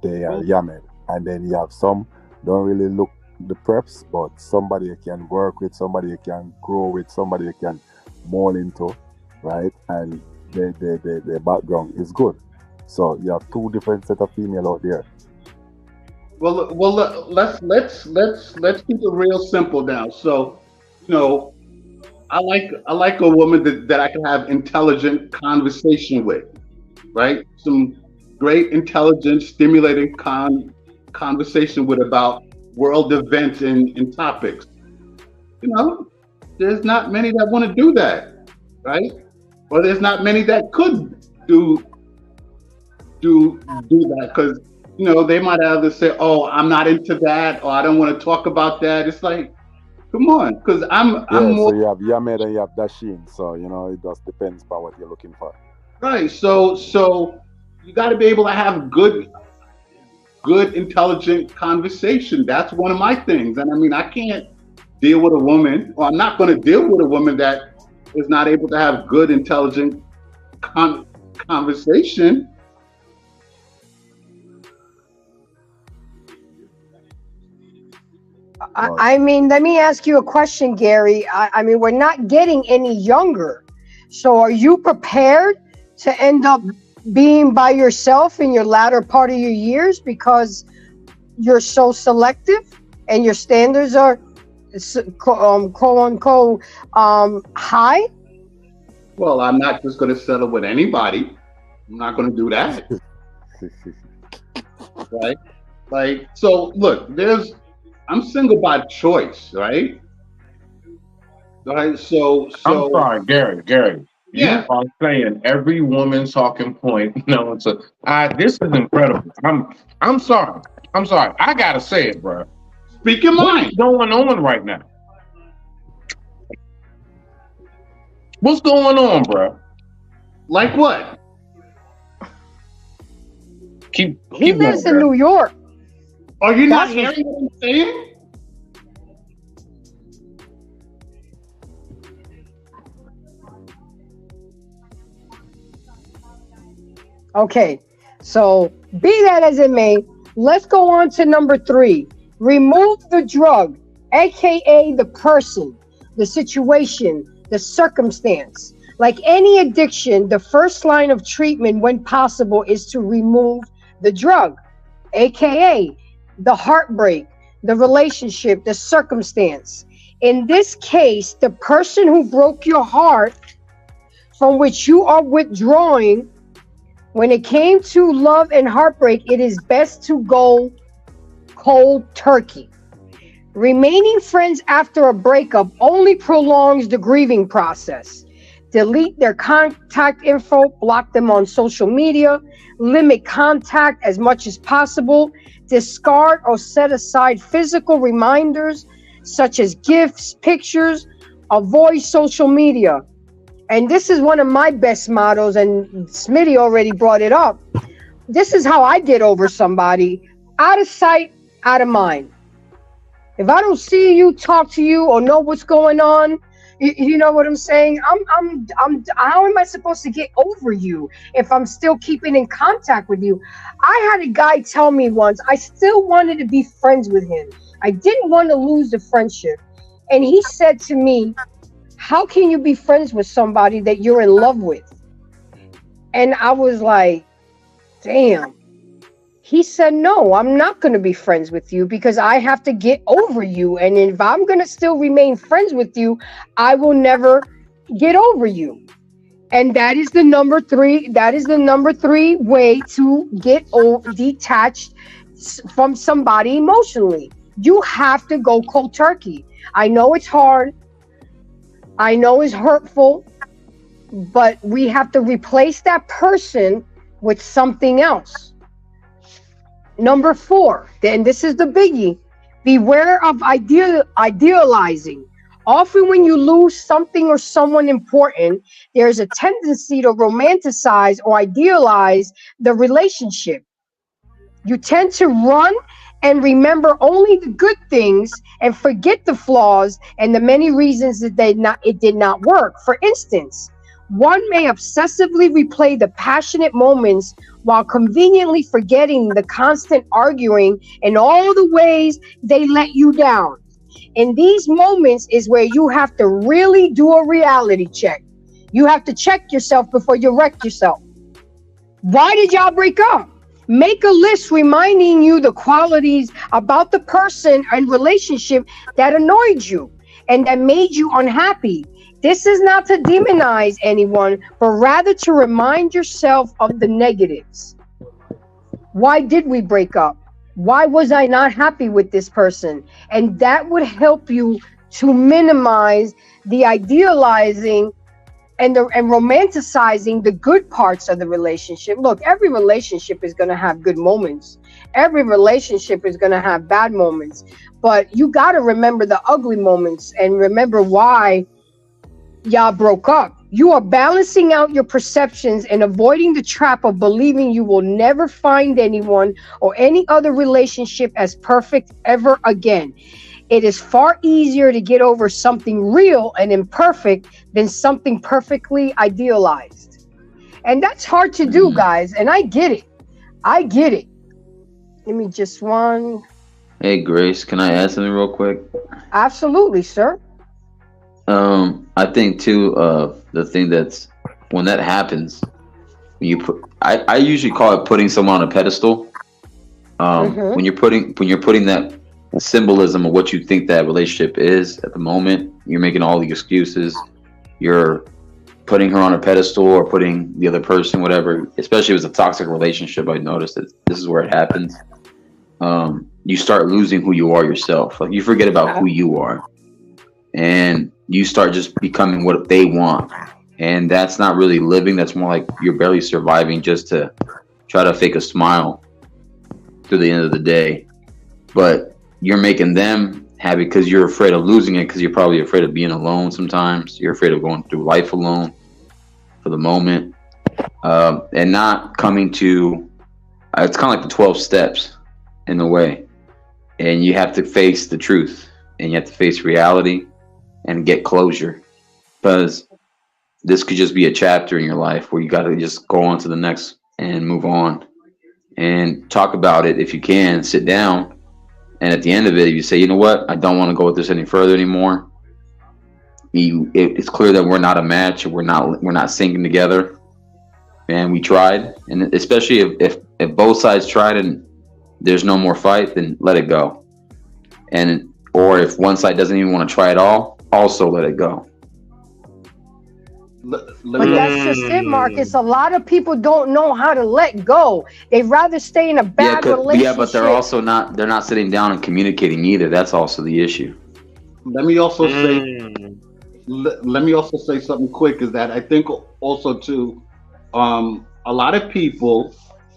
Speaker 2: They are yamed. And then you have some don't really look the preps, but somebody you can work with, somebody you can grow with, somebody you can mold into, right? And their background is good. So you have two different set of female out there.
Speaker 6: Let's keep it real simple now. So, you know, I like a woman that I can have intelligent conversation with, right? Some great, intelligent, stimulating conversation with about world events and topics. You know, there's not many that want to do that, right? Or there's not many that could do do that because they might either say, "Oh, I'm not into that," or "I don't want to talk about that." It's like, come on, because I'm
Speaker 2: Yeah, so
Speaker 6: more
Speaker 2: you have Yamed and you have Dashin. So, it just depends on what you're looking for.
Speaker 6: right. So you got to be able to have good, intelligent conversation. That's one of my things, and I mean, I can't deal with a woman, or I'm not going to deal with a woman that is not able to have good, intelligent conversation.
Speaker 8: I mean, let me ask you a question, Gary. I mean, we're not getting any younger. So are you prepared to end up being by yourself in your latter part of your years because you're so selective and your standards are quote unquote high?
Speaker 6: Well, I'm not just going to settle with anybody. I'm not going to do that, right? Like, so look, I'm single by choice, right? Right.
Speaker 3: I'm
Speaker 6: So
Speaker 3: sorry, Gary. You
Speaker 6: yeah.
Speaker 3: are saying every woman's talking point. No, this is incredible. I'm sorry. I'm sorry. I gotta say it, bro.
Speaker 6: Speak your
Speaker 3: What's
Speaker 6: mind.
Speaker 3: going on right now? What's going on, bro?
Speaker 6: Like what?
Speaker 3: Keep
Speaker 8: He lives
Speaker 3: going,
Speaker 8: in New York.
Speaker 6: Are you not
Speaker 8: That's
Speaker 6: hearing what I'm saying?
Speaker 8: Okay, so be that as it may, let's go on to number 3. Remove the drug, aka the person, the situation, the circumstance. Like any addiction, the first line of treatment, when possible, is to remove the drug, aka the heartbreak, the relationship, the circumstance. In this case, the person who broke your heart, from which you are withdrawing, when it came to love and heartbreak, it is best to go cold turkey. Remaining friends after a breakup only prolongs the grieving process. Delete their contact info, block them on social media, limit contact as much as possible, discard or set aside physical reminders such as gifts, pictures, avoid social media. And this is one of my best mottos, and Smitty already brought it up. This is how I get over somebody: out of sight, out of mind. If I don't see you, talk to you, or know what's going on, you know what I'm saying? How am I supposed to get over you if I'm still keeping in contact with you? I had a guy tell me once I still wanted to be friends with him. I didn't want to lose the friendship. And he said to me, how can you be friends with somebody that you're in love with? And I was like, damn. He said, no, I'm not going to be friends with you because I have to get over you. And if I'm going to still remain friends with you, I will never get over you. And that is the number three. That is the number 3 way to get detached from somebody emotionally. You have to go cold turkey. I know it's hard. I know it's hurtful, but we have to replace that person with something else. Number 4, and this is the biggie, beware of idealizing. Often when you lose something or someone important, there's a tendency to romanticize or idealize the relationship. You tend to run and remember only the good things and forget the flaws and the many reasons that it did not work. For instance, one may obsessively replay the passionate moments while conveniently forgetting the constant arguing and all the ways they let you down. In these moments is where you have to really do a reality check. You have to check yourself before you wreck yourself. Why did y'all break up? Make a list reminding you the qualities about the person and relationship that annoyed you and that made you unhappy. This is not to demonize anyone, but rather to remind yourself of the negatives. Why did we break up? Why was I not happy with this person? And that would help you to minimize the idealizing and romanticizing the good parts of the relationship. Look, every relationship is going to have good moments. Every relationship is going to have bad moments. But you got to remember the ugly moments and remember why y'all broke up. You are balancing out your perceptions and avoiding the trap of believing you will never find anyone or any other relationship as perfect ever again. It is far easier to get over something real and imperfect than something perfectly idealized. And that's hard to do, guys. And I get it. I get it. Give me just one.
Speaker 7: Hey, Grace, can I add something real quick?
Speaker 8: Absolutely, sir.
Speaker 7: I think too, the thing that's when that happens, I usually call it putting someone on a pedestal. When you're putting that symbolism of what you think that relationship is at the moment, you're making all the excuses. You're putting her on a pedestal or putting the other person, whatever. Especially if it's a toxic relationship, I noticed that this is where it happens. You start losing who you are yourself. Like you forget about who you are, and you start just becoming what they want. And that's not really living. That's more like you're barely surviving just to try to fake a smile through the end of the day. But you're making them happy because you're afraid of losing it, because you're probably afraid of being alone sometimes. You're afraid of going through life alone for the moment. And not coming to, it's kind of like the 12 steps in a way. And you have to face the truth and you have to face reality and get closure, because this could just be a chapter in your life where you got to just go on to the next and move on and talk about it. If you can, sit down, and at the end of it, if you say, you know what, I don't want to go with this any further anymore, it's clear that we're not a match, we're not syncing together, and we tried. And especially if both sides tried and there's no more fight, then let it go. and or if one side doesn't even want to try it all, also let it go.
Speaker 6: Let
Speaker 8: But
Speaker 6: me
Speaker 8: that's just it, Marcus. A lot of people don't know how to let go. They'd rather stay in a bad relationship.
Speaker 7: But they're also not sitting down and communicating either. That's also the issue.
Speaker 6: let me also say let me also say something quick is that I think also too, a lot of people,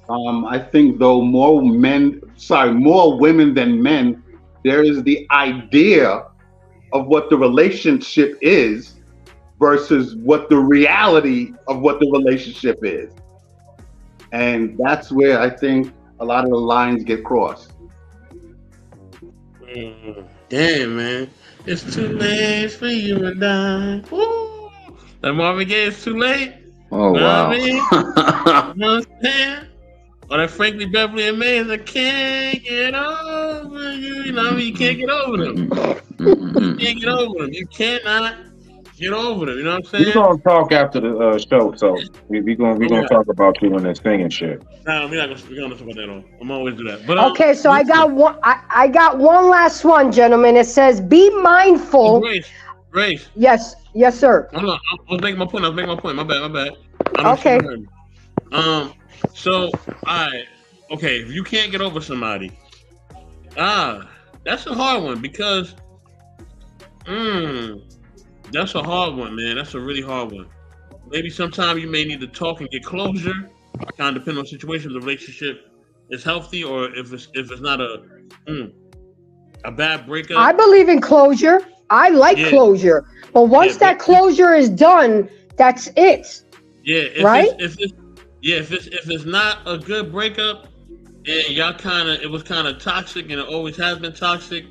Speaker 6: I think though more women than men, there is the idea of what the relationship is versus what the reality of what the relationship is. And that's where I think a lot of the lines get crossed.
Speaker 5: Damn, man. It's too late for you and I. Woo! That Marvin Gaye, it's too late.
Speaker 7: Oh
Speaker 5: Know what I
Speaker 7: wow.
Speaker 5: mean? You know what I'm saying? Or that Frankly Beverly and Mays, I can't get over you. You know what I mean? You can't get over them. You can't get over them. You cannot get over them. You know what I'm
Speaker 3: We're
Speaker 5: saying?
Speaker 3: gonna talk after the show, so we're gonna
Speaker 5: Okay.
Speaker 3: talk about you and that singing shit.
Speaker 5: Nah, we're gonna talk about that on. I'm always do that. But
Speaker 8: Okay, so I
Speaker 5: listen,
Speaker 8: got one. I got one last one, gentlemen. It says, "Be mindful."
Speaker 5: Grace.
Speaker 8: Yes, yes, sir.
Speaker 5: Hold on. I was making my point. My bad. I don't
Speaker 8: Okay.
Speaker 5: you heard me. So, alright. Okay, if you can't get over somebody, that's a hard one because, that's a hard one, man. That's a really hard one. Maybe sometime you may need to talk and get closure. Kind of depend on the situation. If the relationship is healthy, or if it's not a bad breakup.
Speaker 8: I believe in closure. I like
Speaker 5: Yeah.
Speaker 8: closure, but once
Speaker 5: Yeah,
Speaker 8: that closure is done, that's it.
Speaker 5: Yeah,
Speaker 8: Right?
Speaker 5: If it's not a good breakup, and it was kind of toxic, and it always has been toxic,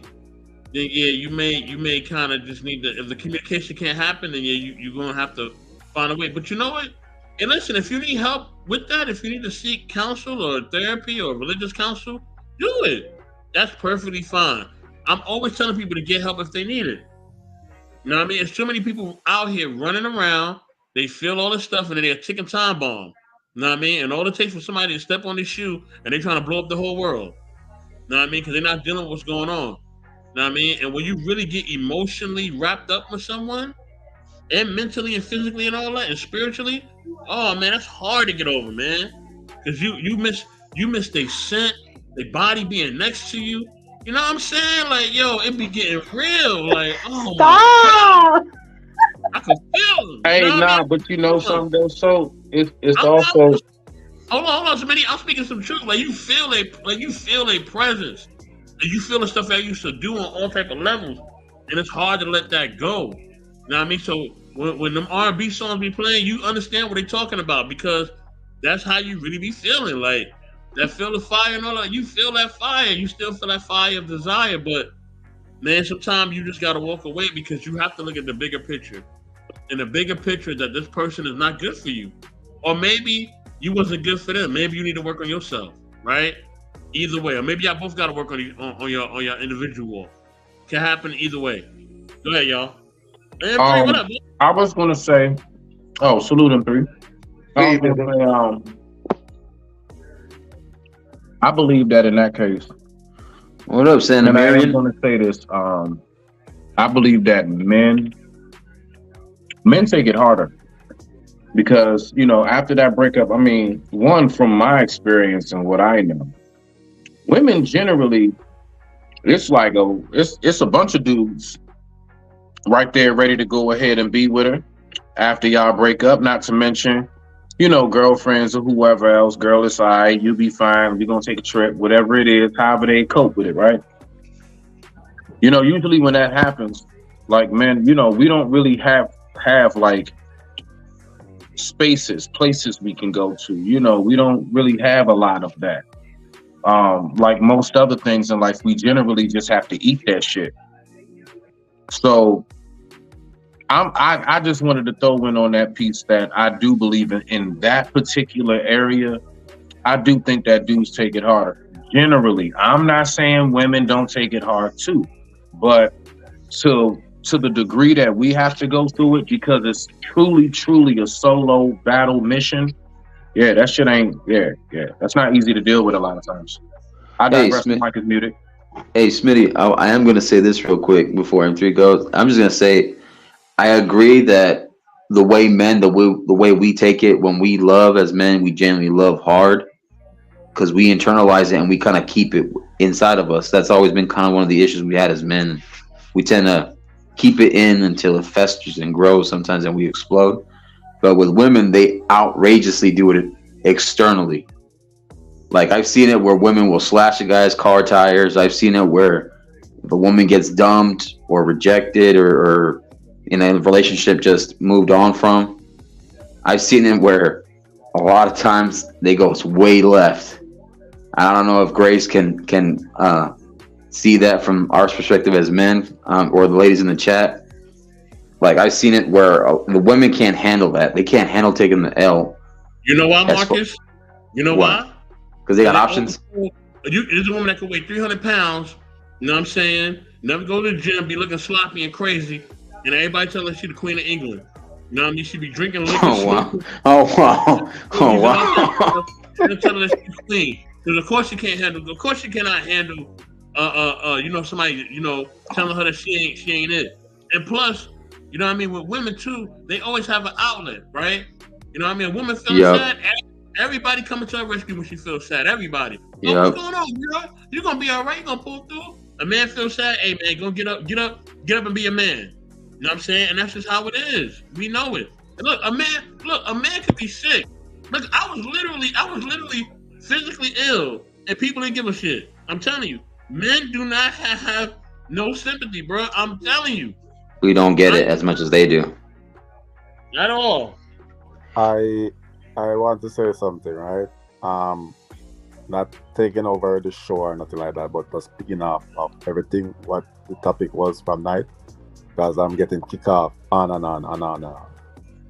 Speaker 5: then yeah, you may kind of just need to, if the communication can't happen, then yeah, you're gonna have to find a way. But you know what? And listen, if you need help with that, if you need to seek counsel or therapy or religious counsel, do it. That's perfectly fine. I'm always telling people to get help if they need it. You know what I mean? There's too many people out here running around. They feel all this stuff and then they're a ticking time bomb. You know what I mean? And all it takes for somebody to step on their shoe and they're trying to blow up the whole world. You know what I mean? Because they're not dealing with what's going on. You know what I mean? And when you really get emotionally wrapped up with someone, and mentally and physically and all that, and spiritually, oh man, that's hard to get over, man. Because you miss their scent, their body being next to you. You know what I'm saying? Like, yo, it be getting real. Like, oh my god,
Speaker 8: Stop!
Speaker 5: I can feel them. You
Speaker 3: Hey,
Speaker 5: know what I
Speaker 3: nah,
Speaker 5: mean?
Speaker 3: but you know something though. So it's
Speaker 5: I'm,
Speaker 3: also
Speaker 5: hold on, so many. I'm speaking some truth. Like you feel a presence, and you feel the stuff that I used to do on all type of levels, and it's hard to let that go. You know what I mean? So when them R&B songs be playing, you understand what they're talking about because that's how you really be feeling. Like that feel the fire and all that. You feel that fire. You still feel that fire of desire, but man, sometimes you just gotta walk away because you have to look at the bigger picture. And the bigger picture that this person is not good for you, or maybe you wasn't good for them. Maybe you need to work on yourself, right? Either way, or maybe y'all both got to work on your individual walk. Can happen either way. Go ahead, y'all. Man, Bree, what up? Man?
Speaker 3: I was gonna say, oh, salute him three. I was
Speaker 6: Hey,
Speaker 3: gonna say, I believe that in that case,
Speaker 7: What up, Santa
Speaker 3: and I am
Speaker 7: Marion?
Speaker 3: gonna say this. I believe that men take it harder because after that breakup. I mean, one from my experience and what I know, women generally, it's like it's a bunch of dudes right there ready to go ahead and be with her after y'all break up. Not to mention, girlfriends or whoever else. Girl, it's all right. You be fine. We're gonna take a trip, whatever it is, however they cope with it, right? Usually when that happens, like men, we don't really have like places we can go to. We don't really have a lot of that. Like most other things in life, we generally just have to eat that shit. So I just wanted to throw in on that piece that I do believe in that particular area. I do think that dudes take it harder. Generally, I'm not saying women don't take it hard too, but to the degree that we have to go through it because it's truly a solo battle mission. Yeah, that shit ain't. Yeah, that's not easy to deal with a lot of times. I
Speaker 7: Hey,
Speaker 3: digress. The
Speaker 7: Smith.
Speaker 3: mic is muted.
Speaker 7: Hey, Smitty, I am going to say this real quick before M3 goes. I'm just going to say I agree that the way we take it when we love as men, we genuinely love hard because we internalize it and we kind of keep it inside of us. That's always been kind of one of the issues we had as men. We tend to keep it in until it festers and grows sometimes and we explode. But with women, they outrageously do it externally. Like I've seen it where women will slash a guy's car tires. I've seen it where if a woman gets dumped or rejected or in a relationship just moved on from. I've seen it where a lot of times they go way left. I don't know if Grace can see that from our perspective as men or the ladies in the chat. Like I've seen it where the women can't handle that. They can't handle taking the L.
Speaker 5: You know why, Marcus? You know why?
Speaker 7: Because they got options.
Speaker 5: There's a woman that can weigh 300 pounds. You know what I'm saying? Never go to the gym, be looking sloppy and crazy, and everybody tell her she the queen of England. You know what I mean? She be drinking liquor.
Speaker 7: Oh wow! Oh wow! Oh wow!
Speaker 5: Tell her that she's queen. Because of course she can't handle. Of course she cannot handle. Somebody telling her that she ain't it. And plus, you know what I mean? With women too, they always have an outlet, right? You know what I mean? A woman feeling sad. Everybody coming to her rescue when she feels sad. Everybody. Oh, what's going on, girl? You're gonna be all right. You're gonna pull through. A man feels sad. Hey man, go get up and be a man. You know what I'm saying? And that's just how it is. We know it. And look, a man could be sick. Look, I was literally physically ill, and people didn't give a shit. I'm telling you, men do not have no sympathy, bro. I'm telling you.
Speaker 7: We don't get it as much as they do.
Speaker 5: At all.
Speaker 2: I want to say something, right? Not taking over the show or nothing like that, but just picking up of everything what the topic was from night, because I'm getting kicked off on and on and on and on.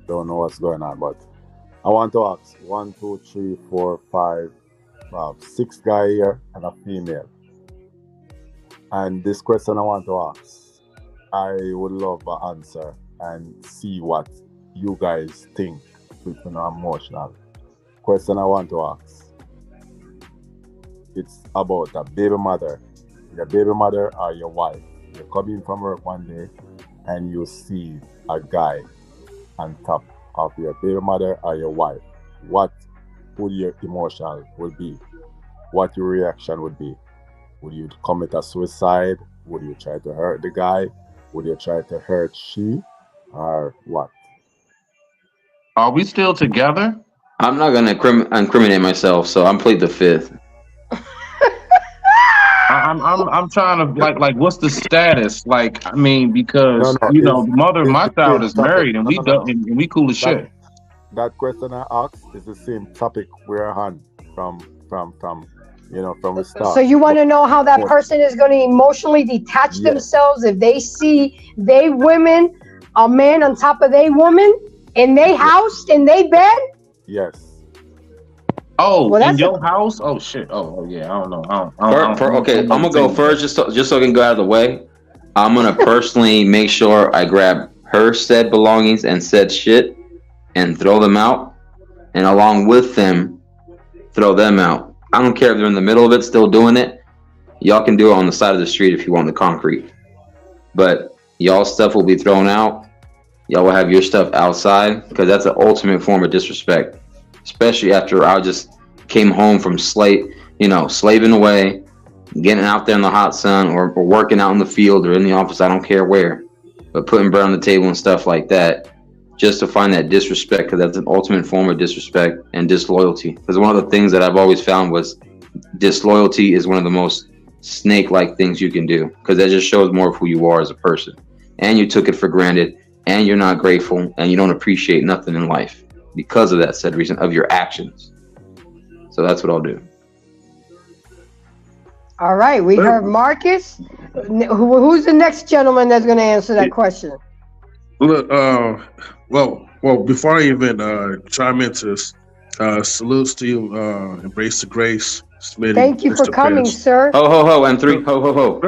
Speaker 2: Don't know what's going on, but I want to ask 1, 2, 3, 4, 5, 6 guy here and a female. And this question I want to ask, I would love an answer and see what you guys think. It's emotional. Question I want to ask. It's about a baby mother. Your baby mother or your wife. You're coming from work one day and you see a guy on top of your baby mother or your wife. What would your emotion would be? What your reaction would be? Would you commit a suicide? Would you try to hurt the guy? Would you try to hurt she? Or what?
Speaker 3: Are we still together?
Speaker 7: I'm not gonna incriminate myself, so I'm plead the fifth.
Speaker 3: I'm trying to like what's the status? Like I mean, because the mother of my child is married and and we cool as shit.
Speaker 2: That question I asked is the same topic we're on from the start.
Speaker 8: So you want to know how that person is going to emotionally detach themselves if they see they women, a man on top of they woman in they house, in they bed?
Speaker 2: Yes.
Speaker 3: Oh, well, in your house? Oh shit! Oh yeah, I don't know.
Speaker 7: Okay, I'm gonna go first, just so I can go out of the way. I'm gonna personally make sure I grab her said belongings and said shit, and throw them out, and along with them, throw them out. I don't care if they're in the middle of it, still doing it. Y'all can do it on the side of the street if you want the concrete, but y'all stuff will be thrown out. Y'all will have your stuff outside because that's the ultimate form of disrespect. Especially after I just came home from slaving away, getting out there in the hot sun or working out in the field or in the office, I don't care where, but putting bread on the table and stuff like that, just to find that disrespect, because that's an ultimate form of disrespect and disloyalty. Because one of the things that I've always found was disloyalty is one of the most snake-like things you can do, because that just shows more of who you are as a person. And you took it for granted, and you're not grateful, and you don't appreciate nothing in life because of that said reason of your actions. So that's what I'll do.
Speaker 8: All right, we heard Marcus. Who's the next gentleman that's going to answer that question?
Speaker 5: Look, well, before I even chime into this, salutes to you, Embrace the Grace, Smitty.
Speaker 8: Thank you for coming, sir.
Speaker 7: Ho, ho, ho, M3, ho, ho, ho.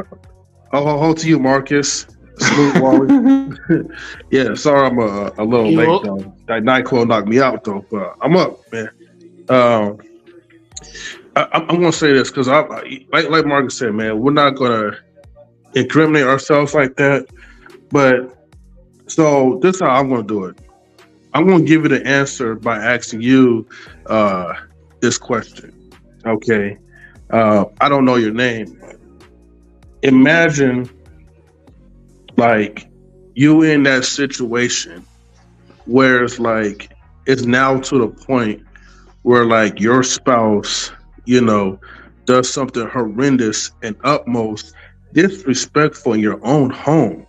Speaker 5: Ho, ho, ho to you, Marcus. Salute, Wally. Yeah, sorry I'm a little late, though. That NyQuil knocked me out, though, but I'm up, man. I'm going to say this because like Marcus said, man, we're not going to incriminate ourselves like that. But so this is how I'm going to do it. I'm going to give you the answer by asking you this question. Okay. I don't know your name. Imagine like you in that situation where it's like it's now to the point where like your spouse, does something horrendous and utmost disrespectful in your own home.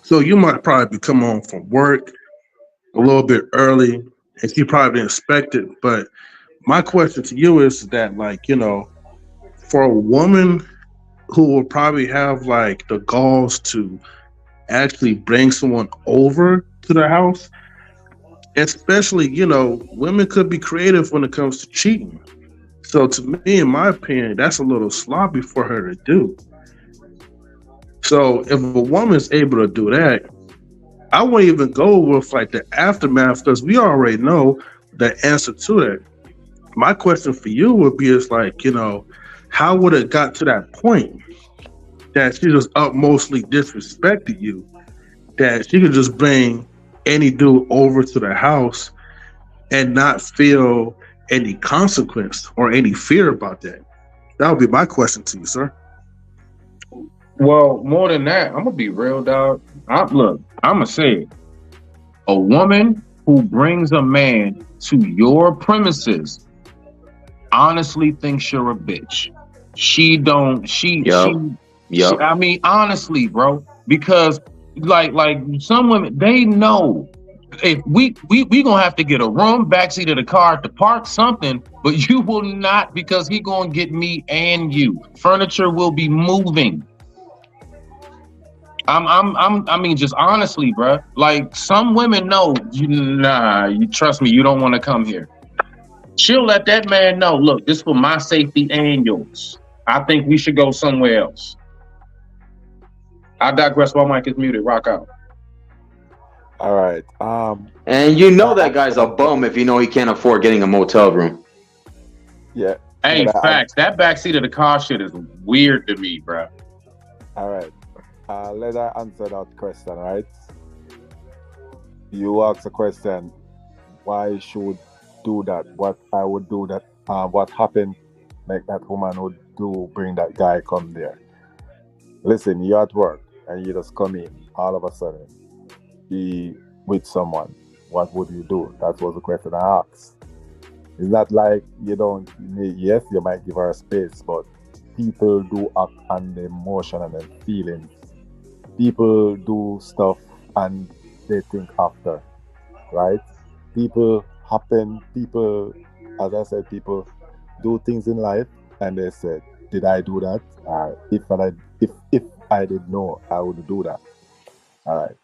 Speaker 5: So you might probably be coming home from work a little bit early and she probably didn't expect it. But my question to you is that like, for a woman who will probably have like the galls to actually bring someone over to the house, especially, women could be creative when it comes to cheating. So to me, in my opinion, that's a little sloppy for her to do. So if a woman's able to do that, I wouldn't even go with like the aftermath because we already know the answer to that. My question for you would be is like, how would it got to that point that she just utmostly disrespected you, that she could just bring any dude over to the house and not feel any consequence or any fear about that? That would be my question to you, sir.
Speaker 3: Well, more than that, I'm gonna be real, dog. I'm gonna say it. A woman who brings a man to your premises honestly thinks you're a bitch. She don't.
Speaker 7: Yep.
Speaker 3: I mean, honestly, bro, because like some women, they know if we gonna have to get a room, backseat of the car to park something, but you will not because he gonna get me and you. Furniture will be moving. I mean, just honestly, bro. Like some women know, you trust me, you don't want to come here. She'll let that man know, look, this for my safety and yours. I think we should go somewhere else. I digress. My mic is muted. Rock out.
Speaker 2: All right.
Speaker 7: And that guy's a bum if you know he can't afford getting a motel room.
Speaker 2: Yeah.
Speaker 3: Hey, facts. That backseat of the car shit is weird to me, bro.
Speaker 2: All right. Let I answer that question, right? You asked a question, why should do that? What I would do that? What happened? Like that woman would do, bring that guy come there. Listen, you're at work and you just come in all of a sudden. Be with someone. What would you do? That was the question I asked. It's not like you don't. Yes, you might give her space, but people do act on the emotion and the feelings. People do stuff and they think after, right? People, as I said, people do things in life and they said, did I do that? If I did know, I would do that. All right.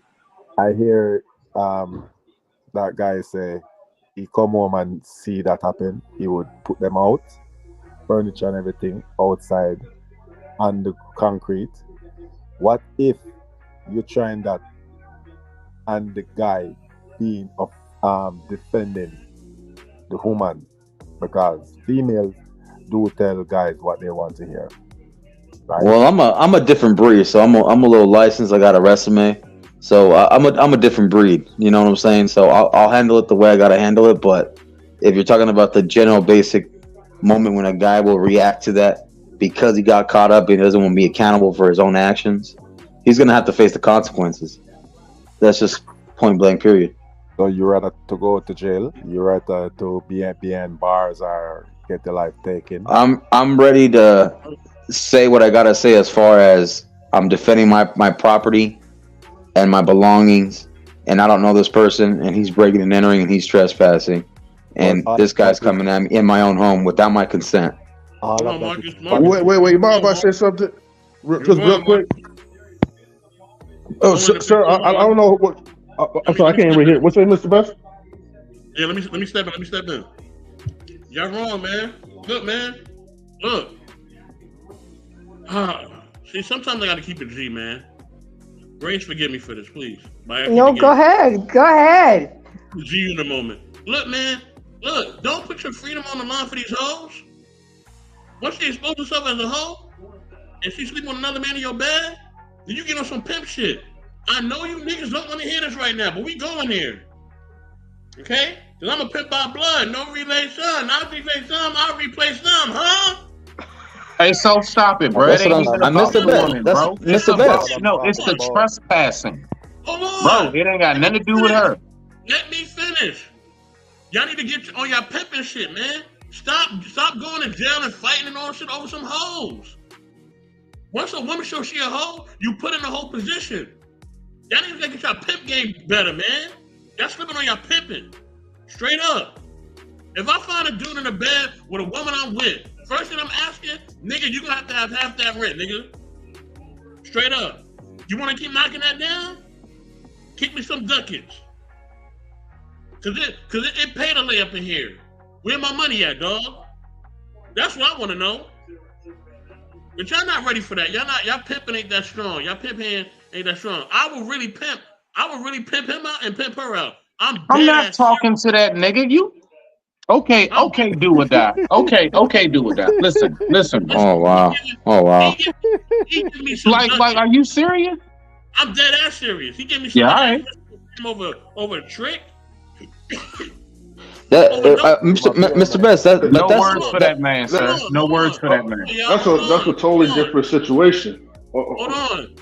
Speaker 2: I hear that guy say he come home and see that happen. He would put them out, furniture and everything outside on the concrete. What if you're trying that and the guy being defending the woman? Because females do tell guys what they want to hear. Right?
Speaker 7: Well, I'm a different breed, so I'm a little licensed. I got a resume, so I'm a different breed. You know what I'm saying? So I'll handle it the way I gotta handle it. But if you're talking about the general basic moment when a guy will react to that because he got caught up and doesn't want to be accountable for his own actions, he's gonna have to face the consequences. That's just point blank, period.
Speaker 2: So you rather to go to jail? You rather to be behind bars or get the life taken?
Speaker 7: I'm ready to say what I gotta say as far as I'm defending my property and my belongings, and I don't know this person, and he's breaking and entering, and he's trespassing, and this guy's coming at me in my own home without my consent.
Speaker 5: Hold on, Marcus.
Speaker 9: Wait, you mind if I say something? Real quick. Oh, sir, I don't know what. I'm sorry, I can't even hear. What's your name, Mr. Best?
Speaker 5: Yeah, let me step in. Y'all wrong, man. Look, man. Look. See, sometimes I gotta keep it G, man. Grace, forgive me for this, please.
Speaker 8: No, go ahead. Go ahead.
Speaker 5: G in a moment. Look, man. Look, don't put your freedom on the line for these hoes. Once she exposed herself as a hoe, and she sleep with another man in your bed, then you get on some pimp shit. I know you niggas don't want to hear this right now, but we going here. Okay? Because I'm a pimp by blood, no relation. I'll relay some, I'll replace some, huh?
Speaker 3: Hey, so stop it, bro. It
Speaker 7: That's what
Speaker 3: ain't even
Speaker 7: I missed
Speaker 3: about
Speaker 7: the
Speaker 3: the
Speaker 7: best.
Speaker 3: woman,
Speaker 7: That's
Speaker 3: bro. It's
Speaker 7: Mr.
Speaker 3: about
Speaker 7: Best.
Speaker 3: it's the trespassing,
Speaker 5: Hold
Speaker 3: bro.
Speaker 5: on.
Speaker 3: It ain't got nothing to do with her.
Speaker 5: Let me finish. Y'all need to get on your pimping shit, man. Stop going to jail and fighting and all shit over some hoes. Once a woman shows she a hoe, you put in a whole position. Y'all need to get your pimp game better, man. Y'all slipping on your pimping. Straight up. If I find a dude in the bed with a woman I'm with, first thing I'm asking, nigga, you gonna have half that rent, nigga. Straight up. You wanna keep knocking that down? Kick me some ducats. Cause it paid a layup in here. Where my money at, dog? That's what I wanna know. But y'all not ready for that. Y'all pimping ain't that strong. Y'all pimping ain't that strong. I will really pimp him out and pimp her out. I'm
Speaker 3: I'm
Speaker 5: dead
Speaker 3: not
Speaker 5: ass
Speaker 3: talking to that nigga. You okay?
Speaker 5: I'm
Speaker 3: Okay, do or die. Okay, do or die. Listen, bro.
Speaker 7: Oh wow. Oh wow.
Speaker 5: he give me some
Speaker 3: Like,
Speaker 5: ducats.
Speaker 3: are you serious?
Speaker 5: I'm dead ass serious. He give me some
Speaker 3: Yeah, all
Speaker 5: money.
Speaker 3: right.
Speaker 5: Over a trick.
Speaker 7: That
Speaker 2: Mr.
Speaker 7: Mr. Best.
Speaker 3: No
Speaker 5: Hold
Speaker 3: words
Speaker 5: on.
Speaker 3: for that man,
Speaker 5: Hold
Speaker 3: sir.
Speaker 5: on.
Speaker 3: No
Speaker 5: Hold
Speaker 3: words
Speaker 5: on.
Speaker 3: for that man.
Speaker 5: Hey, y'all,
Speaker 6: That's a totally different situation.
Speaker 5: Hold on.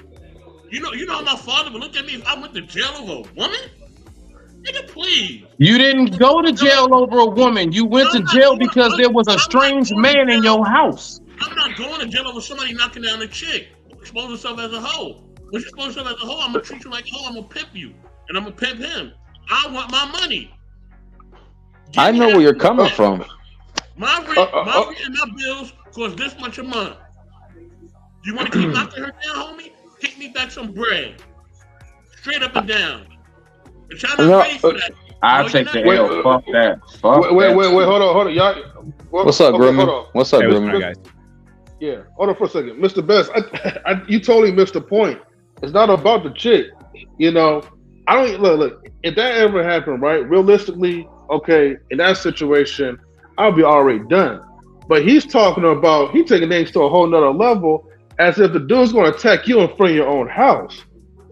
Speaker 5: You know how my father would look at me if I went to jail over a woman? Nigga, please.
Speaker 3: You didn't go to jail over a woman. You went to jail because there was a
Speaker 5: I'm not
Speaker 3: strange
Speaker 5: going to
Speaker 3: man in
Speaker 5: jail.
Speaker 3: your house.
Speaker 5: I'm not going to jail over somebody knocking down a chick who exposed herself as a hoe. When she exposed herself as a hoe, I'm gonna treat you like a hoe. I'm gonna pimp you, and I'm gonna pimp him. I want my money.
Speaker 7: I know where you're coming from.
Speaker 5: My rent and my bills cost this much a month. You want to keep knocking her down, homie? Kick me back some bread, straight up and down. But y'all not ready for that.
Speaker 3: I'll take the L. Fuck that. Fuck
Speaker 6: wait,
Speaker 3: that.
Speaker 6: hold on, y'all.
Speaker 7: What's up, Grimmy? What's up, Grimmy?
Speaker 9: guys?
Speaker 6: Yeah, hold on for a second, Mr. Best. You totally missed the point. It's not about the chick. You know, I don't look. If that ever happened, right? Realistically, okay, in that situation, I'll be already done. But he's talking about taking things to a whole nother level, as if the dude's going to attack you in front of your own house.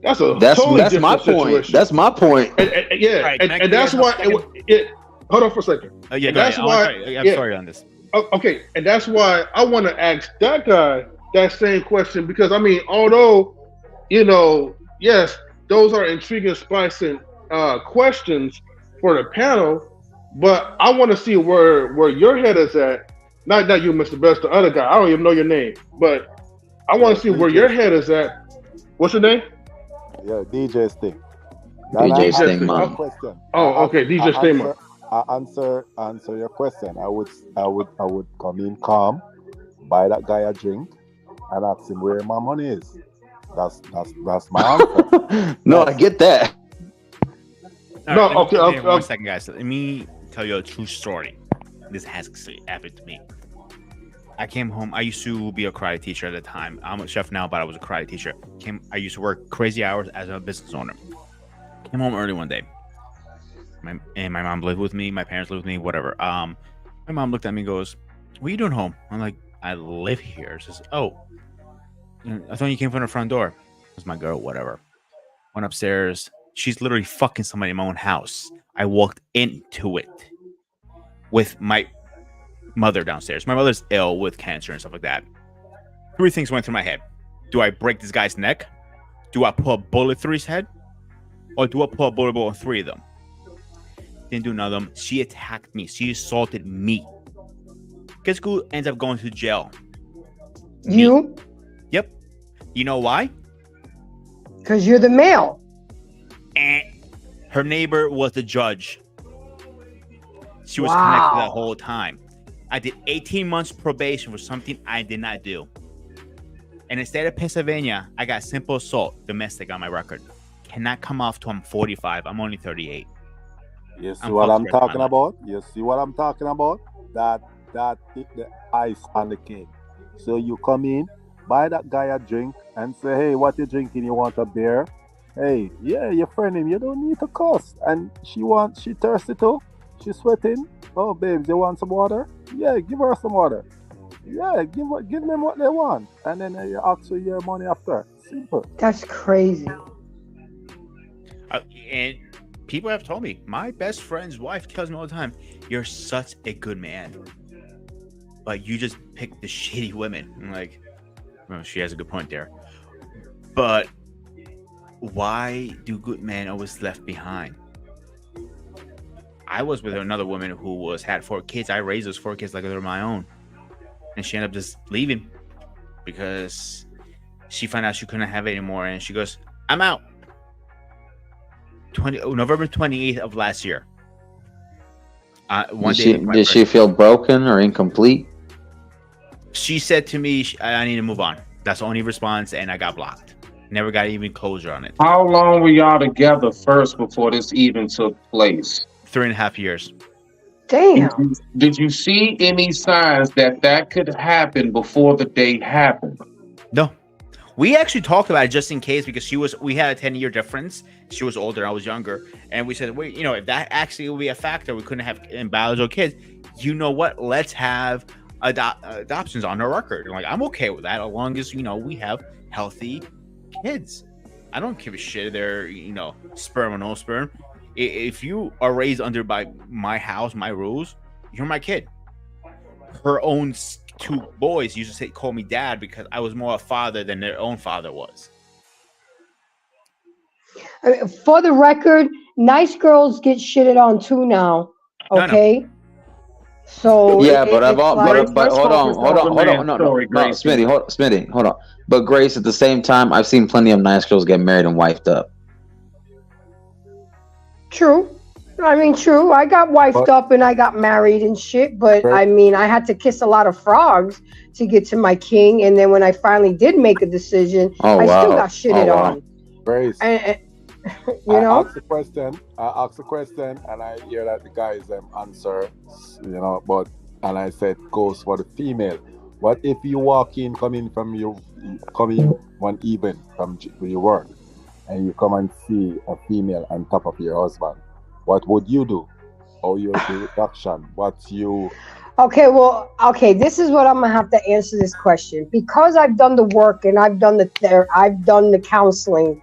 Speaker 6: That's totally different
Speaker 7: my point.
Speaker 6: situation.
Speaker 7: That's my point.
Speaker 6: And that's why. Hold on for a second.
Speaker 9: Yeah,
Speaker 6: that's why.
Speaker 9: I'm sorry on this.
Speaker 6: Okay, and that's why I want to ask that guy that same question, because I mean, although yes, those are intriguing, spicing questions for the panel, but I want to see where your head is at. Not you, Mr. Best, the other guy. I don't even know your name, but I want to see where your head is at. What's your name?
Speaker 2: Yeah, DJ Sting.
Speaker 7: DJ Sting, man.
Speaker 2: Question.
Speaker 6: Oh, okay, DJ Sting, man.
Speaker 2: I answer your question. I would come in calm, buy that guy a drink, and ask him where my money is. That's my answer.
Speaker 7: No, I get that.
Speaker 9: Okay. 1 second, guys. Let me tell you a true story. This has actually happened to me. I came home. I used to be a karate teacher at the time. I'm a chef now, but I was a karate teacher. I used to work crazy hours as a business owner. Came home early one day. My mom lived with me. My parents lived with me. Whatever. My mom looked at me and goes, "What are you doing home?" I'm like, "I live here." She says, "Oh, I thought you came from the front door." It was my girl. Whatever. Went upstairs. She's literally fucking somebody in my own house. I walked into it with my mother downstairs. My mother's ill with cancer and stuff like that. 3 things went through my head. Do I break this guy's neck? Do I pull a bullet through his head? Or do I pull a bullet on 3 of them? Didn't do none of them. She attacked me. She assaulted me. Guess who ends up going to jail?
Speaker 8: You?
Speaker 9: Me. Yep. You know why?
Speaker 8: Because you're the male.
Speaker 9: Her neighbor was the judge. She was connected the whole time. I did 18 months probation for something I did not do. And in the state of Pennsylvania, I got simple assault, domestic on my record. Cannot come off till I'm 45. I'm only 38.
Speaker 2: You see what I'm talking about? You see what I'm talking about? That the ice on the cake. So you come in, buy that guy a drink, and say, "Hey, what you drinking? You want a beer?" Hey, yeah, your friend him. You don't need to cuss. And she thirsty too. She's sweating. Oh, babes, you want some water? Yeah, give her some water. Yeah, give them what they want, and then you ask for your money after. Simple.
Speaker 8: That's crazy.
Speaker 9: And people have told me, my best friend's wife tells me all the time, "You're such a good man, but you just pick the shitty women." I'm like, well, she has a good point there. But why do good men always left behind? I was with another woman who had 4 kids. I raised those 4 kids like they're my own, and she ended up just leaving because she found out she couldn't have it anymore, and she goes, "I'm out." November 28th of last year.
Speaker 7: Did she feel broken or incomplete?
Speaker 9: She said to me, "I need to move on." That's the only response, and I got blocked. Never got even closure on it.
Speaker 3: How long were y'all together first before this even took place?
Speaker 9: 3.5 years.
Speaker 8: Damn.
Speaker 3: Did you see any signs that could happen before the date happened?
Speaker 9: No. We actually talked about it just in case because we had a 10-year difference. She was older, I was younger. And we said, wait, if that actually will be a factor, we couldn't have biological kids. You know what? Let's have adoptions on our record. Like, I'm okay with that as long as, we have healthy kids. I don't give a shit if they're, sperm or no sperm. If you are raised under by my house, my rules, you're my kid. Her own 2 boys used to call me dad because I was more a father than their own father was.
Speaker 8: For the record, nice girls get shitted on too now. Okay.
Speaker 9: No.
Speaker 8: So
Speaker 7: yeah, but hold on, no, Smitty, hold on. But Grace, at the same time, I've seen plenty of nice girls get married and wifed up.
Speaker 8: True. True. I got wifed up and I got married and shit, but I had to kiss a lot of frogs to get to my king. And then when I finally did make a decision, I still got shitted on.
Speaker 2: Grace.
Speaker 8: And,
Speaker 2: I asked the question, and I hear that the guys answer, and I said goes for the female. What if you walk in, coming one evening from your work, and you come and see a female on top of your husband? What would you do? Or your reaction?
Speaker 8: Okay, this is what I'm gonna have to answer this question because I've done the work and I've done the counseling.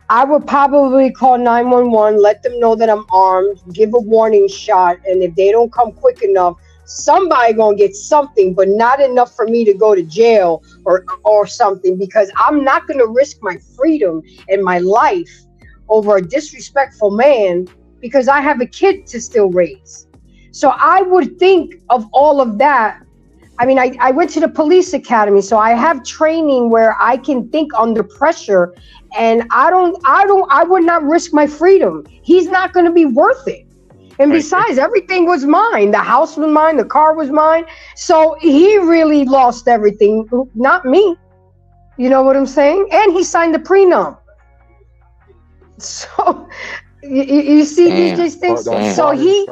Speaker 8: I would probably call 911, let them know that I'm armed, give a warning shot, and if they don't come quick enough, somebody gonna get something, but not enough for me to go to jail or something, because I'm not gonna risk my freedom and my life over a disrespectful man because I have a kid to still raise. So I would think of all of that. I went to the police academy, so I have training where I can think under pressure, and I would not risk my freedom. He's not going to be worth it. And besides, everything was mine. The house was mine. The car was mine. So he really lost everything, not me. You know what I'm saying? And he signed the prenup. So you see these things. So he's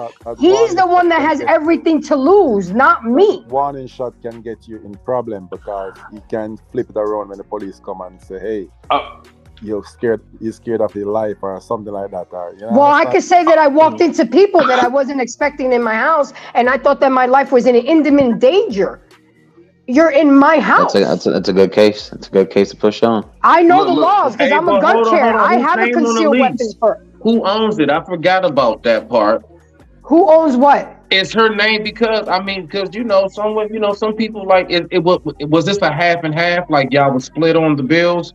Speaker 8: the one that has everything to lose, not me.
Speaker 2: Warning shot can get you in problem because he can flip it around when the police come and say, "Hey, you're scared of your life," or something like that.
Speaker 8: Well, I could say that I walked into people that I wasn't expecting in my house, and I thought that my life was in imminent danger. You're in my house.
Speaker 7: That's a good case. It's a good case to push on.
Speaker 8: I know the laws because I'm a gun carrier. I have a concealed weapons for.
Speaker 3: Who owns it? I forgot about that part.
Speaker 8: Who owns what?
Speaker 3: It's her name because some people like it was this a half and half, like y'all was split on the bills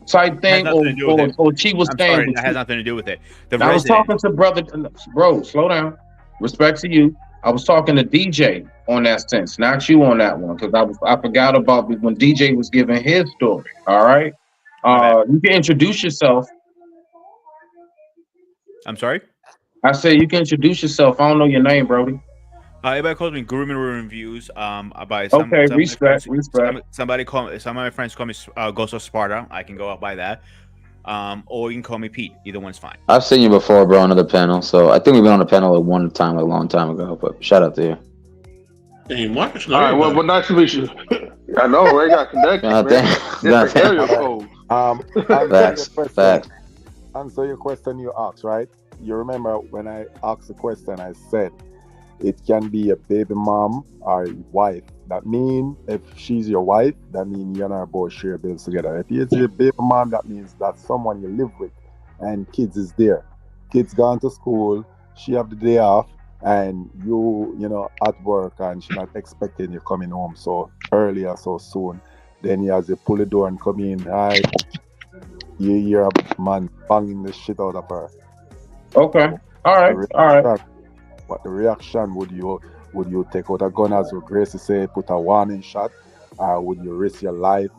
Speaker 3: type thing, or she was staying with
Speaker 9: that has nothing to do with it.
Speaker 3: I was talking to bro, slow down. Respect to you. I was talking to DJ on that sense, not you on that one, because I forgot about when DJ was giving his story. All right. You can introduce yourself.
Speaker 9: I'm sorry?
Speaker 3: I said you can introduce yourself. I don't know your name, Brody.
Speaker 9: Everybody calls me Guru Reviews.
Speaker 3: Respect.
Speaker 9: Some of my friends call me Ghost of Sparta. I can go out by that. Or you can call me Pete. Either one's fine.
Speaker 7: I've seen you before, bro, on another panel. So I think we've been on a panel at one time, a long time ago. But shout out to you.
Speaker 5: Hey, Marcus,
Speaker 10: all right, well, nice to meet you. I know, we got connected. Different area code.
Speaker 7: Facts.
Speaker 2: Answer your question you asked, right? You remember when I asked the question, I said it can be a baby mom or a wife That mean if she's your wife, that means you and her both share bills together. If it's your baby mom, that means that's someone you live with, and kids is there. Kids gone to school, she have the day off, and you know, at work, and she not expecting you coming home so early or so soon. Then you as you pull the door and come in, hi, you hear a man banging the shit out of her.
Speaker 3: Okay. All
Speaker 2: The
Speaker 3: right. All right.
Speaker 2: reaction, what the reaction would you take out a gun as your Gracie say, put a warning shot, or would you risk your life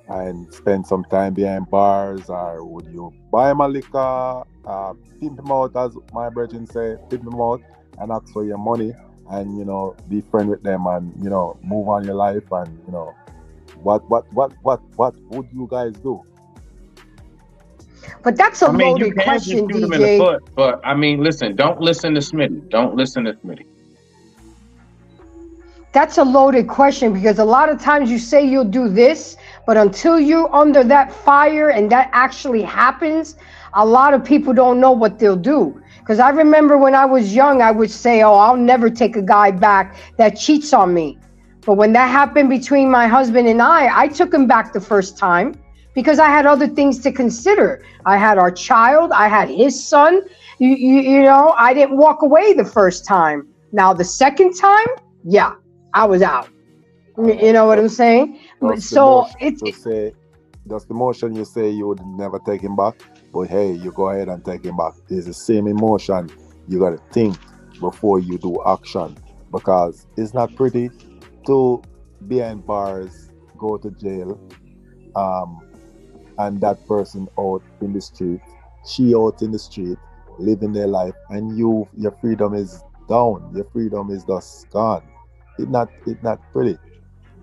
Speaker 2: and spend some time behind bars, or would you buy him a liquor, pimp him out as my brethren say, pimp him out and ask for your money and you know be friend with them and you know move on your life and you know what would you guys do?
Speaker 8: But that's a
Speaker 3: I mean, you
Speaker 8: loaded
Speaker 3: can just
Speaker 8: question,
Speaker 3: shoot him in the
Speaker 8: DJ.
Speaker 3: foot, but I mean, listen, don't listen to Smitty. Don't listen to Smitty.
Speaker 8: That's a loaded question because a lot of times you say you'll do this, but until you're under that fire and that actually happens, a lot of people don't know what they'll do. Because I remember when I was young, I would say, oh, I'll never take a guy back that cheats on me. But when that happened between my husband and I took him back the first time because I had other things to consider. I had our child, I had his son. You know, I didn't walk away the first time. Now, the second time, yeah. I was out. You know what I'm saying? So
Speaker 2: that's the motion you say you would never take him back, but hey, you go ahead and take him back. It's the same emotion. You got to think before you do action because it's not pretty to be in bars, go to jail, and that person out in the street, she out in the street, living their life, and your freedom is down. Your freedom is just gone. It's not pretty.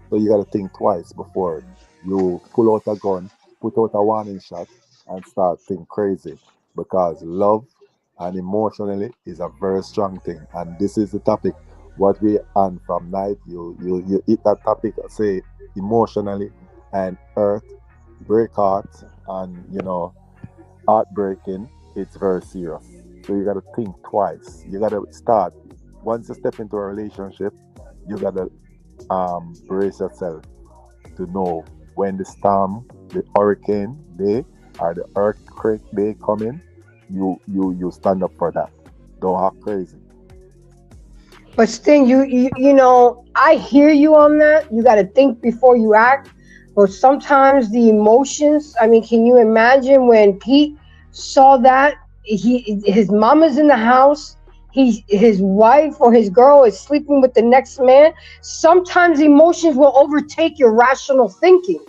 Speaker 2: So you gotta think twice before you pull out a gun, put out a warning shot, and start think crazy. Because love and emotionally is a very strong thing. And this is the topic. What we on from night, you hit that topic, say emotionally and hurt, break heart, and you know, heartbreaking, it's very serious. So you gotta think twice. You gotta start once you step into a relationship, you gotta brace yourself to know when the storm, the hurricane day or the earthquake day coming, you stand up for that. Don't act crazy.
Speaker 8: But Sting, you know, I hear you on that. You got to think before you act. But sometimes the emotions. I mean, can you imagine when Pete saw that his mama's in the house, his wife or his girl is sleeping with the next man? Sometimes emotions will overtake your rational thinking.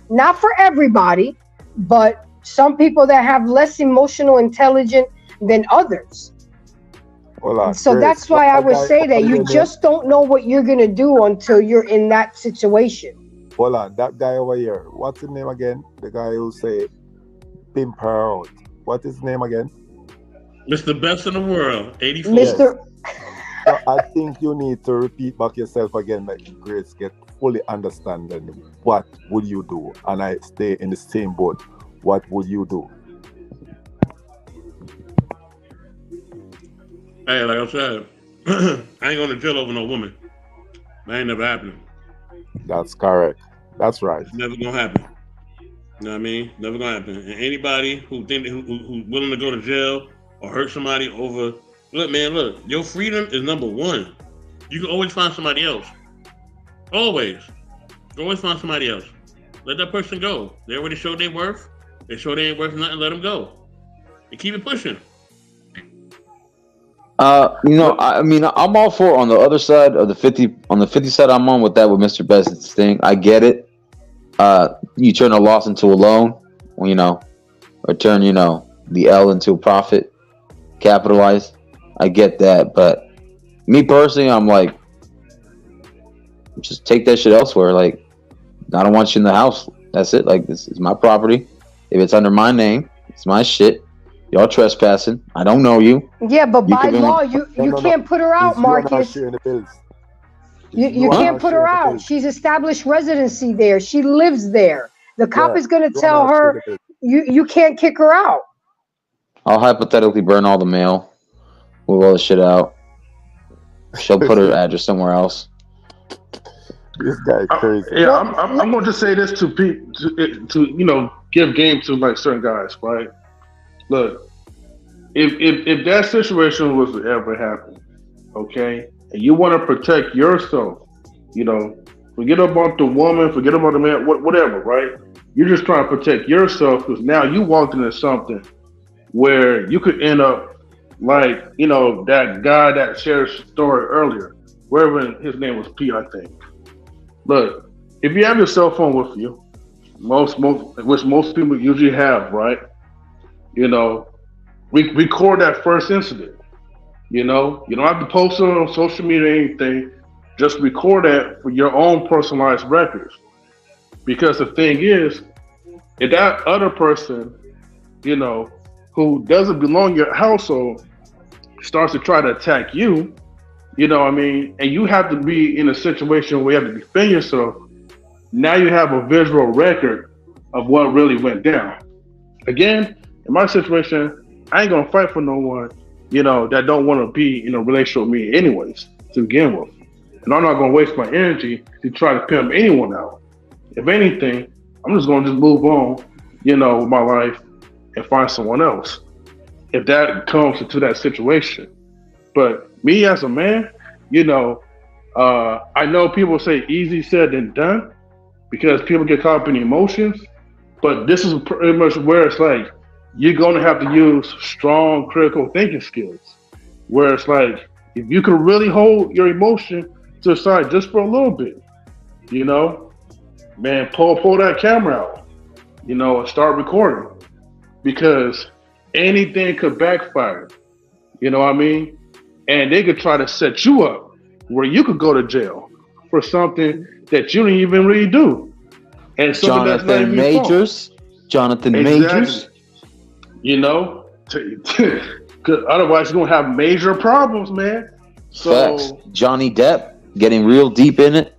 Speaker 8: Not for everybody, but some people that have less emotional intelligence than others. So
Speaker 2: Grace,
Speaker 8: that's why I would say that you just don't know what you're going to do until you're in that situation.
Speaker 2: Hold on, that guy over here, what's his name again? The guy who say pimp her out. What is his name again?
Speaker 5: Mr. Best in the World, 84.
Speaker 8: Mr.
Speaker 2: So I think you need to repeat back yourself again, like Grace get fully understanding. What would you do? And I stay in the same boat. What would you do?
Speaker 5: Hey, like I said, I ain't going to jail over no woman. That ain't never happening.
Speaker 2: That's correct. That's right.
Speaker 5: It's never gonna happen. You know what I mean? Never gonna happen. And anybody who's willing to go to jail or hurt somebody over, look, man, look, your freedom is number one. You can always find somebody else. Always find somebody else. Let that person go. They already showed their worth. They show they ain't worth nothing. Let them go. And keep it pushing.
Speaker 7: You know, I mean, I'm all for on the other side of the 50. On the 50 side, I'm on with that with Mr. Best's thing. I get it. You turn a loss into a loan, you know, or turn, you know, the L into a profit, capitalize. I get that, but me personally, I'm like, just take that shit elsewhere. Like, I don't want you in the house. That's it. Like, this is my property. If it's under my name, it's my shit. Y'all trespassing. I don't know you.
Speaker 8: Yeah, but by law, you can't put her out, Marcus. You can't put her out. She's established residency there. She lives there. The cop is going to tell her you can't kick her out.
Speaker 7: I'll hypothetically burn all the mail, move all the shit out. She'll put her address somewhere else.
Speaker 2: This guy crazy.
Speaker 10: Yeah, I'm going to just say this to people to give game to like certain guys, right? Look, if that situation was to ever happen, okay, and you want to protect yourself, forget about the woman, forget about the man, whatever, right? You're just trying to protect yourself because now you walked into something where you could end up like that guy that shared his story earlier, wherever his name was P, I think. Look, if you have your cell phone with you, which most people usually have, right? Record that first incident. You don't have to post it on social media or anything. Just record that for your own personalized records. Because the thing is, if that other person, who doesn't belong in your household, starts to try to attack you, and you have to be in a situation where you have to defend yourself. Now you have a visual record of what really went down. Again, in my situation, I ain't gonna fight for no one, that don't want to be in a relationship with me anyways, to begin with. And I'm not gonna waste my energy to try to pimp anyone out. If anything, I'm just gonna move on, with my life and find someone else. If that comes into that situation. But me as a man, I know people say easy said than done because people get caught up in emotions. But this is pretty much where it's like you're going to have to use strong critical thinking skills. Where it's like if you can really hold your emotion to the side just for a little bit, man, pull that camera out, and start recording because anything could backfire. You know what I mean? And they could try to set you up where you could go to jail for something that you didn't even really do. And
Speaker 7: Jonathan Majors. Jonathan Majors.
Speaker 10: Because otherwise you're going to have major problems, man. So
Speaker 7: Facts. Johnny Depp getting real deep in it.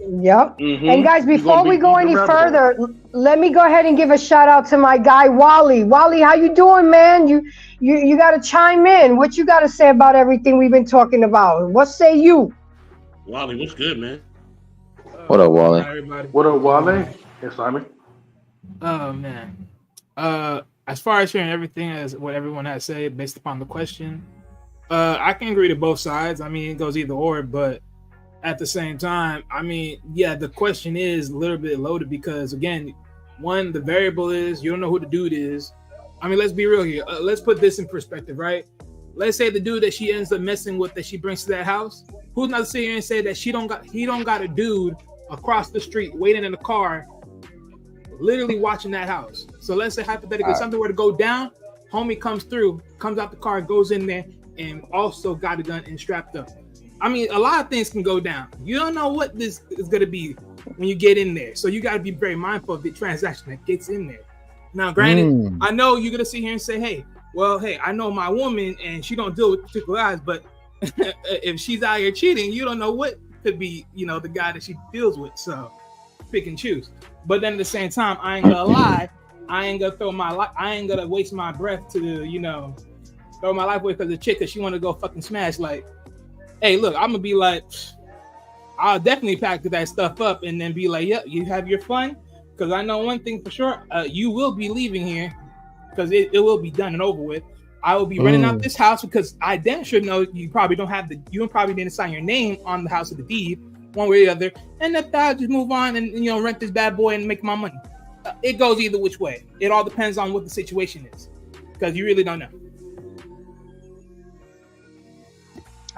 Speaker 8: Yep. Mm-hmm. And guys, before we go any further, let me go ahead and give a shout out to my guy Wally. Wally, how you doing, man? You got to chime in. What you got to say about everything we've been talking about? What say you?
Speaker 5: Wally, what's good, man?
Speaker 7: What up, Wally?
Speaker 10: Hi, everybody. What up, Wally? Yes, Simon.
Speaker 11: Oh man. As far as hearing everything as what everyone has said based upon the question, I can agree to both sides. I mean, it goes either or, but at the same time, I mean, yeah, the question is a little bit loaded because, again, one, the variable is you don't know who the dude is. I mean, let's be real here. Let's put this in perspective, right? Let's say the dude that she ends up messing with that she brings to that house, who's not to sit here and say that he don't got a dude across the street waiting in the car, literally watching that house. So let's say hypothetically something were to go down, homie comes through, comes out the car, goes in there, and also got a gun and strapped up. I mean, a lot of things can go down. You don't know what this is going to be when you get in there. So you got to be very mindful of the transaction that gets in there. Now, granted, I know you're going to sit here and say, hey, I know my woman and she don't deal with particular guys, but if she's out here cheating, you don't know what could be, the guy that she deals with. So pick and choose. But then at the same time, I ain't going to lie. I ain't going to waste my breath to, throw my life away because the chick that she want to go fucking smash, like, hey, look, I'm gonna be like, I'll definitely pack that stuff up and then be like, yep, you have your fun. Because I know one thing for sure, you will be leaving here because it will be done and over with. I will be renting out this house because I then should know you probably didn't sign your name on the house of the deed, one way or the other. And if I'll just move on and rent this bad boy and make my money. It goes either which way. It all depends on what the situation is because you really don't know.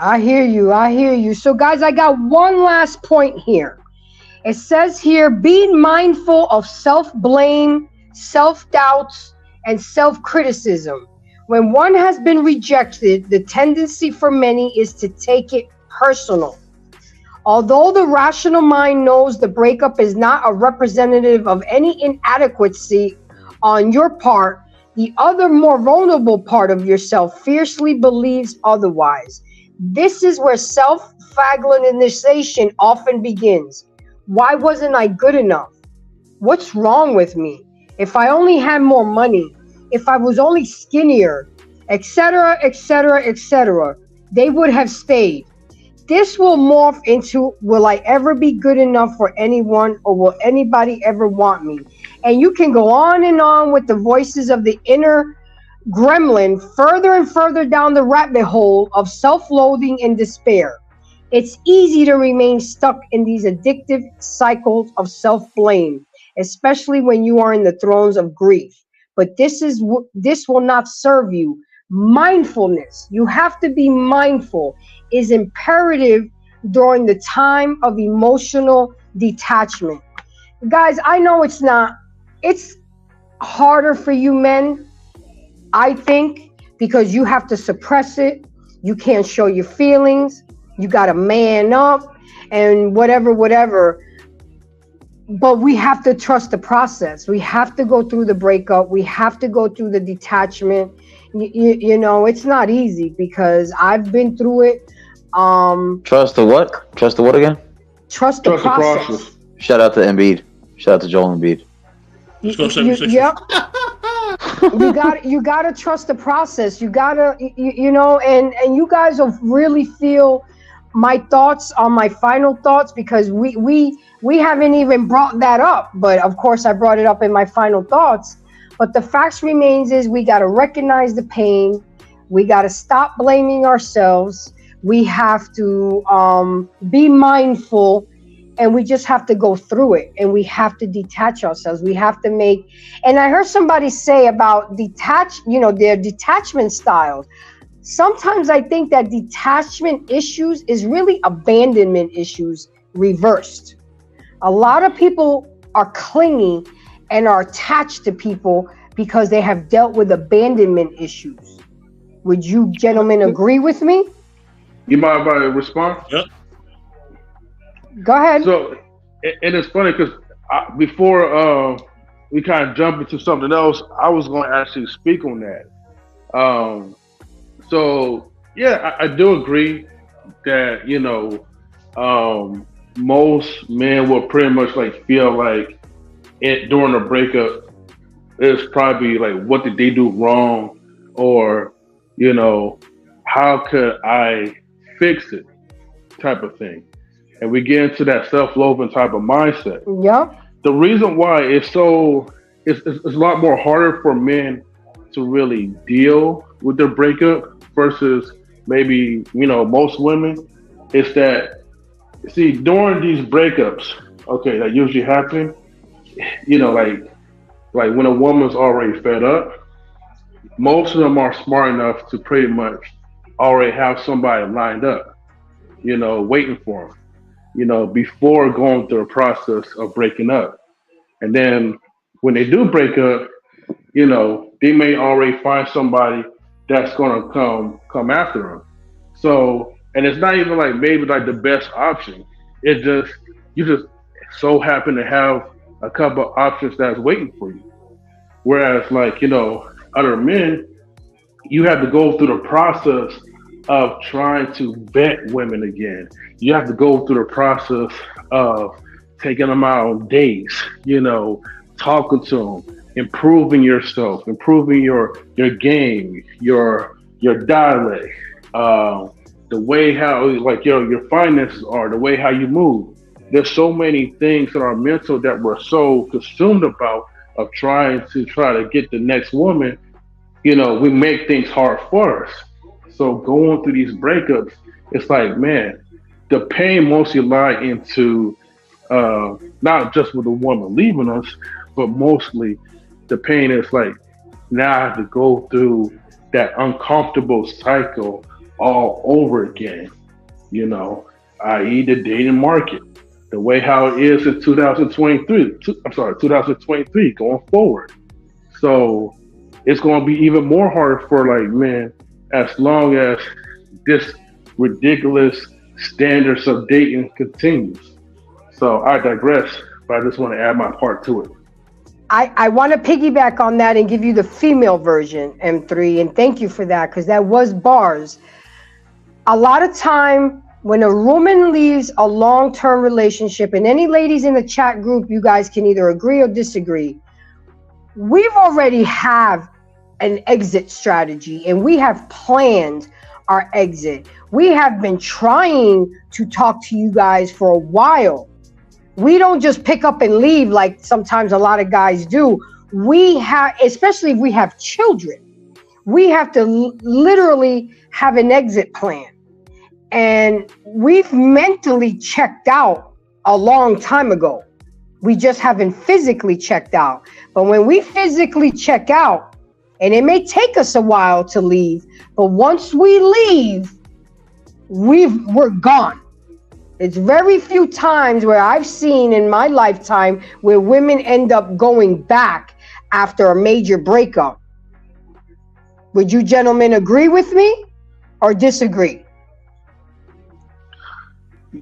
Speaker 8: I hear you. So guys, I got one last point here. It says here, be mindful of self-blame, self-doubts, and self-criticism. When one has been rejected, the tendency for many is to take it personal. Although the rational mind knows the breakup is not a representative of any inadequacy on your part, the other more vulnerable part of yourself fiercely believes otherwise. This is where self-flagellation often begins. Why wasn't I good enough? What's wrong with me? If I only had more money, if I was only skinnier, etc., etc., etc., they would have stayed. this will morph into, will I ever be good enough for anyone, or will anybody ever want me? And you can go on and on with the voices of the inner gremlin further and further down the rabbit hole of self-loathing and despair. It's easy to remain stuck in these addictive cycles of self-blame, especially when you are in the throes of grief. But this will not serve you. Mindfulness, you have to be mindful, is imperative during the time of emotional detachment. Guys, I know it's harder for you men, I think, because you have to suppress it. You can't show your feelings. You got to man up and whatever. But we have to trust the process. We have to go through the breakup. We have to go through the detachment. You know, it's not easy because I've been through it.
Speaker 7: Trust the what? Trust the what again?
Speaker 8: Trust the process.
Speaker 7: Shout out to Embiid. Shout out to Joel Embiid.
Speaker 8: Yep. you gotta trust the process. You gotta, you know, and you guys will really feel my thoughts on my final thoughts, because we haven't even brought that up, but of course I brought it up in my final thoughts. But the fact remains is we got to recognize the pain. We got to stop blaming ourselves. We have to be mindful, and we just have to go through it, and we have to detach ourselves. We have to make, and I heard somebody say about their detachment styles. Sometimes I think that detachment issues is really abandonment issues reversed. A lot of people are clingy and are attached to people because they have dealt with abandonment issues. Would you gentlemen agree with me?
Speaker 10: You mind if I respond?
Speaker 5: Yep.
Speaker 8: Go ahead.
Speaker 10: So, and it's funny because before we kind of jump into something else, I was going to actually speak on that. So yeah, I do agree that, you know, most men will pretty much like feel like during a breakup, it's probably like, what did they do wrong, or, you know, how could I fix it, type of thing. And we get into that self-loathing type of mindset.
Speaker 8: Yep.
Speaker 10: The reason why it's a lot more harder for men to really deal with their breakup versus maybe, you know, most women, is that, see, during these breakups, okay, that usually happen, you know, like when a woman's already fed up, most of them are smart enough to pretty much already have somebody lined up, you know, waiting for them, you know, before going through the process of breaking up. And then when they do break up, you know, they may already find somebody that's gonna come after them. So, and it's not even like maybe like the best option. It's just, you just so happen to have a couple of options that's waiting for you. Whereas, like, you know, other men, you have to go through the process of trying to vet women again. You have to go through the process of taking them out on dates, you know, talking to them, improving yourself, improving your game, your dialect, the way how like your finances are, the way how you move. There's so many things in our mental that we're so consumed about of trying to get the next woman. You know, we make things hard for us. So going through these breakups, it's like, man, the pain mostly lie into not just with the woman leaving us, but mostly the pain is like, now I have to go through that uncomfortable cycle all over again, you know, i.e. the dating market, the way how it is in 2023 going forward. So it's going to be even more harder for like men, as long as this ridiculous standards of dating continues. So I digress, but I just want to add my part to it.
Speaker 8: I want to piggyback on that and give you the female version, M3, and thank you for that, because that was bars. A lot of time when a woman leaves a long-term relationship, and any ladies in the chat group, you guys can either agree or disagree. We've already have an exit strategy, and we have planned our exit. We have been trying to talk to you guys for a while. We don't just pick up and leave like sometimes a lot of guys do. We have, especially if we have children, we have to literally have an exit plan. And we've mentally checked out a long time ago. We just haven't physically checked out. But when we physically check out, and it may take us a while to leave, but once we leave, we're gone. It's very few times where I've seen in my lifetime where women end up going back after a major breakup. Would you gentlemen agree with me or disagree?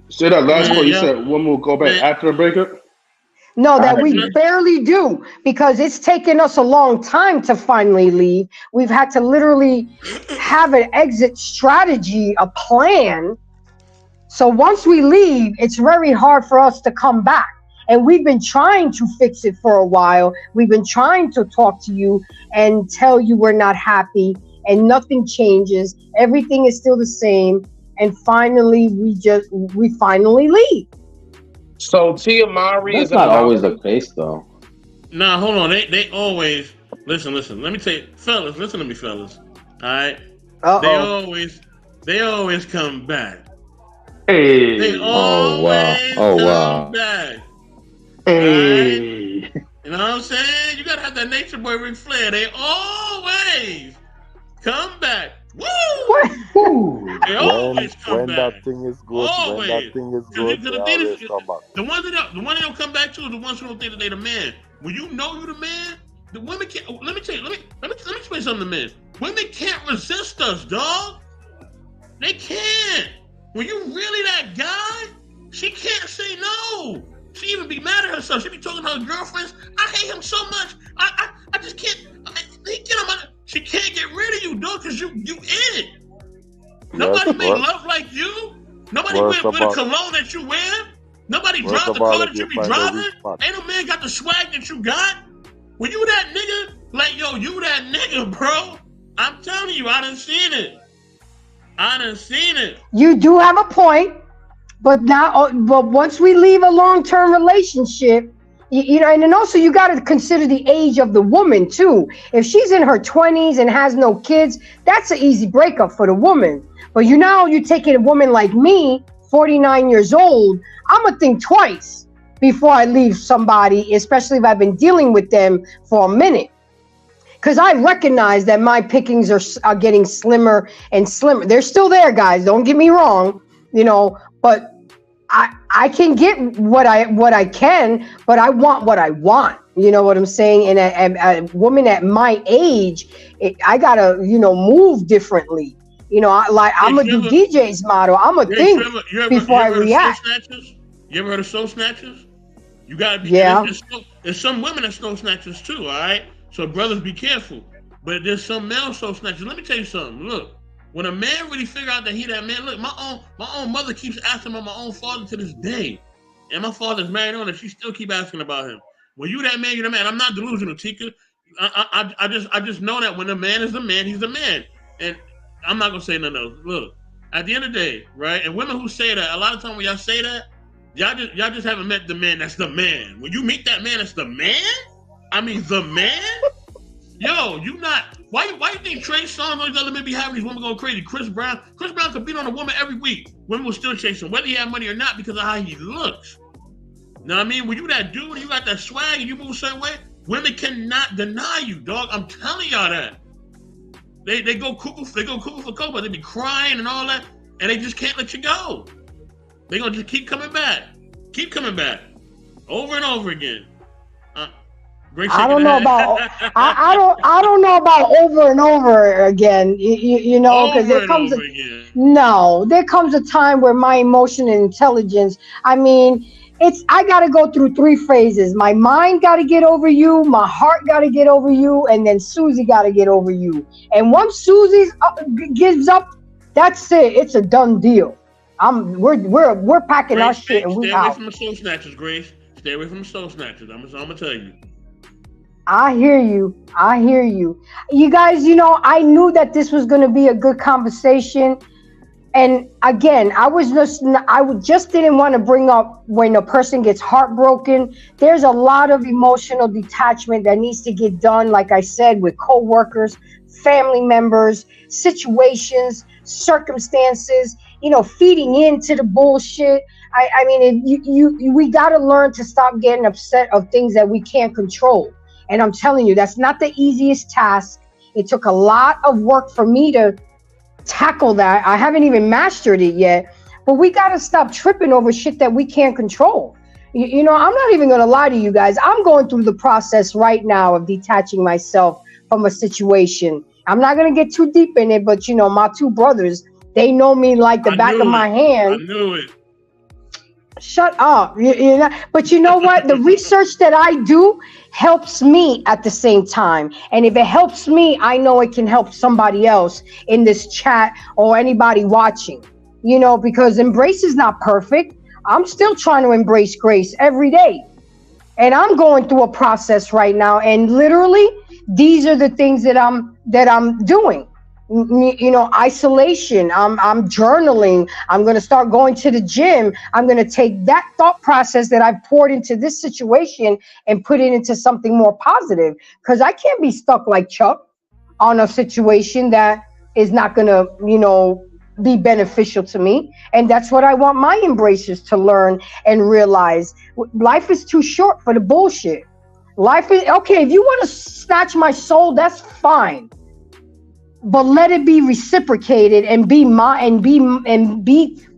Speaker 10: Say that last part. You said women will go back after a breakup?
Speaker 8: No, that we barely do, because it's taken us a long time to finally leave. We've had to literally have an exit strategy, a plan. So once we leave, it's very hard for us to come back. And we've been trying to fix it for a while. We've been trying to talk to you and tell you we're not happy and nothing changes. Everything is still the same. And finally, we finally leave.
Speaker 3: So Tia Mowry
Speaker 7: That's
Speaker 3: is
Speaker 7: not always the case, though.
Speaker 5: Nah, hold on. They always listen. Let me tell you, fellas. Listen to me, fellas. All right. They always come back.
Speaker 10: Hey.
Speaker 5: They always come back.
Speaker 10: Hey.
Speaker 5: Right? You know what I'm saying? You gotta have that nature boy Ric Flair. They always come back. Woo! They always come
Speaker 2: when
Speaker 5: back.
Speaker 2: That thing is good,
Speaker 5: always.
Speaker 2: when that thing is good, they always come back.
Speaker 5: The ones that don't come back to is the ones who don't think that they the man. When you know you the man, the women can't. Let me tell you. Let me explain something to men. Women can't resist us, dog. They can't. When you really that guy, she can't say no. She even be mad at herself. She be talking to her girlfriends. I hate him so much. I just can't. She can't get rid of you, dog, because you in it. Nobody made love like you. Nobody with a cologne that you wear. Nobody drive the car that you be driving. Ain't no man got the swag that you got. When you that nigga, like, yo, you that nigga, bro. I'm telling you, I done seen it.
Speaker 8: You do have a point, but once we leave a long-term relationship, you know, and then also you got to consider the age of the woman too. If she's in her 20s and has no kids, that's an easy breakup for the woman. But you taking a woman like me, 49 years old, I'm gonna think twice before I leave somebody, especially if I've been dealing with them for a minute. Because I recognize that my pickings are getting slimmer and slimmer. They're still there, guys. Don't get me wrong, you know, but I can get what I can, but I want what I want. You know what I'm saying? And a woman at my age, I gotta, move differently. You know, I'm gonna do DJ's model. I'm gonna think before I react.
Speaker 5: You ever heard of soul snatchers? You gotta be.
Speaker 8: Yeah.
Speaker 5: There's some women that soul snatchers too. All right. So brothers, be careful. But there's some male soul snatchers. Let me tell you something. Look. When a man really figure out that he that man, look, my own mother keeps asking about my own father to this day. And my father's married on and she still keep asking about him. When you that man, you're the man. I'm not delusional, Tika. I just know that when a man is the man, he's the man. And I'm not gonna say nothing else. Look, at the end of the day, right? And women who say that, a lot of times when y'all say that, y'all just haven't met the man that's the man. When you meet that man that's the man, I mean the man, yo, you not. Why you think Trey Songz and all these other men be having these women going crazy? Chris Brown could beat on a woman every week. Women will still chase him, whether he have money or not, because of how he looks. Know what I mean? When you that dude and you got that swag and you move a certain way, women cannot deny you, dog. I'm telling y'all that. They go cuckoo for cocoa. They be crying and all that, and they just can't let you go. They gonna just keep coming back, over and over again.
Speaker 8: I don't know about I don't know about over and over again. You know, because there comes a time where my emotion and intelligence. I mean, I got to go through 3 phases. My mind got to get over you, my heart got to get over you, and then Susie got to get over you. And once Susie gives up, that's it. It's a done deal. We're packing our shit and we out.
Speaker 5: Stay away from the soul snatchers, Grace. Stay away from the soul snatchers. I'm gonna tell you.
Speaker 8: I hear you. I hear you. You guys, I knew that this was going to be a good conversation. And again, I just didn't want to bring up when a person gets heartbroken. There's a lot of emotional detachment that needs to get done, like I said, with coworkers, family members, situations, circumstances, feeding into the bullshit. I mean, we got to learn to stop getting upset of things that we can't control. And I'm telling you, that's not the easiest task. It took a lot of work for me to tackle that. I haven't even mastered it yet, but we got to stop tripping over shit that we can't control. I'm not even going to lie to you guys. I'm going through the process right now of detaching myself from a situation. I'm not going to get too deep in it, but my two brothers, they know me like the back of my
Speaker 5: I
Speaker 8: hand.
Speaker 5: knew it.
Speaker 8: Shut up. But you know what? The research that I do helps me at the same time. And if it helps me, I know it can help somebody else in this chat or anybody watching. Because embrace is not perfect. I'm still trying to embrace grace every day. And I'm going through a process right now. And literally, these are the things that I'm doing. Isolation. I'm journaling. I'm going to start going to the gym. I'm going to take that thought process that I've poured into this situation and put it into something more positive, because I can't be stuck like Chuck on a situation that is not going to, be beneficial to me. And that's what I want my embracers to learn and realize. Life is too short for the bullshit. Life is okay. If you want to snatch my soul, that's fine. But let it be reciprocated and be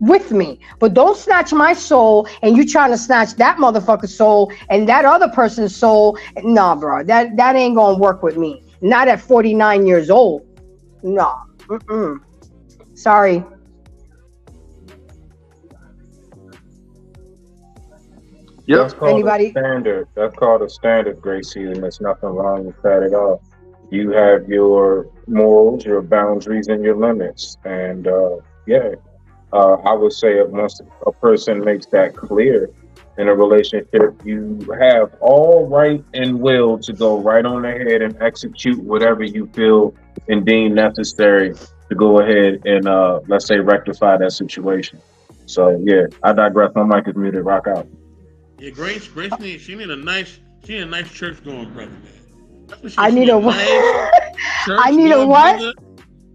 Speaker 8: with me. But don't snatch my soul and you trying to snatch that motherfucker's soul and that other person's soul. Nah, bro, that ain't gonna work with me. Not at 49 years old. Nah. Sorry.
Speaker 3: That's called
Speaker 8: Anybody?
Speaker 3: a standard. That's called a standard, Gracie, and there's nothing wrong with that at all. You have your morals, your boundaries, and your limits. And I would say that once a person makes that clear in a relationship, you have all right and will to go right on ahead and execute whatever you feel and deem necessary to go ahead and, let's say, rectify that situation. So, yeah, I digress. My mic is muted. Rock out.
Speaker 5: Yeah, Grace needs a nice church going brother, man. That's what
Speaker 8: I
Speaker 5: she
Speaker 8: need
Speaker 5: need
Speaker 8: a
Speaker 5: a
Speaker 8: what?
Speaker 5: nice
Speaker 8: I
Speaker 5: church
Speaker 8: need a
Speaker 5: going
Speaker 8: what?
Speaker 5: brother.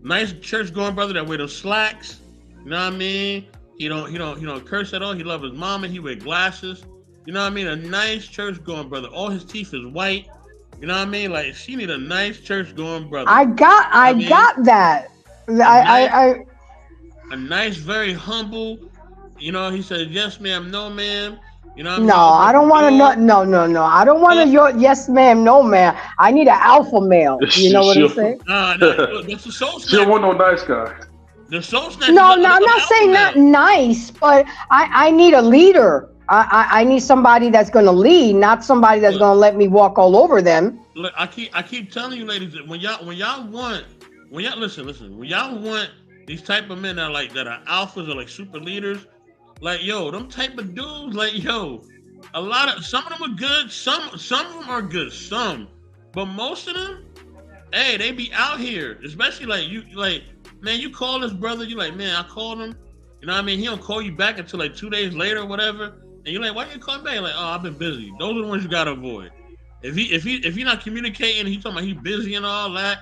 Speaker 5: Nice church going brother that wear those slacks. You know what I mean? He don't curse at all. He love his mama. He wear glasses. You know what I mean? A nice church going brother. All his teeth is white. You know what I mean? Like she need a nice church going brother.
Speaker 8: I got
Speaker 5: You know what
Speaker 8: I
Speaker 5: I mean?
Speaker 8: got that.
Speaker 5: A nice,
Speaker 8: I
Speaker 5: a nice, very humble. He says yes, ma'am, no, ma'am. You know what I mean?
Speaker 8: No,
Speaker 5: He open
Speaker 8: I
Speaker 5: up the
Speaker 8: don't want to
Speaker 5: door.
Speaker 8: no. I don't want
Speaker 5: Yeah.
Speaker 8: to your yes ma'am, no ma'am. I need an alpha male. You
Speaker 10: she,
Speaker 8: know what I'm
Speaker 10: she,
Speaker 8: saying?
Speaker 5: Nah. Look, that's the soul
Speaker 10: she don't
Speaker 5: snatcher.
Speaker 10: want no nice guy.
Speaker 5: The soul snatcher is
Speaker 8: No,
Speaker 5: an
Speaker 8: no, I'm not
Speaker 5: alpha
Speaker 8: saying not
Speaker 5: male.
Speaker 8: nice, but I need a leader. I need somebody that's going to lead, not somebody that's
Speaker 5: Look,
Speaker 8: going to let me walk all over them.
Speaker 5: look. I keep telling you, ladies, that when y'all listen, when y'all want these type of men that are alphas or like super leaders, like yo, them type of dudes, like yo, some of them are good, some of them are good, but most of them, hey, they be out here, especially like you, like man, you call this brother, you like man, I called him, you know what I mean? He don't call you back until like 2 days later or whatever, and you're like, why you call me back? You're like, oh, I've been busy. Those are the ones you gotta avoid. If he not communicating, he talking about he busy and all that.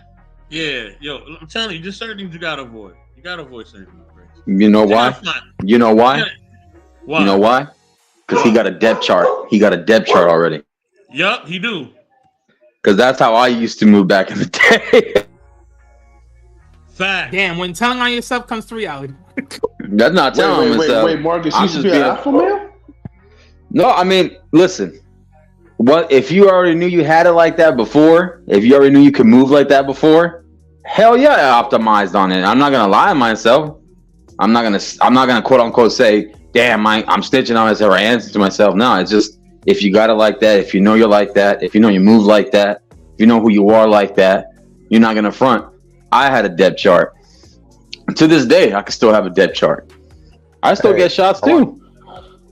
Speaker 5: Yeah, yo, I'm telling you, just certain things you gotta avoid. You gotta avoid certain things, Grace.
Speaker 7: You know
Speaker 5: You're
Speaker 7: why?
Speaker 5: not fine.
Speaker 7: You know
Speaker 5: You
Speaker 7: why?
Speaker 5: gotta,
Speaker 7: You know
Speaker 5: why?
Speaker 7: why? Because he got a depth chart. He got a depth chart already.
Speaker 5: Yup, he do.
Speaker 7: Because that's how I used to move back in the day.
Speaker 5: Fact.
Speaker 11: Damn, when telling on yourself comes to reality.
Speaker 7: That's not telling myself.
Speaker 10: Wait, Marcus,
Speaker 7: I'm
Speaker 10: you should
Speaker 7: just
Speaker 10: be an
Speaker 7: being.
Speaker 10: alpha male?
Speaker 7: No, I mean, listen. What if you already knew you had it like that before? If you already knew you could move like that before? Hell yeah, I optimized on it. I'm not gonna lie to myself. I'm not gonna quote unquote say, damn, I'm snitching on myself or answer to myself. No, it's just if you got it like that, if you know you're like that, if you know you move like that, if you know who you are like that, you're not gonna front. I had a depth chart. To this day, I can still have a depth chart. I still get shots too.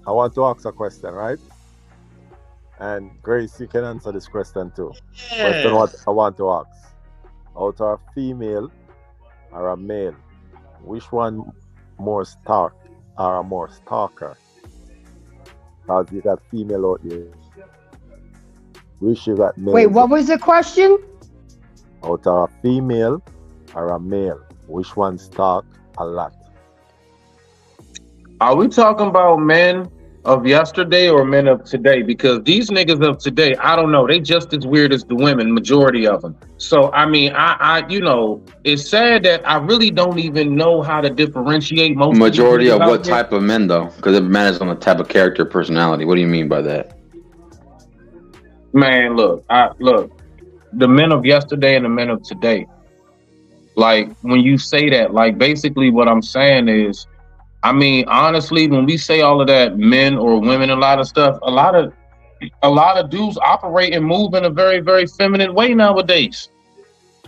Speaker 2: I want to ask a question, right? And Grace, you can answer this question too. Question
Speaker 5: Yeah.
Speaker 2: what I want to ask. Out of a female or a male, which one more stalk or a more stalker? Because you got female out there. Which you got
Speaker 8: Wait,
Speaker 2: males
Speaker 8: what was the question?
Speaker 2: out of a female or a male? Which one stalk a lot?
Speaker 3: Are we talking about men of yesterday or men of today? Because these niggas of today, I don't know, they just as weird as the women, majority of them. So I mean, it's sad that I really don't even know how to differentiate most of these
Speaker 7: Majority
Speaker 3: niggas
Speaker 7: of
Speaker 3: out
Speaker 7: what
Speaker 3: there.
Speaker 7: type of men though? Because it matters on the type of character, personality. What do you mean by that?
Speaker 3: Man, look, the men of yesterday and the men of today. Like when you say that, like basically what I'm saying is, I mean, honestly, when we say all of that, men or women, a lot of stuff, a lot of dudes operate and move in a very, very feminine way nowadays.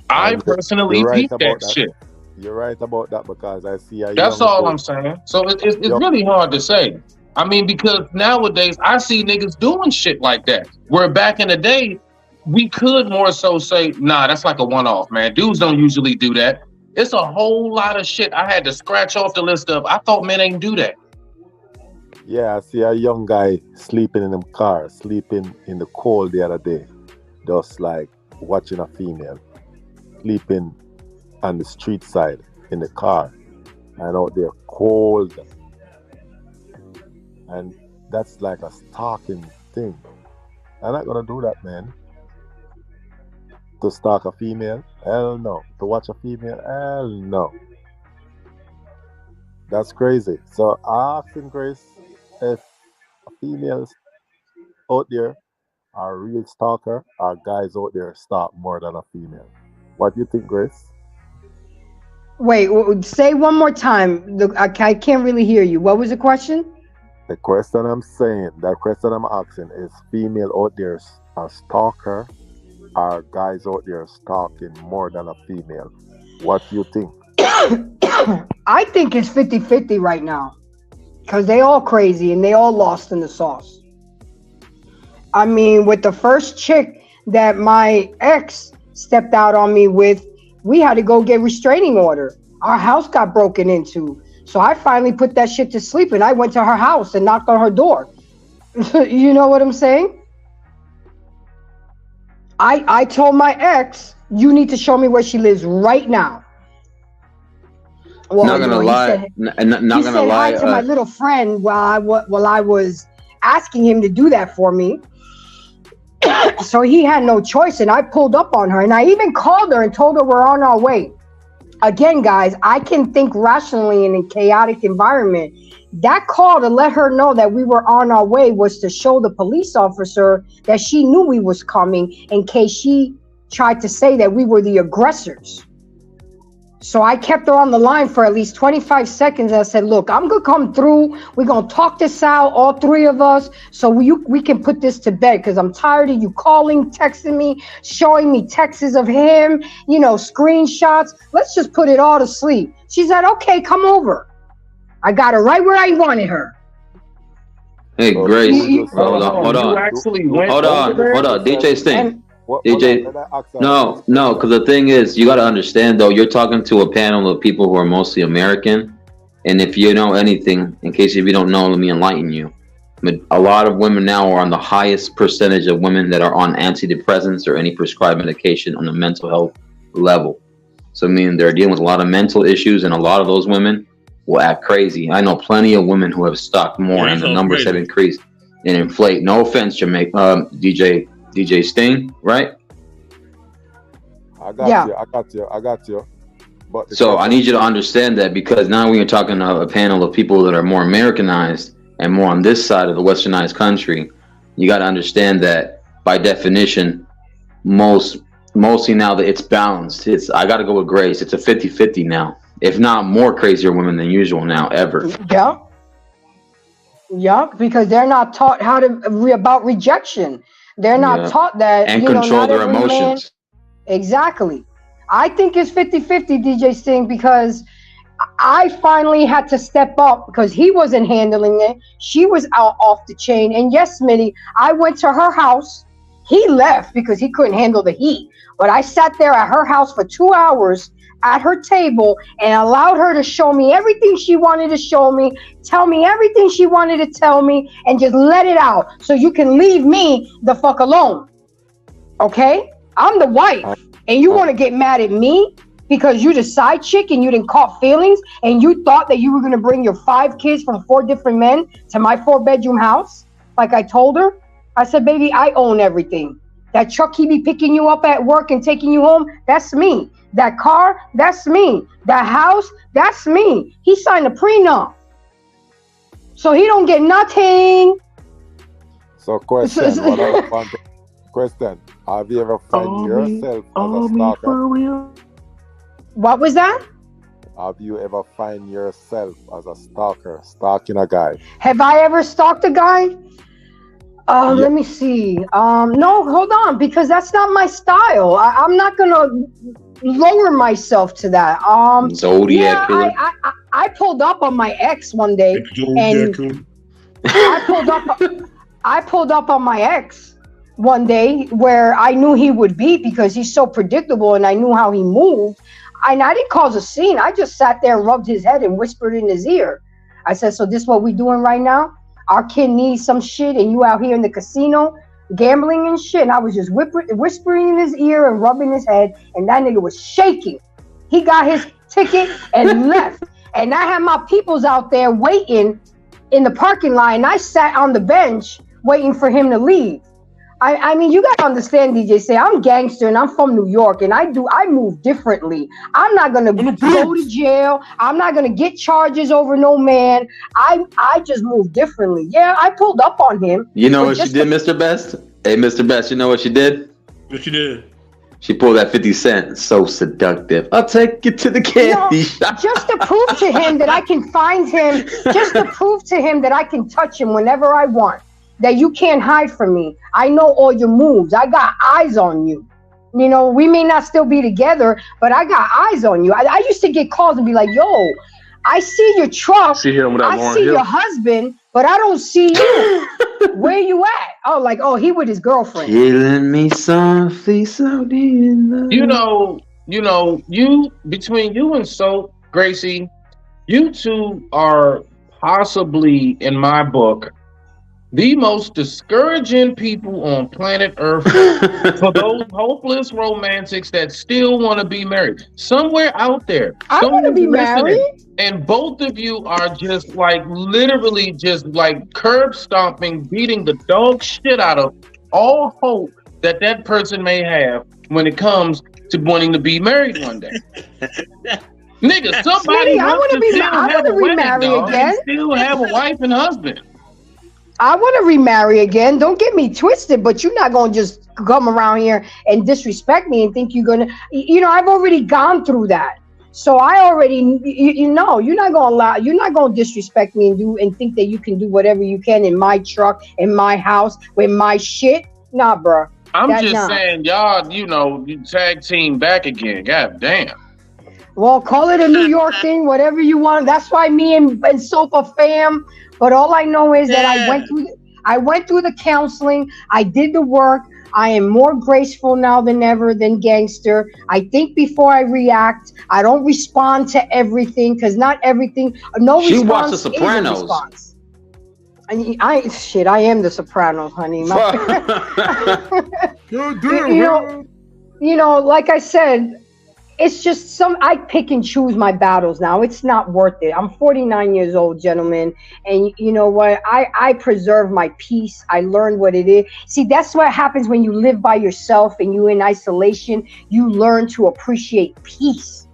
Speaker 3: I
Speaker 2: And you're
Speaker 3: personally
Speaker 2: right
Speaker 3: peep
Speaker 2: about
Speaker 3: that
Speaker 2: that.
Speaker 3: shit.
Speaker 2: You're right about that because I see a
Speaker 3: That's
Speaker 2: young
Speaker 3: all
Speaker 2: boy.
Speaker 3: I'm saying. So it's
Speaker 2: Young,
Speaker 3: really hard to say. I mean, because nowadays I see niggas doing shit like that. Where back in the day, we could more so say, nah, that's like a one off, man. Dudes don't usually do that. It's a whole lot of shit I had to scratch off the list of. I thought men ain't do that.
Speaker 2: yeah, I see a young guy sleeping in the car, sleeping in the cold the other day, just like watching a female sleeping on the street side in the car and out there cold. And that's like a stalking thing. I'm not gonna do that, man. To stalk a female? Hell no. To watch a female? Hell no. That's crazy. So I asking Grace if females out there are real stalker or guys out there stalk more than a female. What do you think, Grace?
Speaker 8: Wait, say one more time. I can't really hear you. What was the question?
Speaker 2: The question I'm saying, the question I'm asking is female out there a stalker or guys out there stalking more than a female? What do you think?
Speaker 8: I think it's 50-50 right now because they all crazy and they all lost in the sauce. I mean, with the first chick that my ex stepped out on me with, we had to go get restraining order. Our house got broken into. So I finally put that shit to sleep and I went to her house and knocked on her door. You know what I'm saying? I told my ex, you need to show me where she lives right now. Well,
Speaker 7: Not gonna
Speaker 8: he
Speaker 7: lie,
Speaker 8: said,
Speaker 7: not
Speaker 8: he
Speaker 7: gonna
Speaker 8: said hi
Speaker 7: lie.
Speaker 8: to my little friend while I was asking him to do that for me. So he had no choice, and I pulled up on her, and I even called her and told her we're on our way. Again, guys, I can think rationally in a chaotic environment. That call to let her know that we were on our way was to show the police officer that she knew we was coming in case she tried to say that we were the aggressors. So I kept her on the line for at least 25 seconds. And I said, look, I'm going to come through. We're going to talk this out, all three of us, so we can put this to bed because I'm tired of you calling, texting me, showing me texts of him, screenshots. Let's just put it all to sleep. She said, okay, come over. I got her right where I wanted her.
Speaker 7: Hey,
Speaker 2: So
Speaker 7: Grace,
Speaker 2: you just
Speaker 7: hold on.
Speaker 3: You actually went
Speaker 7: Hold
Speaker 3: over there?
Speaker 7: on. DJ Sting.
Speaker 8: And
Speaker 7: DJ, no, because the thing is, you got to understand though, you're talking to a panel of people who are mostly American, and if you know anything, in case if you don't know, let me enlighten you. A lot of women now are on the highest percentage of women that are on antidepressants or any prescribed medication on the mental health level. So, I mean, they're dealing with a lot of mental issues, and a lot of those women will act crazy. I know plenty of women who have stocked more, and the numbers have increased and inflate. No offense, Jamaica, DJ Sting, right?
Speaker 2: I got you. But
Speaker 7: so I need you to understand that, because now when you're talking to a panel of people that are more Americanized and more on this side of the westernized country, you got to understand that by definition, mostly now that it's balanced, I got to go with Grace. It's a 50-50 now, if not more crazier women than usual now ever.
Speaker 8: Yeah, because they're not taught about rejection. They're not taught that.
Speaker 7: And control their emotions.
Speaker 8: Exactly. I think it's 50-50, DJ Sting, because I finally had to step up because he wasn't handling it. She was out off the chain. And yes, Smitty, I went to her house. He left because he couldn't handle the heat. But I sat there at her house for 2 hours at her table and allowed her to show me everything she wanted to show me, tell me everything she wanted to tell me, and just let it out so you can leave me the fuck alone. Okay? I'm the wife. And you want to get mad at me because you're the side chick and you didn't caught feelings and you thought that you were going to bring your 5 kids from 4 different men to my 4-bedroom house? Like I told her, I said, baby, I own everything. That truck he be picking you up at work and taking you home, that's me. That car, that's me. That house, that's me. He signed a prenup. So he don't get nothing.
Speaker 2: So question, question. Have you ever found yourself as a stalker?
Speaker 8: What was that?
Speaker 2: Have you ever find yourself as a stalker, stalking a guy?
Speaker 8: Have I ever stalked a guy? Let me see. No, hold on, because that's not my style. I'm not gonna lower myself to that.
Speaker 7: Zodiac killer.
Speaker 8: I pulled up on my ex one day, and I pulled up on my ex one day where I knew he would be because he's so predictable, and I knew how he moved. And I didn't cause a scene. I just sat there and rubbed his head and whispered in his ear. I said, "So this is what we doing right now? Our kid needs some shit and you out here in the casino gambling and shit." And I was just whispering in his ear and rubbing his head, and that nigga was shaking. He got his ticket and left. And I had my peoples out there waiting in the parking lot, and I sat on the bench waiting for him to leave. I mean, you gotta understand, DJ. Say I'm gangster and I'm from New York, and I move differently. I'm not gonna go to jail. I'm not gonna get charges over no man. I just move differently. Yeah, I pulled up on him.
Speaker 7: You know what she did, Mr. Best? Hey, Mr. Best, you know what she did?
Speaker 5: What she did?
Speaker 7: She pulled that 50 Cent. So seductive. I'll take you to the candy shop.
Speaker 8: Just to prove to him that I can find him. Just to prove to him that I can touch him whenever I want. That you can't hide from me. I know all your moves. I got eyes on you. You know, we may not still be together, but I got eyes on you. I used to get calls and be like, yo, I see your truck. I see your husband, but I don't see you. Where you at? Oh, like, oh, he with his girlfriend.
Speaker 7: Killing me softly, so dear love.
Speaker 3: You between you and Soap, Gracie, you two are possibly, in my book, the most discouraging people on planet Earth for those hopeless romantics that still want to be married. Somewhere out there,
Speaker 8: I want to be married.
Speaker 3: And both of you are just like literally just like curb stomping, beating the dog shit out of all hope that that person may have when it comes to wanting to be married one day. Nigga, somebody wants to still have a wedding, dog, and still have a wife and husband.
Speaker 8: I want to remarry again. Don't get me twisted, but you're not going to just come around here and disrespect me and think you're going to, I've already gone through that. So I already, you're not going to disrespect me and think that you can do whatever you can in my truck, in my house, with my shit. Nah, bro.
Speaker 3: I'm just saying, y'all, you tag team back again. God damn.
Speaker 8: Well, call it a New York thing, whatever you want. That's why me and Sofa fam. But all I know is that I went through the counseling. I did the work. I am more graceful now than ever than gangster. I think before I react. I don't respond to everything because not everything.
Speaker 7: She watched The Sopranos.
Speaker 8: I am The Sopranos, honey. Like I said. It's just I pick and choose my battles now. It's not worth it. I'm 49 years old, gentlemen. And you know what? I preserve my peace. I learned what it is. See, that's what happens when you live by yourself and you in isolation. You learn to appreciate peace.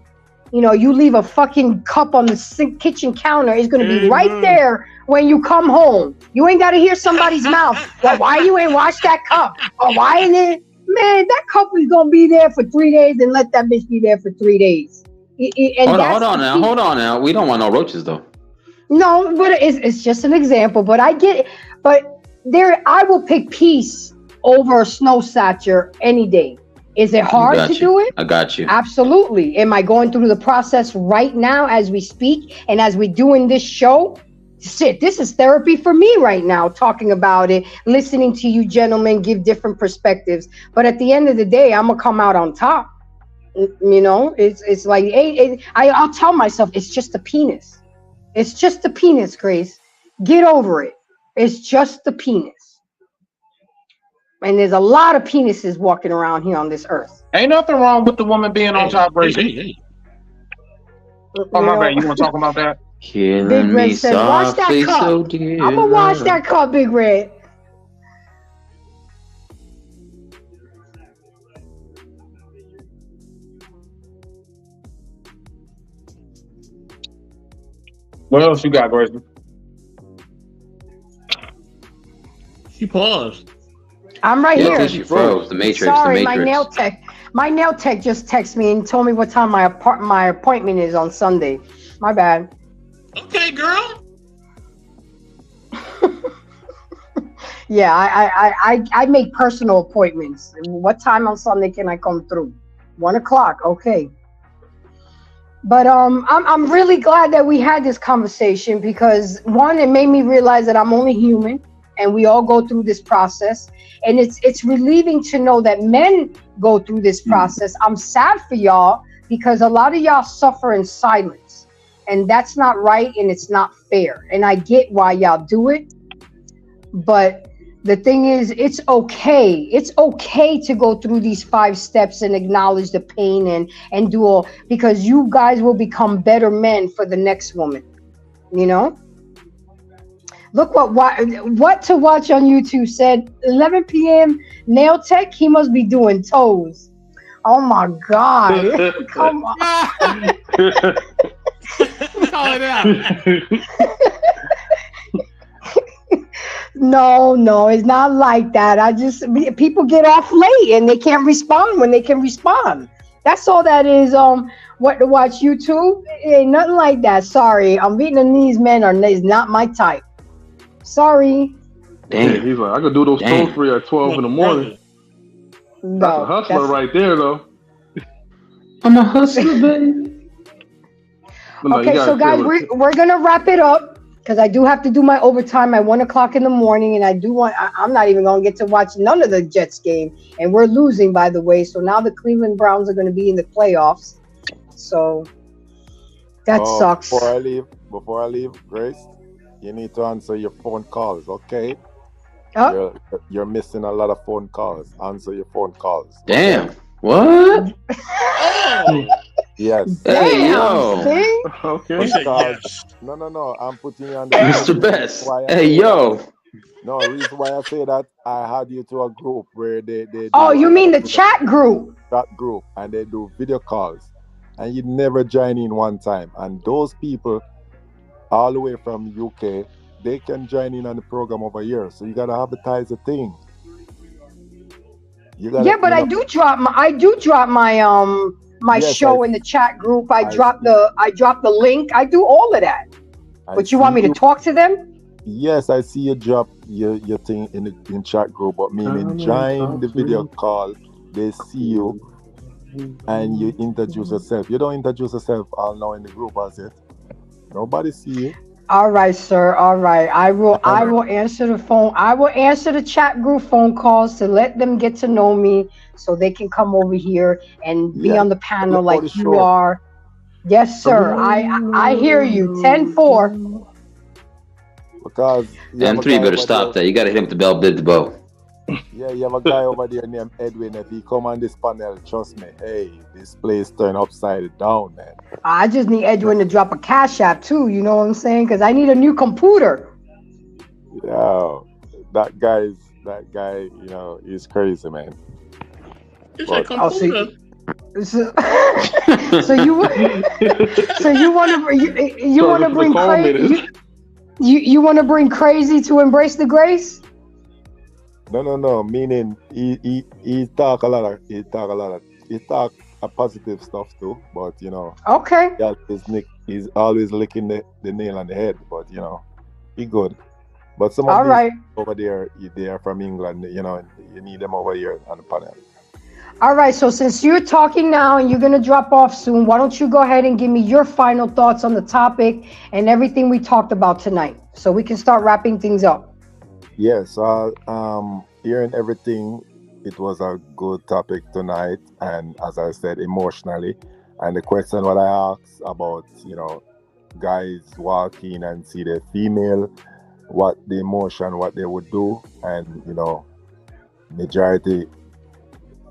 Speaker 8: You leave a fucking cup on the kitchen counter. It's going to be right there when you come home. You ain't got to hear somebody's mouth. Well, why you ain't washed that cup? Or why ain't it? Man, that cup is gonna be there for 3 days, and let that bitch be there for 3 days.
Speaker 7: Hold on now. We don't want no roaches though.
Speaker 8: No, but it's just an example. But I get it. But I will pick peace over a snow satcher any day. Is it hard to do it?
Speaker 7: I got you.
Speaker 8: Absolutely. Am I going through the process right now as we speak and as we're doing this show? Shit, this is therapy for me right now, talking about it, listening to you gentlemen give different perspectives. But at the end of the day, I'm gonna come out on top. You know, it's like, hey, I'll tell myself it's just a penis. It's just a penis, Grace. Get over it. It's just the penis. And there's a lot of penises walking around here on this earth.
Speaker 3: Ain't nothing wrong with the woman being on top, Gracie. Oh, my bad. You want to talk about that?
Speaker 8: Big Red said, wash that cup.
Speaker 7: So
Speaker 8: I'm going to wash that cup, Big Red.
Speaker 3: What else you got, Gracie?
Speaker 5: She paused.
Speaker 8: I'm right here.
Speaker 7: She froze. The Matrix.
Speaker 8: Sorry,
Speaker 7: the Matrix.
Speaker 8: my nail tech just texted me and told me what time my appointment is on Sunday. My bad.
Speaker 5: Okay, girl.
Speaker 8: Yeah, I make personal appointments. What time on Sunday can I come through? 1 o'clock. Okay. But I'm really glad that we had this conversation because one, it made me realize that I'm only human and we all go through this process. And it's relieving to know that men go through this process. I'm sad for y'all because a lot of y'all suffer in silence. And that's not right and it's not fair. And I get why y'all do it. But the thing is, it's okay. It's okay to go through these 5 steps and acknowledge the pain and do all, because you guys will become better men for the next woman. You know? Look what to watch on YouTube said 11 p.m. nail tech. He must be doing toes. Oh my God! Come on.
Speaker 11: Call it out.
Speaker 8: No, it's not like that. People get off late and they can't respond when they can respond. That's all that is. What to watch YouTube? It ain't nothing like that. Sorry, Vietnamese men is not my type. Sorry.
Speaker 10: Damn. Yeah, he's like, I could do those toes for you at 12 in the morning.
Speaker 8: No,
Speaker 10: that's a hustler right there, though.
Speaker 7: I'm a hustler, baby.
Speaker 8: Okay, so guys, we're gonna wrap it up because I do have to do my overtime at 1 o'clock in the morning, and I'm not even gonna get to watch none of the Jets game, and we're losing, by the way. So now the Cleveland Browns are gonna be in the playoffs. So that sucks.
Speaker 2: Before I leave, Grace, you need to answer your phone calls, okay? Huh? You're missing a lot of phone calls. Answer your phone calls.
Speaker 7: Damn. What?
Speaker 2: Yes.
Speaker 7: Hey, yo.
Speaker 2: Okay. Yes. No. I'm putting you on the
Speaker 7: Mr. Best. Hey, yo.
Speaker 2: No, the reason why I say that, I had you to a group where they
Speaker 8: Oh, you mean the chat group?
Speaker 2: Chat group, and they do video calls. And you never join in one time. And those people, all the way from UK, they can join in on the program over here. So you gotta advertise the thing.
Speaker 8: But I do drop my show in the chat group. I drop the link. I do all of that. But you want me to talk to them?
Speaker 2: Yes, I see you drop your thing in chat group, but meaning join the video call, they see you and you introduce yourself. You don't introduce yourself all now in the group, as it. Nobody see you.
Speaker 8: All right, sir. All right. I will answer the phone. I will answer the chat group phone calls to let them get to know me so they can come over here and be on the panel like you are. Yes, sir. I hear you. 10-4.
Speaker 2: Because
Speaker 7: M3 better stop that. You gotta hit him with the bell bid the bow.
Speaker 2: Yeah, you have a guy over there named Edwin. If he come on this panel, trust me, hey, this place turn upside down, man.
Speaker 8: I just need Edwin to drop a cash app too, you know what I'm saying? Because I need a new computer.
Speaker 2: Yeah, that guy, you know, he's crazy, man.
Speaker 5: It's a computer.
Speaker 8: So you want to bring crazy? You want to bring crazy to embrace the grace?
Speaker 2: No. Meaning he talk a positive stuff too, but you know.
Speaker 8: Okay.
Speaker 2: Yeah, he's always licking the nail on the head, but you know, he good. But some of these over there, they are from England. You know, you need them over here on the panel.
Speaker 8: All right, so since you're talking now and you're going to drop off soon, why don't you go ahead and give me your final thoughts on the topic and everything we talked about tonight so we can start wrapping things up.
Speaker 2: Yes, hearing everything, it was a good topic tonight, and as I said, emotionally. And the question what I asked about, guys walk in and see the female, what the emotion, what they would do, and majority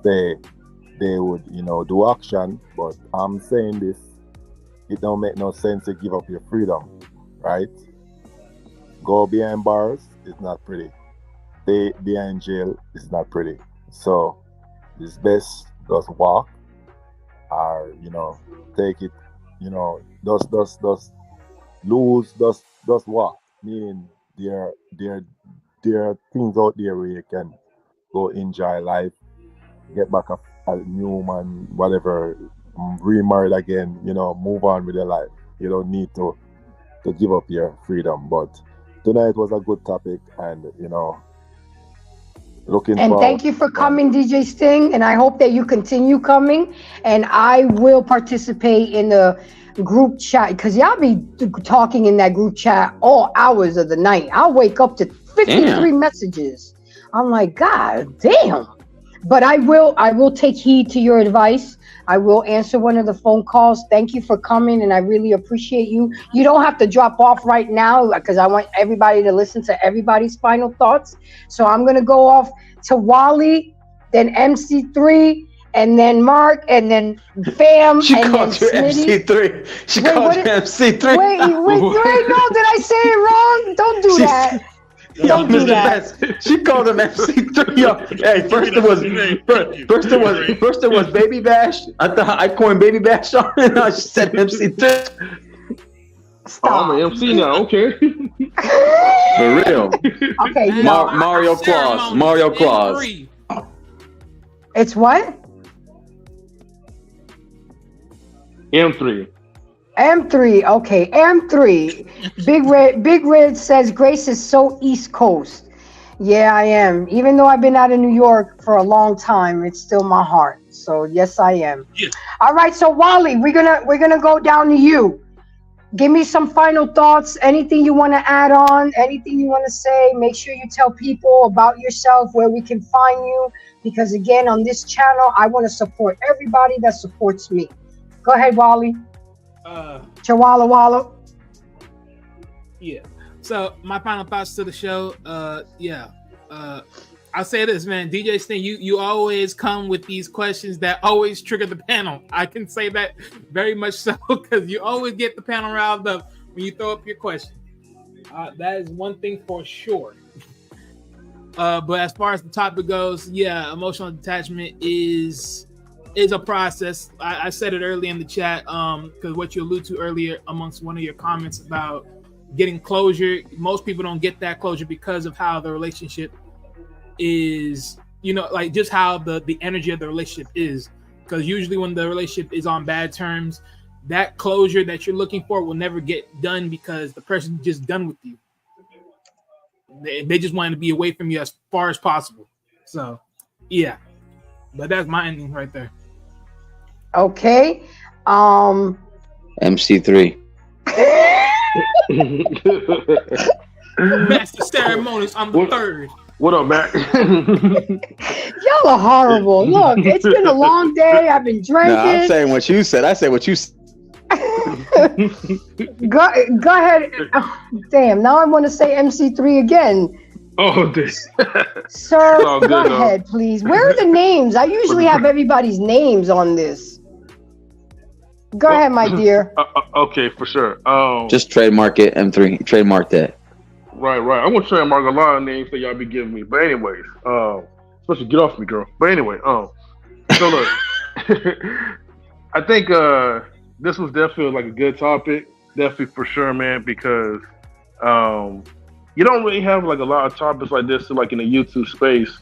Speaker 2: say they would, do action. But I'm saying this, it don't make no sense to give up your freedom, right? Go behind bars is not pretty. Stay behind jail is not pretty. So it's best just walk or take it, just lose, just walk. Meaning there are things out there where you can go enjoy life, get back a new man, whatever, remarried again, move on with your life. You don't need to give up your freedom. But tonight was a good topic, and looking
Speaker 8: And
Speaker 2: forward.
Speaker 8: thank you for coming, DJ Sting. And I hope that you continue coming. And I will participate in the group chat because y'all be talking in that group chat all hours of the night. I'll wake up to 53 messages. I'm like, God damn. But I will take heed to your advice. I will answer one of the phone calls. Thank you for coming, and I really appreciate you. You don't have to drop off right now because I want everybody to listen to everybody's final thoughts. So I'm going to go off to Wally, then MC3, and then Mark, and then Bam,
Speaker 7: She
Speaker 8: and
Speaker 7: called
Speaker 8: then
Speaker 7: you
Speaker 8: Smitty.
Speaker 7: MC3. She called you MC3.
Speaker 8: Wait, no, did I say it wrong? Don't do that. Don't do that.
Speaker 7: She called him MC3. Yo, hey, first it was Baby Bash. I thought I coined Baby Bash on it. Now she said MC3.
Speaker 8: Stop.
Speaker 10: Oh, I'm an MC now. Okay.
Speaker 7: For real.
Speaker 8: Okay.
Speaker 7: Mario Claus. Mario Claus.
Speaker 8: It's what?
Speaker 10: M3.
Speaker 8: M3, okay, M3. Big Red says Grace is so East Coast. Yeah, I am. Even though I've been out of New York for a long time, it's still my heart. So yes, I am.
Speaker 5: Yeah.
Speaker 8: All right, so Wally, we're gonna go down to you. Give me some final thoughts. Anything you want to add on? Anything you want to say? Make sure you tell people about yourself, where we can find you. Because again, on this channel, I want to support everybody that supports me. Go ahead, Wally. Chawala Walla.
Speaker 11: Yeah. So my final thoughts to the show. I'll say this, man. DJ Sting, you always come with these questions that always trigger the panel. I can say that very much so because you always get the panel riled up when you throw up your question. That is one thing for sure. But as far as the topic goes, yeah, emotional detachment is a process. I said it early in the chat because what you alluded to earlier amongst one of your comments about getting closure. Most people don't get that closure because of how the relationship is, like just how the energy of the relationship is. Because usually when the relationship is on bad terms, that closure that you're looking for will never get done because the person's just done with you. They just want to be away from you as far as possible. So, yeah. But that's my ending right there.
Speaker 8: Okay.
Speaker 7: MC3.
Speaker 11: Master ceremonies on the third.
Speaker 10: What up, Matt?
Speaker 8: Y'all are horrible. Look, it's been a long day. I've been drinking.
Speaker 7: No, I'm saying what you said. I said what you said.
Speaker 8: Go ahead. Oh, damn, now I want to say MC3 again.
Speaker 10: Oh, this.
Speaker 8: Sir, go ahead, please. Where are the names? I usually have everybody's names on this. Go ahead, my dear.
Speaker 10: Okay, for sure.
Speaker 7: Just trademark it, M3. Trademark that.
Speaker 10: Right. I'm gonna trademark a lot of names that y'all be giving me. But anyways, supposed to get off me, girl. But anyway, so look, I think this was definitely like a good topic, definitely for sure, man, because you don't really have like a lot of topics like this like in the YouTube space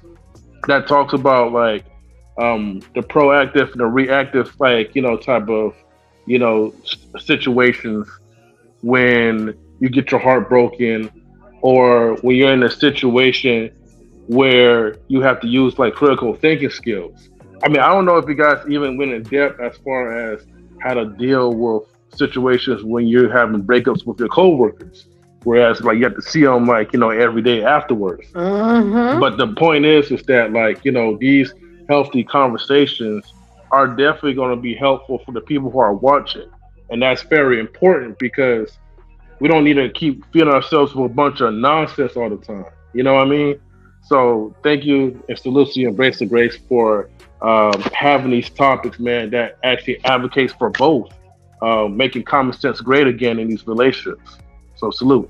Speaker 10: that talks about like the proactive and the reactive, like, type of, situations when you get your heart broken or when you're in a situation where you have to use like critical thinking skills. I mean, I don't know if you guys even went in depth as far as how to deal with situations when you're having breakups with your coworkers, whereas like you have to see them like every day afterwards.
Speaker 8: Mm-hmm.
Speaker 10: But the point is that like these healthy conversations are definitely going to be helpful for the people who are watching, and that's very important because we don't need to keep feeding ourselves with a bunch of nonsense all the time. You know what I mean? So thank you, Mr. Lucy and Embrace the Grace for having these topics, man, that actually advocates for both, making common sense great again in these relationships. So salute.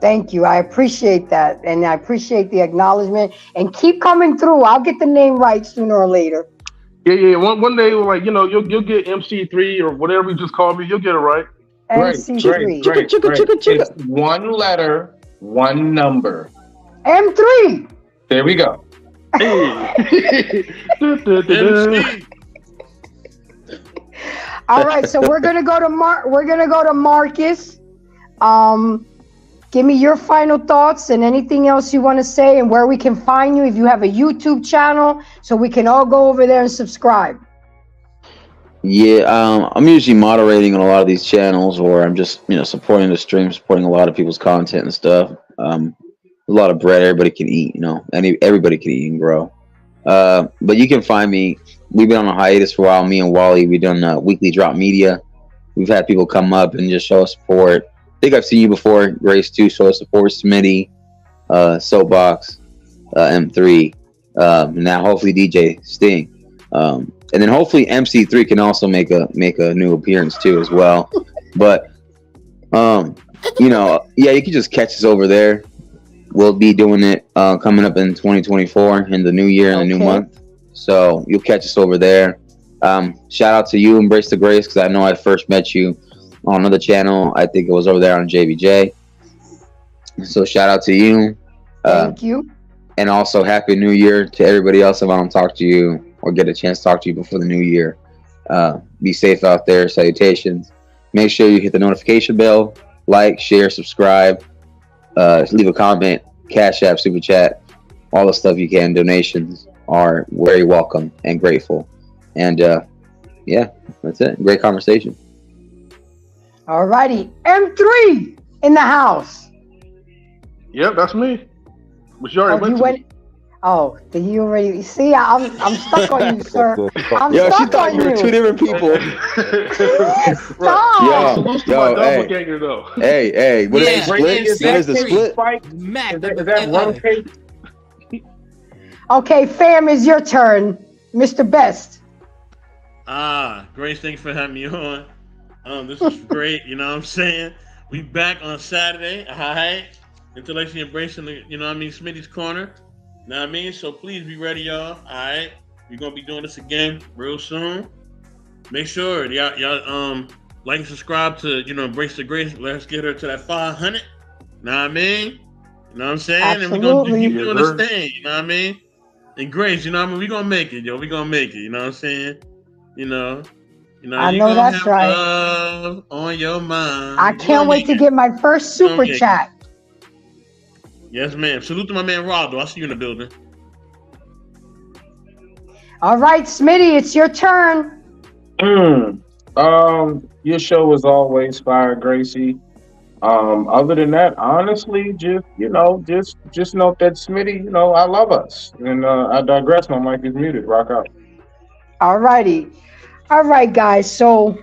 Speaker 8: Thank you. I appreciate that. And I appreciate the acknowledgement. And keep coming through. I'll get the name right sooner or later.
Speaker 10: Yeah. One day, like you'll get MC3 or whatever you just called me. You'll get it right.
Speaker 3: Great.
Speaker 8: MC3.
Speaker 3: It's one letter, one number.
Speaker 8: M3.
Speaker 3: There we go.
Speaker 5: MC.
Speaker 8: All right, so we're gonna go to Marcus. Give me your final thoughts and anything else you want to say, and where we can find you if you have a YouTube channel, so we can all go over there and subscribe.
Speaker 7: Yeah, I'm usually moderating on a lot of these channels, or I'm just supporting the stream, supporting a lot of people's content and stuff. A lot of bread, everybody can eat. Everybody can eat and grow. But you can find me. We've been on a hiatus for a while. Me and Wally, we've done weekly drop media. We've had people come up and just show us support. I think I've seen you before, Grace, too. Show us support, Smitty, Soapbox, M3, now hopefully DJ Sting, and then hopefully MC3 can also make a new appearance too as well. But yeah, you can just catch us over there. We'll be doing it coming up in 2024 in the new year, in the new month. So you'll catch us over there. Shout out to you, Embrace the Grace, because I know I first met you on another channel. I think it was over there on JBJ. So shout out to you.
Speaker 8: Thank you.
Speaker 7: And also Happy New Year to everybody else if I don't talk to you or get a chance to talk to you before the new year. Be safe out there. Salutations. Make sure you hit the notification bell, like, share, subscribe, leave a comment, Cash App, Super Chat, all the stuff you can. Donations are very welcome and grateful. And yeah, that's it. Great conversation.
Speaker 8: All righty. M3 in the house.
Speaker 10: Yep, that's me. But you already went to me.
Speaker 8: Oh, did you already see? I'm stuck on you, sir. I'm
Speaker 7: Yo,
Speaker 8: stuck
Speaker 7: she thought
Speaker 8: on
Speaker 7: you were two different people.
Speaker 8: Stop.
Speaker 7: Yo, hey, what is
Speaker 5: Yeah,
Speaker 7: the split?
Speaker 5: MC3.
Speaker 7: What is the split?
Speaker 5: Mac,
Speaker 3: Is that one case?
Speaker 8: Okay, fam, it's your turn, Mr. Best.
Speaker 5: Grace, thanks for having me on. This is great, you know what I'm saying? We back on Saturday, alright? Intellectually embracing the, Smitty's Corner. Know what I mean? So please be ready, y'all. Alright? We're gonna be doing this again real soon. Make sure y'all like and subscribe to, Embrace the Grace. Let's get her to that 500. Know what I mean? You know what I'm saying?
Speaker 8: Absolutely.
Speaker 5: And we're gonna keep doing this thing, you know what I mean? And Grace, you know what I mean? We're gonna make it, yo. We're gonna make it, you know what I'm saying? I know
Speaker 8: know that's
Speaker 5: have
Speaker 8: right.
Speaker 5: Love on your mind.
Speaker 8: I can't wait to get my first super chat.
Speaker 5: Yes, ma'am. Salute to my man Roldo. I see you in the building.
Speaker 8: All right, Smitty, it's your turn.
Speaker 3: Your show is always fire, Gracie. Other than that, honestly, just note that Smitty, I love us. And I digress. My mic is muted. Rock out.
Speaker 8: All righty. All right, guys. So,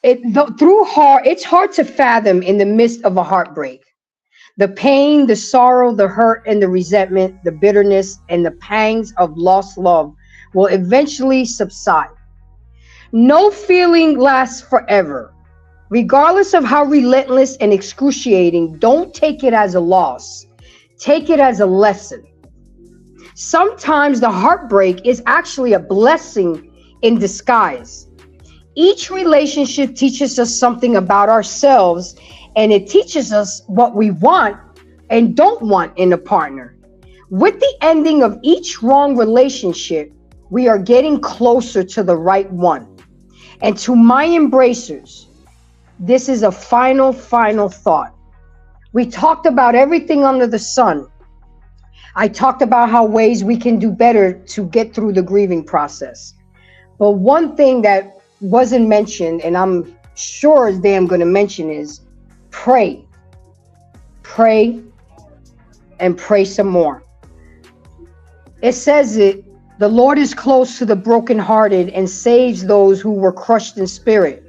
Speaker 8: it's hard to fathom in the midst of a heartbreak. The pain, the sorrow, the hurt, and the resentment, the bitterness, and the pangs of lost love will eventually subside. No feeling lasts forever. Regardless of how relentless and excruciating, don't take it as a loss. Take it as a lesson. Sometimes the heartbreak is actually a blessing in disguise. Each relationship teaches us something about ourselves, and it teaches us what we want and don't want in a partner. With the ending of each wrong relationship, we are getting closer to the right one. And to my embracers, this is a final thought. We talked about everything under the sun. I talked about how ways we can do better to get through the grieving process. But one thing that wasn't mentioned, and I'm sure as damn going to mention, is pray. Pray and pray some more. It says it, the Lord is close to the brokenhearted and saves those who were crushed in spirit.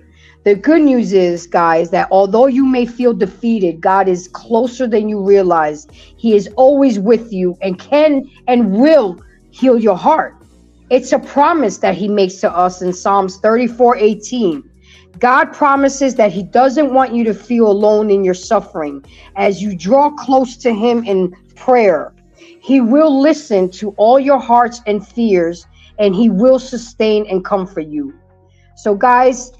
Speaker 8: The good news is, guys, that although you may feel defeated, God is closer than you realize. He is always with you and can and will heal your heart. It's a promise that he makes to us in Psalms 34:18. God promises that he doesn't want you to feel alone in your suffering. As you draw close to him in prayer, he will listen to all your hearts and fears, and he will sustain and comfort you. So, guys,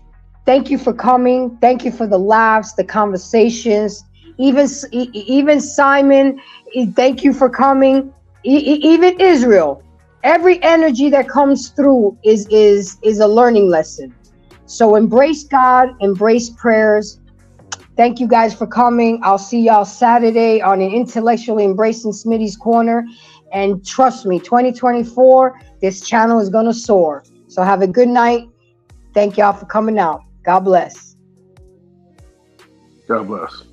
Speaker 8: thank you for coming. Thank you for the laughs, the conversations. Even Simon, thank you for coming. Even Israel. Every energy that comes through is a learning lesson. So embrace God, embrace prayers. Thank you guys for coming. I'll see y'all Saturday on an Intellectually Embracing Smitty's Corner. And trust me, 2024, this channel is going to soar. So have a good night. Thank y'all for coming out. God bless.
Speaker 10: God bless.